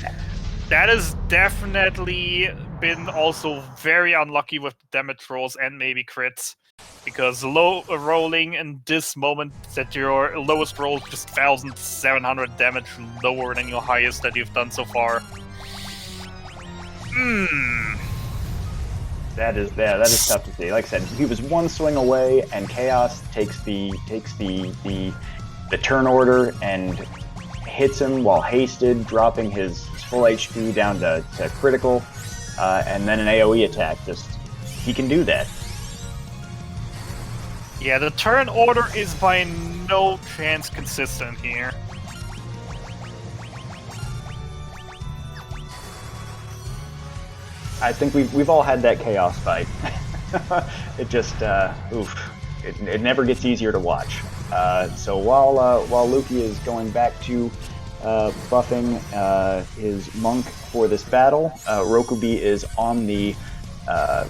That has definitely been also very unlucky with damage rolls and maybe crits, because low rolling in this moment that your lowest roll is just 1,700 damage lower than your highest that you've done so far. That is tough to see. Like I said, he was one swing away, and Chaos takes the turn order and hits him while hasted, dropping his full HP down to critical, and then an AoE attack. He can do that. Yeah, the turn order is by no chance consistent here. I think we've all had that Chaos fight. It just it never gets easier to watch. So while Lukey is going back to buffing his monk for this battle, Rhokubee is on the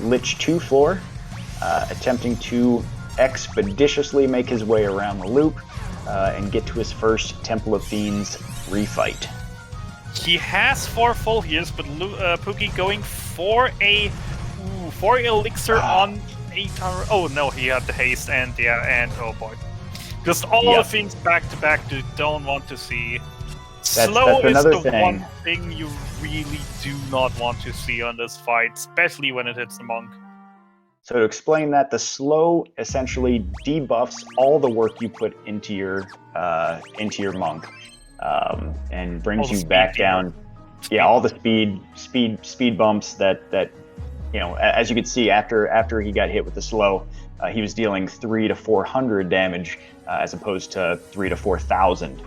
Lich 2 floor, attempting to expeditiously make his way around the loop and get to his first Temple of Fiends refight. He has 4 full heals, but Pookie going for a elixir on 800. Oh no, he had the haste and oh boy, just all the things back to back you don't want to see. Slow is the one thing you really do not want to see on this fight, especially when it hits the monk. So to explain that, the slow essentially debuffs all the work you put into your monk, and brings you back down. Yeah, all the speed bumps that as you could see after he got hit with the slow, he was dealing 300 to 400 damage as opposed to 3,000 to 4,000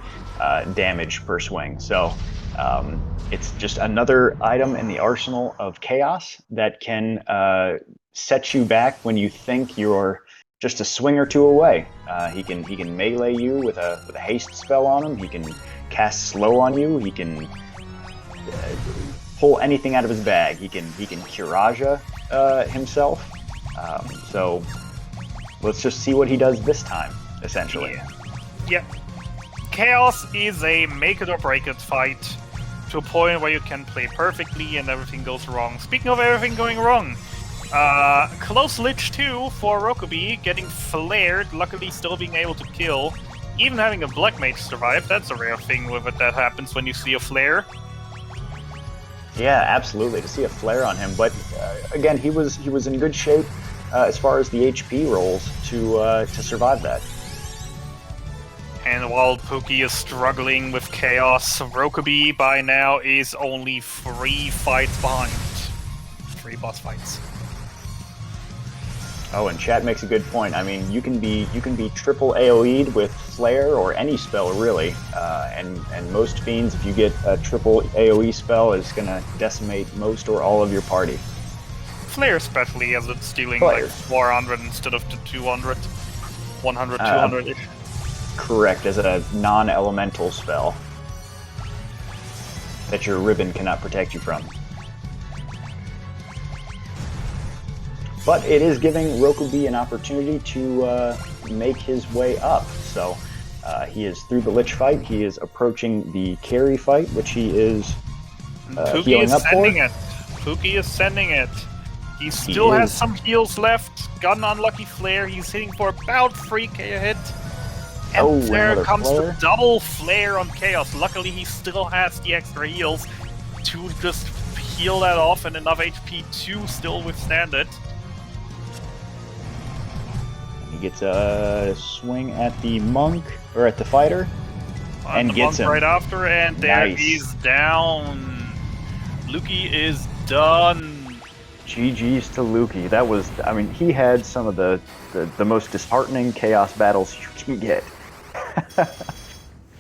damage per swing. So it's just another item in the arsenal of Chaos that can set you back when you think you're just a swing or 2 away. He can melee you with a haste spell on him. He can cast slow on you. He can pull anything out of his bag. He can Kiraja himself. So let's just see what he does this time, essentially. Yeah. Chaos is a make it or break it fight to a point where you can play perfectly and everything goes wrong. Speaking of everything going wrong, close Lich 2 for Rhokubee, getting flared, luckily still being able to kill. even having a Black Mage survive, that's a rare thing with it that happens when you see a flare. Yeah, absolutely. To see a flare on him, but again, he was in good shape as far as the HP rolls to survive that. And while Pookie is struggling with chaos, Rhokubee by now is only 3 fights behind. 3 boss fights. Oh, and chat makes a good point. I mean, you can be triple AoE'd with Flare or any spell really, and most fiends, if you get a triple AoE spell, is gonna decimate most or all of your party. Flare especially, as it's dealing Flare. like 400 instead of the 200, 100, 200-ish. Correct, as a non-elemental spell that your ribbon cannot protect you from. But it is giving Rhokubee an opportunity to make his way up. So he is through the Lich fight. He is approaching the carry fight, which he is healing up for. Pookie is sending it. He still has some heals left. Got an unlucky flare. He's hitting for about 3k a hit. And there comes the double flare on Chaos. Luckily, he still has the extra heals to just heal that off and enough HP to still withstand it. He gets a swing at the monk, or at the fighter, and gets him. Right after, and there he's down. Lukey is done. GG's to Lukey. That was, I mean, he had some of the most disheartening Chaos battles you can get.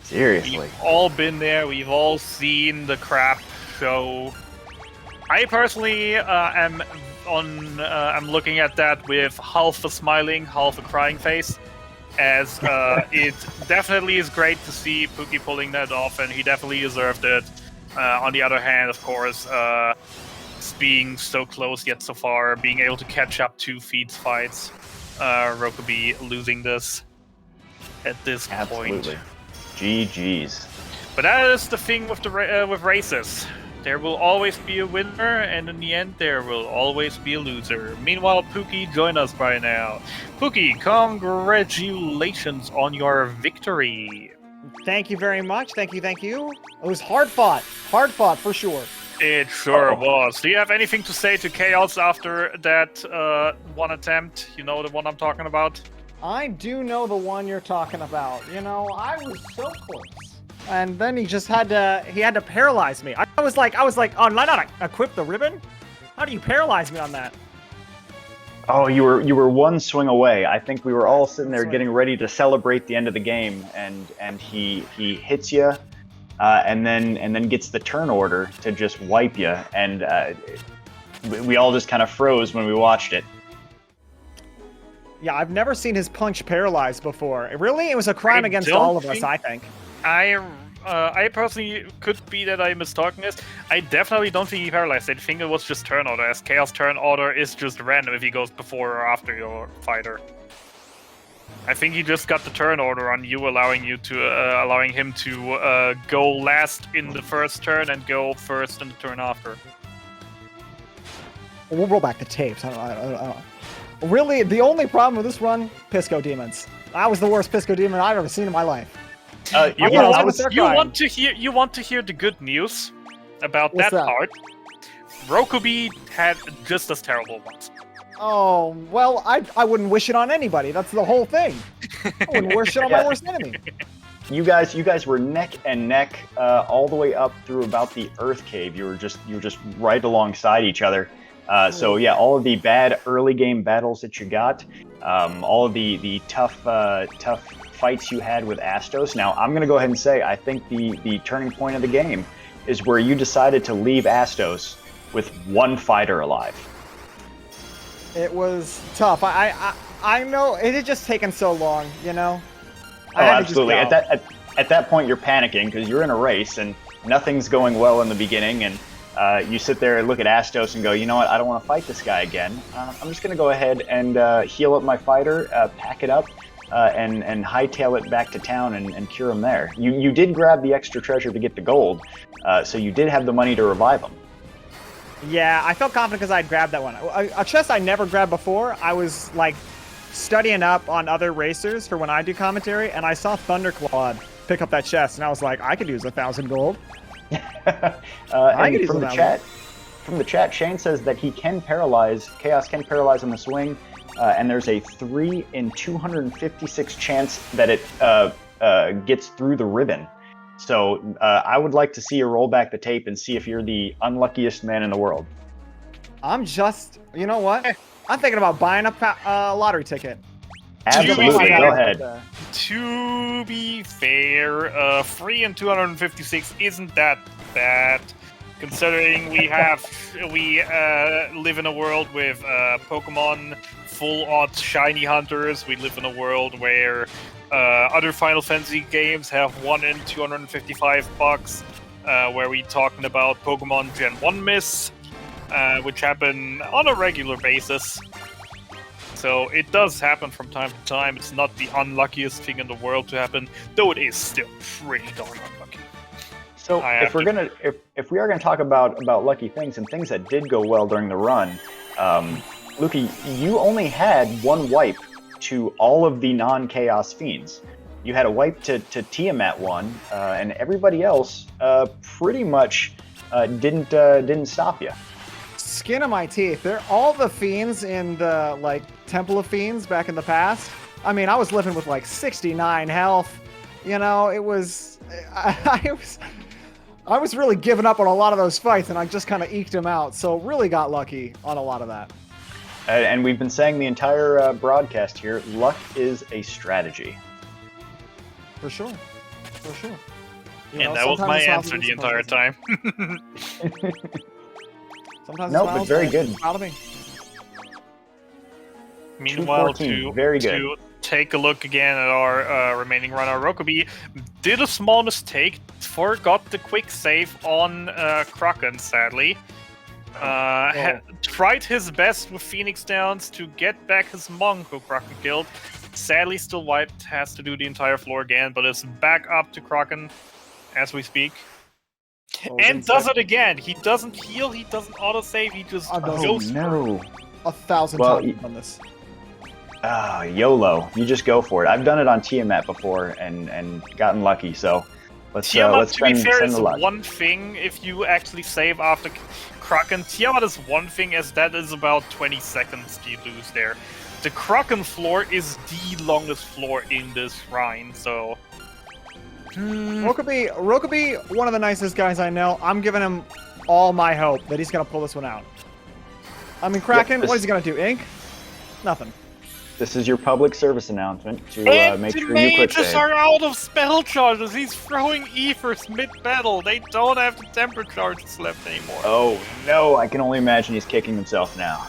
Seriously. We've all been there. We've all seen the crap show. I personally am looking at that with half a smiling, half a crying face, as it definitely is great to see Pookie pulling that off, and he definitely deserved it. On the other hand, of course, being so close yet so far, being able to catch up to Feed's fights, Rhokubee losing this at this point. GG's. But that is the thing with with races. There will always be a winner, and in the end, there will always be a loser. Meanwhile, Pookie, join us by now. Pookie, congratulations on your victory. Thank you very much. Thank you. It was hard fought for sure. It sure was. Do you have anything to say to Chaos after that one attempt? You know the one I'm talking about? I do know the one you're talking about. You know, I was so close. And then he just had to paralyze me. I was like, oh, did I not equip the ribbon? How do you paralyze me on that? Oh, you were one swing away. I think we were all sitting there getting ready to celebrate the end of the game, and he hits you, and then gets the turn order to just wipe you, and we all just kind of froze when we watched it. Yeah, I've never seen his punch paralyzed before. Really, it was a crime against all of us, I think. I personally could be that I'm mistalking this. I definitely don't think he paralyzed. I think it was just turn order, as Chaos turn order is just random if he goes before or after your fighter. I think he just got the turn order on you, allowing him to go last in the first turn and go first in the turn after. We'll roll back the tapes. I don't know. Really, the only problem with this run, Pisco Demons. That was the worst Pisco Demon I've ever seen in my life. You want to hear the good news about that part? Rhokubee had just as terrible ones. Oh, well, I wouldn't wish it on anybody. That's the whole thing. I wouldn't wish it on my worst enemy. You guys were neck and neck all the way up through about the Earth Cave. You were just right alongside each other. So yeah, all of the bad early game battles that you got, all of the tough fights you had with Astos. Now, I'm going to go ahead and say, I think the turning point of the game is where you decided to leave Astos with one fighter alive. It was tough. I know it had just taken so long, you know. Oh, absolutely. At that point, you're panicking because you're in a race and nothing's going well in the beginning, and you sit there and look at Astos and go, you know what? I don't want to fight this guy again. I'm just going to go ahead and heal up my fighter, pack it up, and hightail it back to town and cure him there. You did grab the extra treasure to get the gold, so you did have the money to revive him. Yeah, I felt confident because I'd grabbed that one. A chest I never grabbed before. I was like studying up on other racers for when I do commentary, and I saw Thunderclawed pick up that chest, and I was like, I could use 1,000 gold. And from the chat, Shane says that he can paralyze, Chaos can paralyze on the swing, and there's a 3 in 256 chance that it gets through the ribbon. So I would like to see you roll back the tape and see if you're the unluckiest man in the world. I'm just, you know what? I'm thinking about buying a lottery ticket. Absolutely, go ahead. To be fair, 3 in 256 isn't that bad, considering we live in a world with Pokemon full odds shiny hunters. We live in a world where other Final Fantasy games have 1 in 255 bucks, where we talking about Pokemon Gen 1 miss, which happen on a regular basis. So it does happen from time to time. It's not the unluckiest thing in the world to happen, though it is still pretty darn unlucky. So if we are gonna talk about lucky things and things that did go well during the run, Lukey, you only had 1 wipe to all of the non-Chaos Fiends. You had a wipe to Tiamat 1, and everybody else pretty much didn't stop you. Skin of my teeth. They're all the fiends in the like Temple of Fiends back in the past. I mean, I was living with like 69 health. You know, it was I was really giving up on a lot of those fights, and I just kind of eked them out. So really got lucky on a lot of that. And we've been saying the entire broadcast here, luck is a strategy. For sure. For sure. And that was my answer the entire time. Sometimes nope, but very good. Proud of me. Meanwhile, very good. To take a look again at our remaining runner, Rhokubee did a small mistake, forgot the quick save on Kraken, sadly. Tried his best with Phoenix Downs to get back his monk who Kraken killed. Sadly, still wiped, has to do the entire floor again, but is back up to Kraken as we speak. And does it again. He doesn't heal, he doesn't autosave, he just goes no. 1,000 times on this. YOLO. You just go for it. I've done it on Tiamat before and gotten lucky, so let's Tiamat, to be fair, send is the luck. one thing if you actually save after Kraken. Tiamat is one thing, as that is about 20 seconds you lose there. The Kraken floor is the longest floor in this shrine, so... Rhokubee, one of the nicest guys I know. I'm giving him all my hope that he's going to pull this one out. I mean, Kraken, what is he going to do? Ink? Nothing. This is your public service announcement to make sure you mages quick save. are out of spell charges. He's throwing Ethers mid-battle. They don't have the temper charges left anymore. Oh no, I can only imagine he's kicking himself now.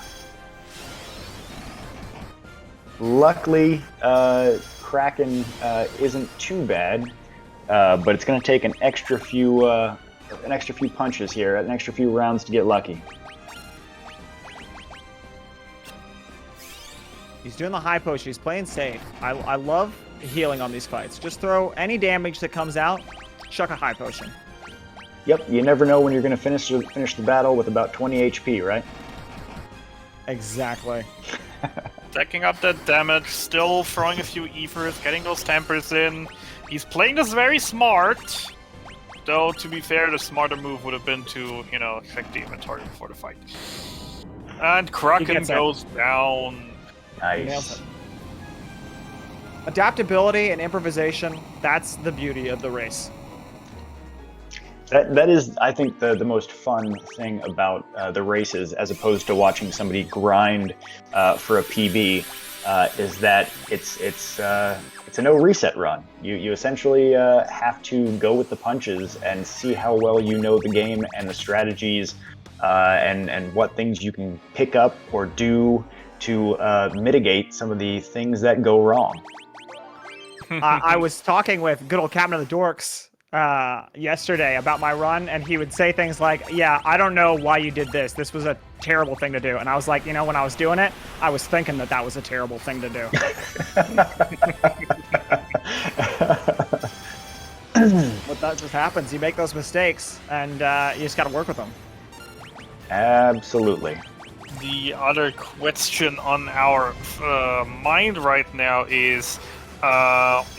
Luckily, Kraken isn't too bad, but it's going to take an extra few punches here, an extra few rounds to get lucky. He's doing the high potion. He's playing safe. I love healing on these fights. Just throw any damage that comes out, chuck a high potion. Yep, you never know when you're going to finish the battle with about 20 HP, right? Exactly. Stacking up that damage, still throwing a few Ethers, getting those tempers in. He's playing this very smart. Though, to be fair, the smarter move would have been to, check the inventory before the fight. And Kraken goes down. Nice. Adaptability and improvisation, that's the beauty of the race. That is, I think, the most fun thing about the races, as opposed to watching somebody grind for a PB, is that it's a no reset run. You essentially have to go with the punches and see how well you know the game and the strategies and what things you can pick up or do to mitigate some of the things that go wrong. I was talking with good old Captain of the Dorks yesterday about my run, and he would say things like, yeah, I don't know why you did this. This was a terrible thing to do. And I was like, when I was doing it, I was thinking that was a terrible thing to do. But that just happens. You make those mistakes, and you just got to work with them. Absolutely. the other question on our mind right now is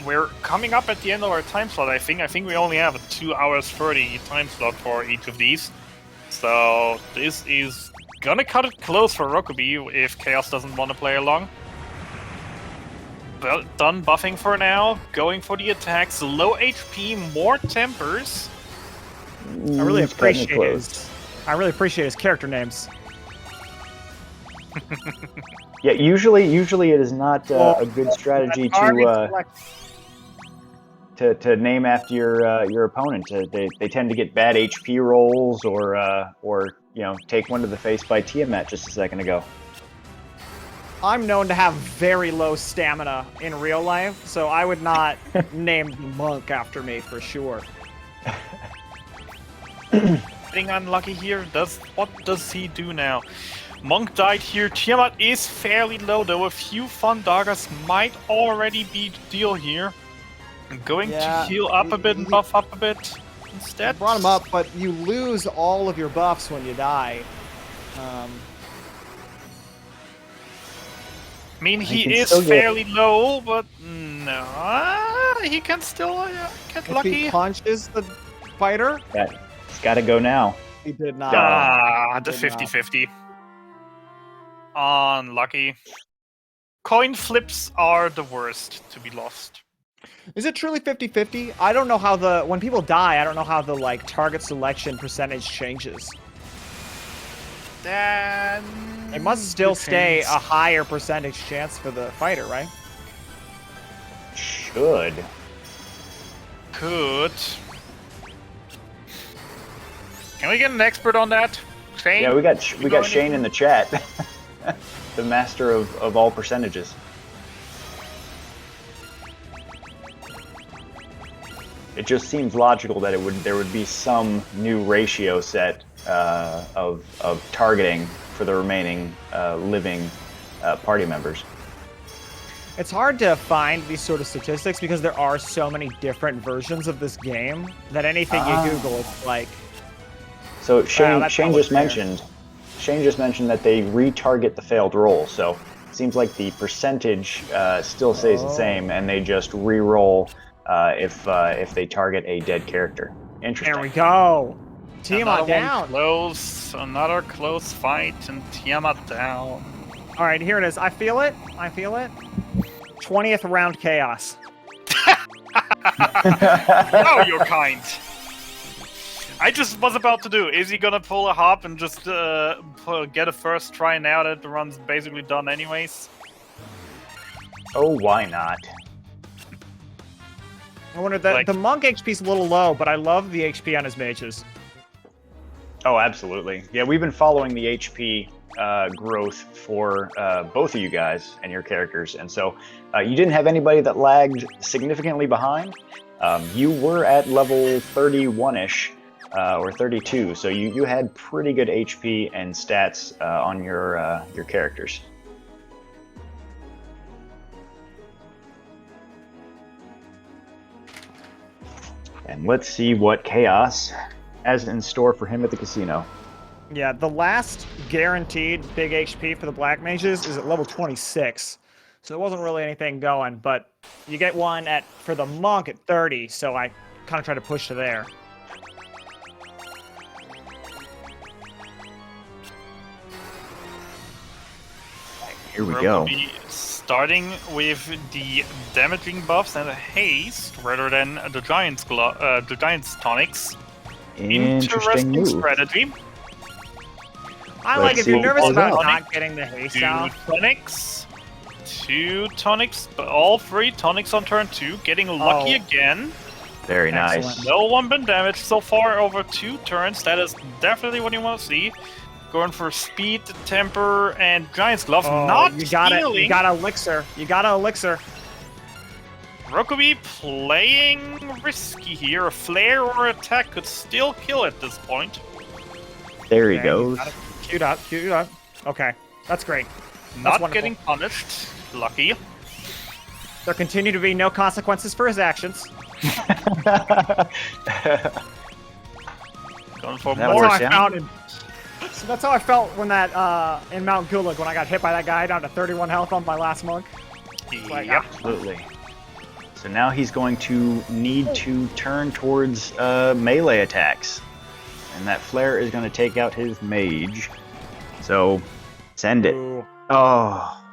we're coming up at the end of our time slot, I think. I think we only have a 2 hours 30 time slot for each of these. So this is gonna cut it close for Rhokubee if Chaos doesn't want to play along. Well, done buffing for now, going for the attacks, low HP, more tempers. I really appreciate his character names. Yeah, usually it is not a good strategy to name after your opponent. They tend to get bad HP rolls or take one to the face by Tiamat just a second ago. I'm known to have very low stamina in real life, so I would not name the monk after me for sure. Being unlucky here. What does he do now? Monk died here. Tiamat is fairly low though. A few Fondagas might already be the deal here. I'm going to heal up a bit and buff up a bit instead. You brought him up, but you lose all of your buffs when you die. I mean, he is fairly low, but no, he can still get lucky. If he punches the fighter, it's got to go now. He did not. The 50-50. Unlucky. Coin flips are the worst to be lost. Is it truly 50-50? I don't know how when people die, I don't know how the target selection percentage changes. Then it must still stay a higher percentage chance for the fighter, right? Should. Could. Can we get an expert on that? Shane? Yeah, we got Shane in the chat. The master of all percentages. It just seems logical that there would be some new ratio set of targeting for the remaining living party members. It's hard to find these sort of statistics because there are so many different versions of this game that anything you Google, it's like. So Shane just mentioned that they retarget the failed roll. So it seems like the percentage still stays the same, and they just re-roll if they target a dead character. Interesting. There we go. Tiamat down. Another close fight, and Tiamat down. All right, here it is. I feel it. 20th round chaos. Oh, you're kind. I just was about to do. Is he gonna pull a hop and just get a first try now that the run's basically done anyways? Oh, why not? I wonder that the monk HP's a little low, but I love the HP on his mages. Oh, absolutely. Yeah, we've been following the HP growth for both of you guys and your characters, and so you didn't have anybody that lagged significantly behind. You were at level 31-ish. Or 32, so you had pretty good HP and stats on your characters. And let's see what Chaos has in store for him at the casino. Yeah, the last guaranteed big HP for the Black Mages is at level 26, so there wasn't really anything going, but you get one for the Monk at 30, so I kind of try to push to there. Here we go. Starting with the damaging buffs and the haste rather than the Giant's tonics. Interesting strategy. I like if you're nervous about not getting the haste out. Two tonics, but all 3 tonics on turn 2, getting lucky again. Very nice. No one been damaged so far over 2 turns. That is definitely what you want to see. Going for speed, temper, and Giant's Glove. Not stealing. You got elixir. Rhokubee playing risky here. A flare or attack could still kill at this point. There he goes. Queued up. Okay, that's great. Not getting punished. Lucky. There continue to be no consequences for his actions. Going for more. So that's how I felt when that in Mount Gulag when I got hit by that guy down to 31 health on my last monk. Like, Yep. Absolutely. So now he's going to need to turn towards melee attacks. And that flare is going to take out his mage. So, send it. Ooh. Oh.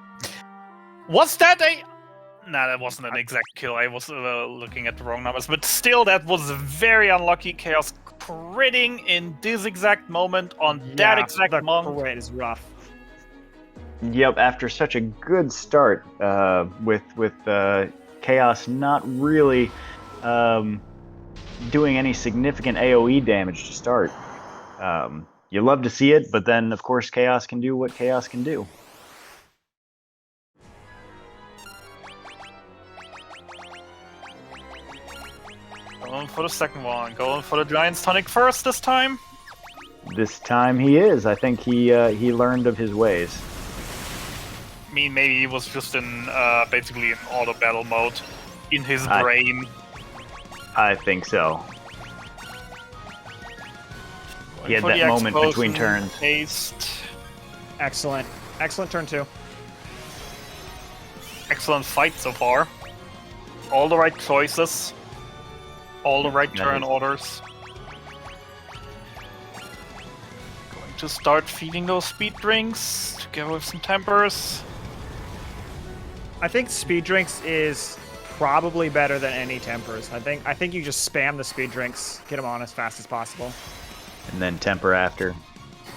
Was that a... Nah, that wasn't an exact kill. I was looking at the wrong numbers. But still, that was very unlucky. Chaos critting in this exact moment on that exact the monk. crit is rough. Yep, after such a good start with Chaos not really doing any significant AoE damage to start. You love to see it, but then, of course, Chaos can do what Chaos can do. Going for the second one. Going for the Giant's Tonic first this time. This time he is. I think he learned of his ways. I mean, maybe he was just in basically in auto battle mode in his brain. I think so. He had For that the moment between explosion, turns. Haste. Excellent. Excellent turn 2. Excellent fight so far. All the right choices. All the right turn orders. Going to start feeding those speed drinks together with some tempers. I think speed drinks is probably better than any tempers. I think you just spam the speed drinks, get them on as fast as possible. And then temper after.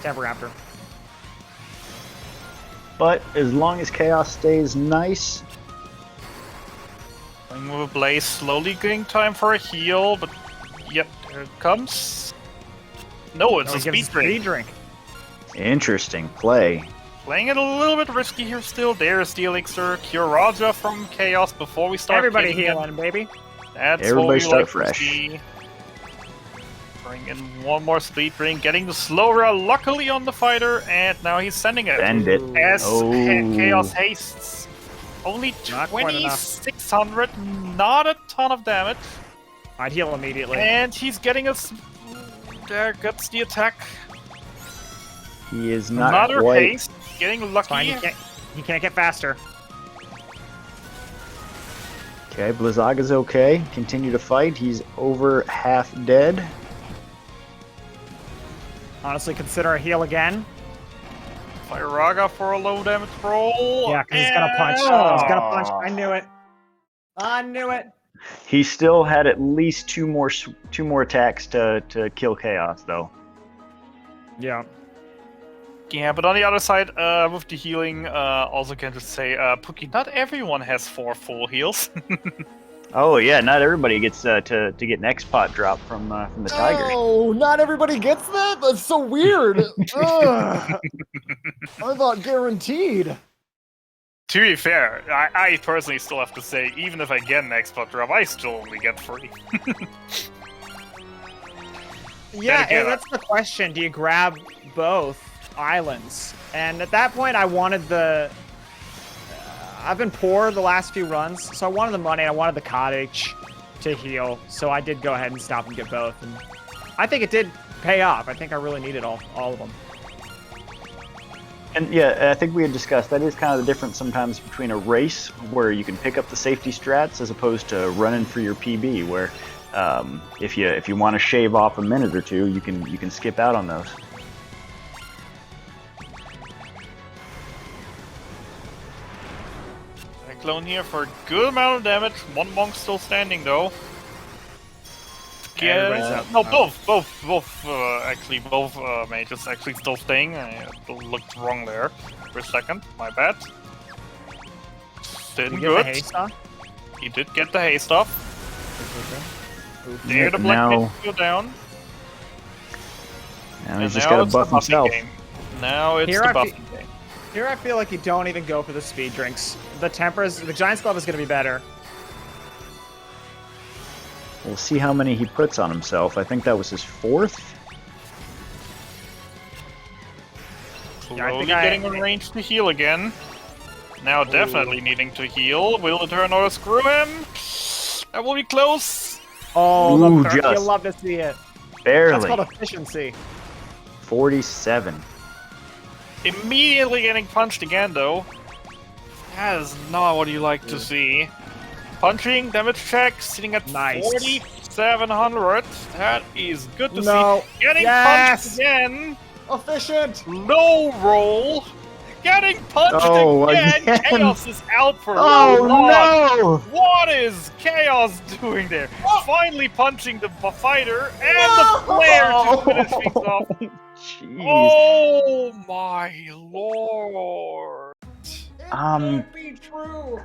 Temper after. But as long as Chaos stays nice, Going with a Blaze, slowly getting time for a heal, but yep, here it comes. No, it's a He gives speed drink. Speed drink. interesting play. Playing it a little bit risky here still. There's the elixir. Cure Raja from Chaos before we start Everybody getting healing, baby. That's Everybody what we start like fresh. To see. Bring in one more speed drink, getting the slow rail luckily on the fighter, and now he's sending it. Send it. As Oh. Chaos hastes. Only Not quite enough. 2600, not a ton of damage. I'd heal immediately. And he's getting us. There gets the attack. He is not Another quite. haste, getting It's fine, lucky. he can't get faster. Okay, Blizzaga's okay. Continue to fight. He's over half dead. Honestly, consider a heal again. Fire Raga for a low damage roll. Yeah, because he's gonna punch. He's gonna punch. I knew it. I knew it. He still had at least two more attacks to kill Chaos, though. Yeah. Yeah, but on the other side, with the healing, also can just say, Pookie, not everyone has 4 full heals. Oh yeah, not everybody gets to get an X-Pot drop from the Tiger. Oh, not everybody gets that? That's so weird. Ugh. I thought guaranteed. To be fair, I personally still have to say, even if I get an expert drop, I still only get 3. Yeah, again, and that's the question. Do you grab both islands? And at that point, I wanted the... I've been poor the last few runs, so I wanted the money, I wanted the cottage to heal, so I did go ahead and stop and get both. And I think it did pay off. I think I really needed all of them. And yeah, I think we had discussed that is kind of the difference sometimes between a race where you can pick up the safety strats as opposed to running for your PB, where if you want to shave off a minute or two, you can skip out on those. Clone here for a good amount of damage. One monk still standing though. Everybody's up. No, both mages actually still staying. I looked wrong there for a second. My bad. Didn't You get the good. haste off? He did get the haste off. There, the Now- black mage go down. Now he's And just now got to it's the buff buffing himself. game. Now it's Here the I fe- buffing game. Here I feel like you don't even go for the speed drinks. The tempers, the Giant's Glove is going to be better. We'll see how many he puts on himself. I think that was his 4th. Yeah, I Slowly think getting in range to heal again. Now definitely needing to heal. Will the turn order screw him? That will be close. Oh, Ooh, the 30. You just love to see it. That's Barely. called efficiency. 47. Immediately getting punched again, though. That is not what you like to see. Punching, damage check, sitting at Nice. 4,700. That is good to No. see. Getting Yes. punched again. Efficient. Low roll. Getting punched again. Chaos is out for Oh long. no! What is Chaos doing there? Finally punching the fighter and the flare to finish things off. Jeez. Oh my lord. It Um, can't be true.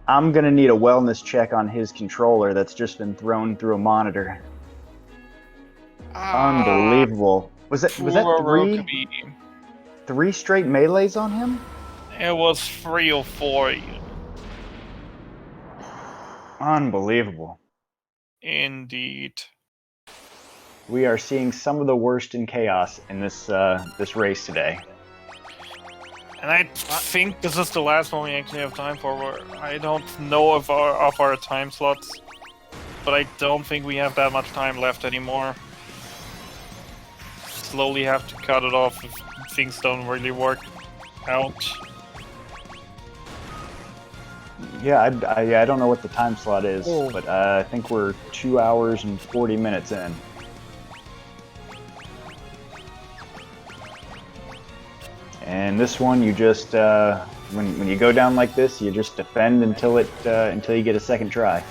I'm gonna need a wellness check on his controller that's just been thrown through a monitor. Unbelievable. Was that Poor three Rhokubee. straight melees on him? It was 3 or 4. Unbelievable. Indeed. We are seeing some of the worst in chaos in this this race today. And I think this is the last one we actually have time for. I don't know of our time slots, but I don't think we have that much time left anymore. Slowly have to cut it off if things don't really work out. Yeah, I don't know what the time slot is, Oh. but I think we're 2 hours and 40 minutes in. And this one, you just when you go down like this, you just defend until you get a second try.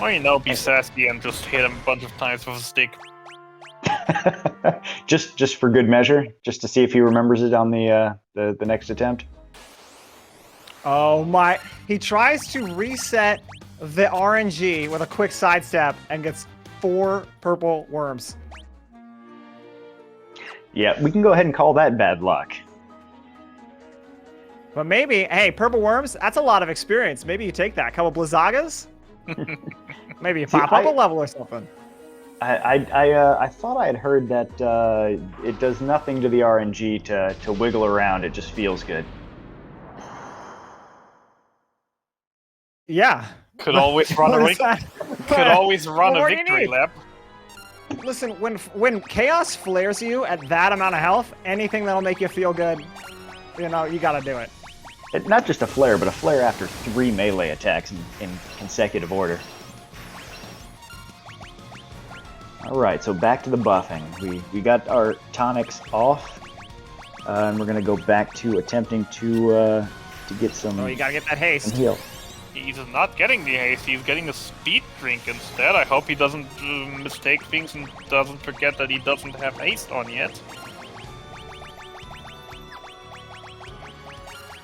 Or, you know, be sassy and just hit him a bunch of times with a stick. just for good measure, just to see if he remembers it on the next attempt. Oh my! He tries to reset the RNG with a quick sidestep and gets 4 purple worms. Yeah, we can go ahead and call that bad luck. But maybe, hey, purple worms, that's a lot of experience. Maybe you take that. A couple Blizzagas? Maybe you pop up a level or something. I thought I had heard that it does nothing to the RNG to wiggle around. It just feels good. Yeah. Could always run What a is that? could always run What a more do you victory need? lap. Listen, when Chaos flares you at that amount of health, anything that'll make you feel good, you know, you gotta do it. Not just a flare, but a flare after 3 melee attacks in consecutive order. Alright, so back to the buffing. We got our tonics off, and we're gonna go back to attempting to get some, Oh, you gotta get that some haste. heal. He's not getting the haste, he's getting a speed drink instead. I hope he doesn't mistake things and doesn't forget that he doesn't have haste on yet.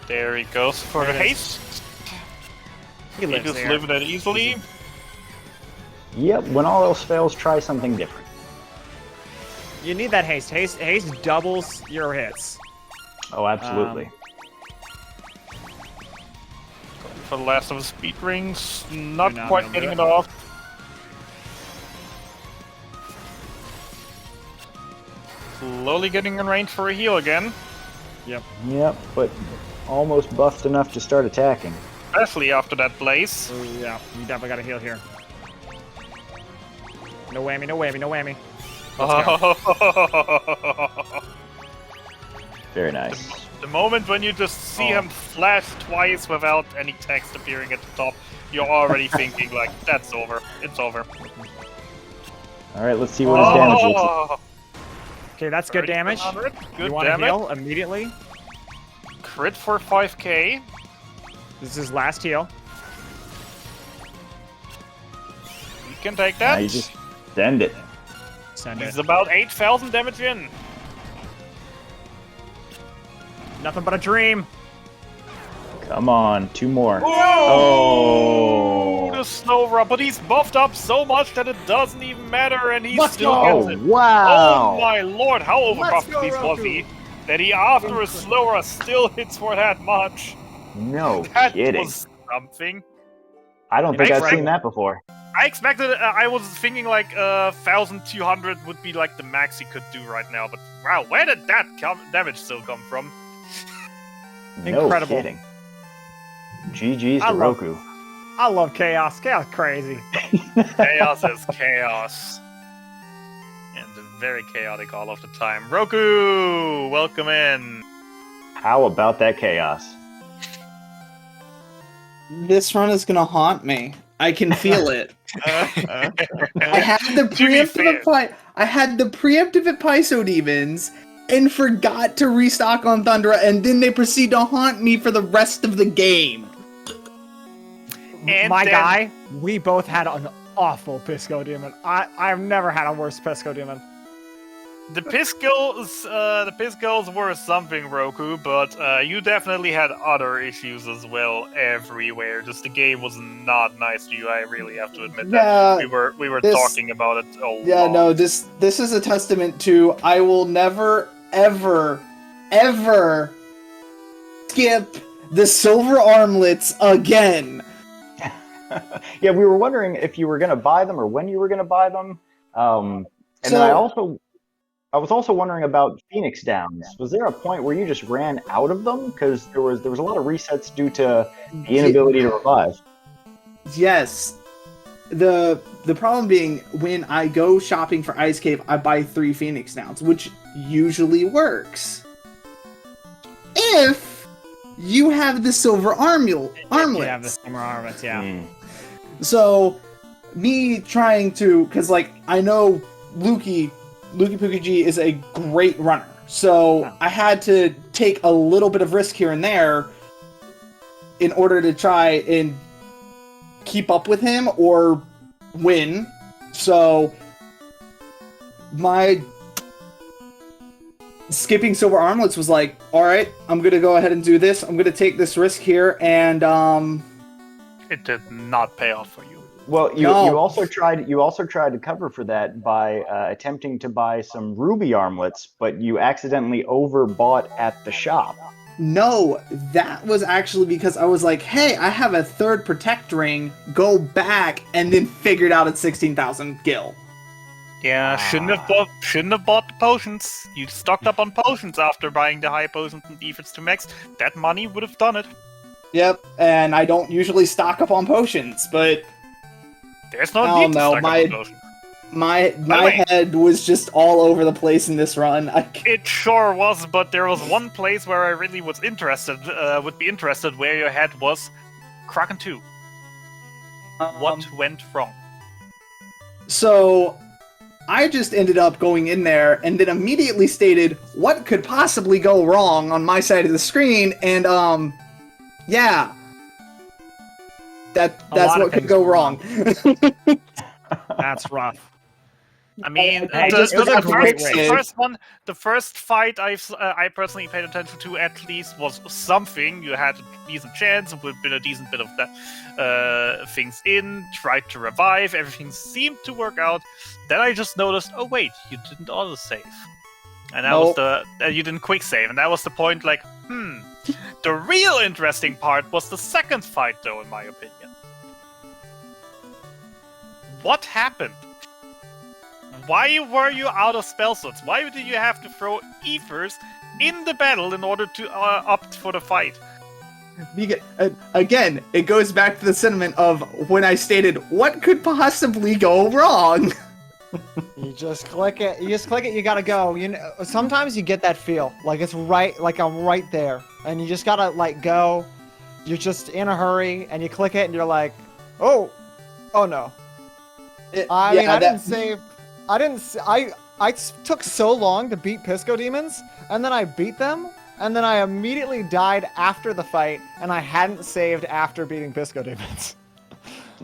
There he goes for the There it is. haste. He He lives just there. living it easily. Yep, when all else fails, try something different. You need that haste. Haste doubles your hits. Oh, absolutely. For the last of his speed rings, not You're not quite gonna getting do it it. off. Slowly getting in range for a heal again. Yep. Yep, but almost buffed enough to start attacking. Especially after that blaze. Oh, yeah. You definitely gotta heal here. No whammy, no whammy, no whammy. Let's go. Very nice. The moment when you just see him flash twice without any text appearing at the top, you're already thinking like, that's over. It's over. Alright, let's see what his damage looks like. Oh, Okay, that's good damage. 3,700. Good You want to damage. heal immediately? Crit for 5k. This is his last heal. You can take Now that. you just send it. Send He's it. about 8,000 damage in. Nothing but a dream. Come on, 2 more. Oh, the slow run, but he's buffed up so much that it doesn't even matter, and he Let's still go. gets Oh, it. wow! Oh my lord, how Let's overbuffed go, these was Roku. he? That he, after a slower, still hits for that much. No That kidding. was something. I don't think I've Right. seen that before. I expected, I was thinking like 1,200 would be like the max he could do right now, but wow, where did that damage still come from? No Incredible. kidding. GG's I to love- Roku. I love chaos. Chaos crazy. Chaos is chaos. And very chaotic all of the time. Roku, welcome in. How about that chaos? This run is gonna haunt me. I can feel it. I had the preemptive at Piso Demons and forgot to restock on Thundera, and then they proceed to haunt me for the rest of the game. And My then- guy, we both had an awful Pisco Demon. I've never had a worse Pisco Demon. The Piscos were something, Roku, but you definitely had other issues as well everywhere. Just the game was not nice to you. I really have to admit that. We were talking about it a lot. Yeah, no, this is a testament to I will never, ever, ever skip the silver armlets again. Yeah, we were wondering if you were going to buy them or when you were going to buy them. And then I was also wondering about Phoenix Downs. Was there a point where you just ran out of them? Because there was a lot of resets due to the inability to revive. Yes. The problem being, when I go shopping for Ice Cave, I buy 3 Phoenix Downs, which usually works. If you have the silver armlets. You have the silver armlets, yeah. So, me trying to, because like I know LukeyPookieG is a great runner, so I had to take a little bit of risk here and there in order to try and keep up with him or win. So my skipping silver armlets was like, all right, I'm gonna go ahead and do this. I'm gonna take this risk here, and It did not pay off for you. Well, you also tried to cover for that by attempting to buy some ruby armlets, but you accidentally overbought at the shop. No, that was actually because I was like, hey, I have a 3rd protect ring, go back, and then figured out it's 16,000 gil. Yeah, shouldn't have bought the potions. You stocked up on potions after buying the high potions and defense to max. That money would have done it. Yep, and I don't usually stock up on potions, but There's no need to stock up on potions. my head was just all over the place in this run. It sure was, but there was one place where I really was interested, where your head was. Kraken 2. What went wrong? So, I just ended up going in there and then immediately stated what could possibly go wrong on my side of the screen, and yeah, that's what could go wrong. That's rough. I mean, Hey, the first fight I personally paid attention to at least was something. You had a decent chance, would have been a decent bit of that things in, tried to revive, everything seemed to work out. Then I just noticed, oh wait, you didn't autosave. And that was you didn't quick save, and that was the point, like, The real interesting part was the second fight, though, in my opinion. What happened? Why were you out of spell slots? Why did you have to throw Ethers in the battle in order to opt for the fight? Again, it goes back to the sentiment of when I stated, what could possibly go wrong? You just click it. You gotta go. You know, sometimes you get that feel, like it's right, like I'm right there, and you just gotta like go. You're just in a hurry, and you click it, and you're like, oh no. I didn't save. I took so long to beat Pisco Demons, and then I beat them, and then I immediately died after the fight, and I hadn't saved after beating Pisco Demons.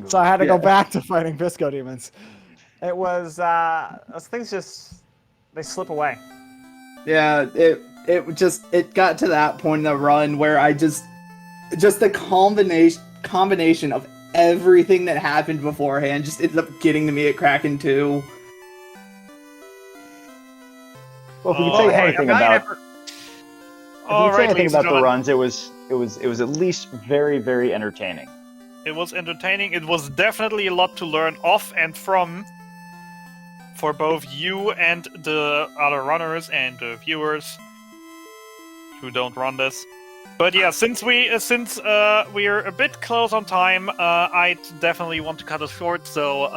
So I had to go back to fighting Pisco Demons. It was, those things they slip away. Yeah, it got to that point in the run where I just the combination of everything that happened beforehand just ended up getting to me at Kraken 2. Well, if we could say anything about the runs, it was at least very, very entertaining. It was entertaining. It was definitely a lot to learn off and from for both you and the other runners and the viewers who don't run this. But yeah, since we're a bit close on time, I definitely want to cut it short. So,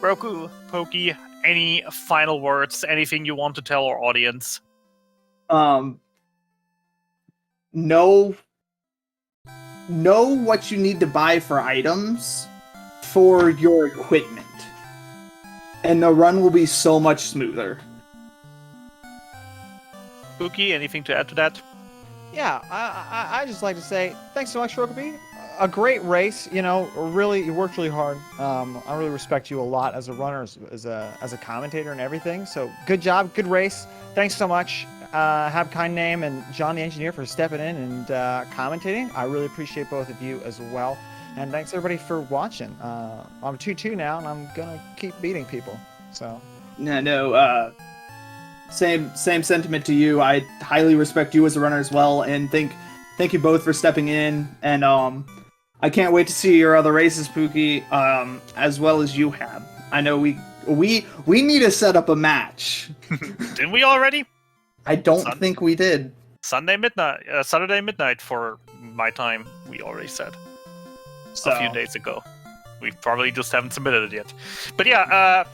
Rhokubee, any final words? Anything you want to tell our audience? Know what you need to buy for items for your equipment, and the run will be so much smoother. Pookie, anything to add to that? Yeah, I just like to say thanks so much, Rhokubee. A great race, you know. Really, you worked really hard. I really respect you a lot as a runner, as a commentator, and everything. So good job, good race. Thanks so much. Have kind name and John the engineer for stepping in and commentating. I really appreciate both of you as well. And thanks everybody for watching. I'm 2-2 now, and I'm gonna keep beating people. So. No. Same sentiment to you. I highly respect you as a runner as well, and thank you both for stepping in. And I can't wait to see your other races, Pookie, as well as you have. I know we need to set up a match. Didn't we already? I don't think we did. Saturday midnight for my time. We already said a few days ago. We probably just haven't submitted it yet. But yeah,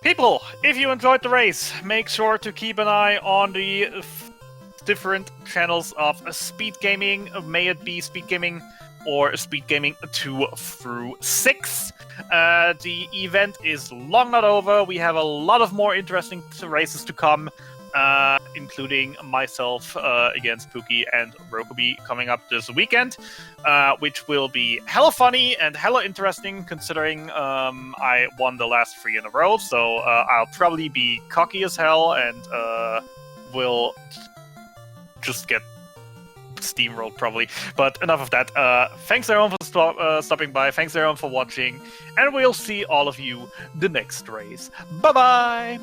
people, if you enjoyed the race, make sure to keep an eye on the different channels of SpeedGaming. May it be SpeedGaming or SpeedGaming 2 through 6. The event is long not over. We have a lot of more interesting races to come, including myself against Pookie and Rhokubee coming up this weekend, which will be hella funny and hella interesting considering I won the last 3 in a row, so I'll probably be cocky as hell and will just get steamrolled probably. But enough of that. Thanks everyone for stopping by, thanks everyone for watching, and we'll see all of you the next race. Bye bye!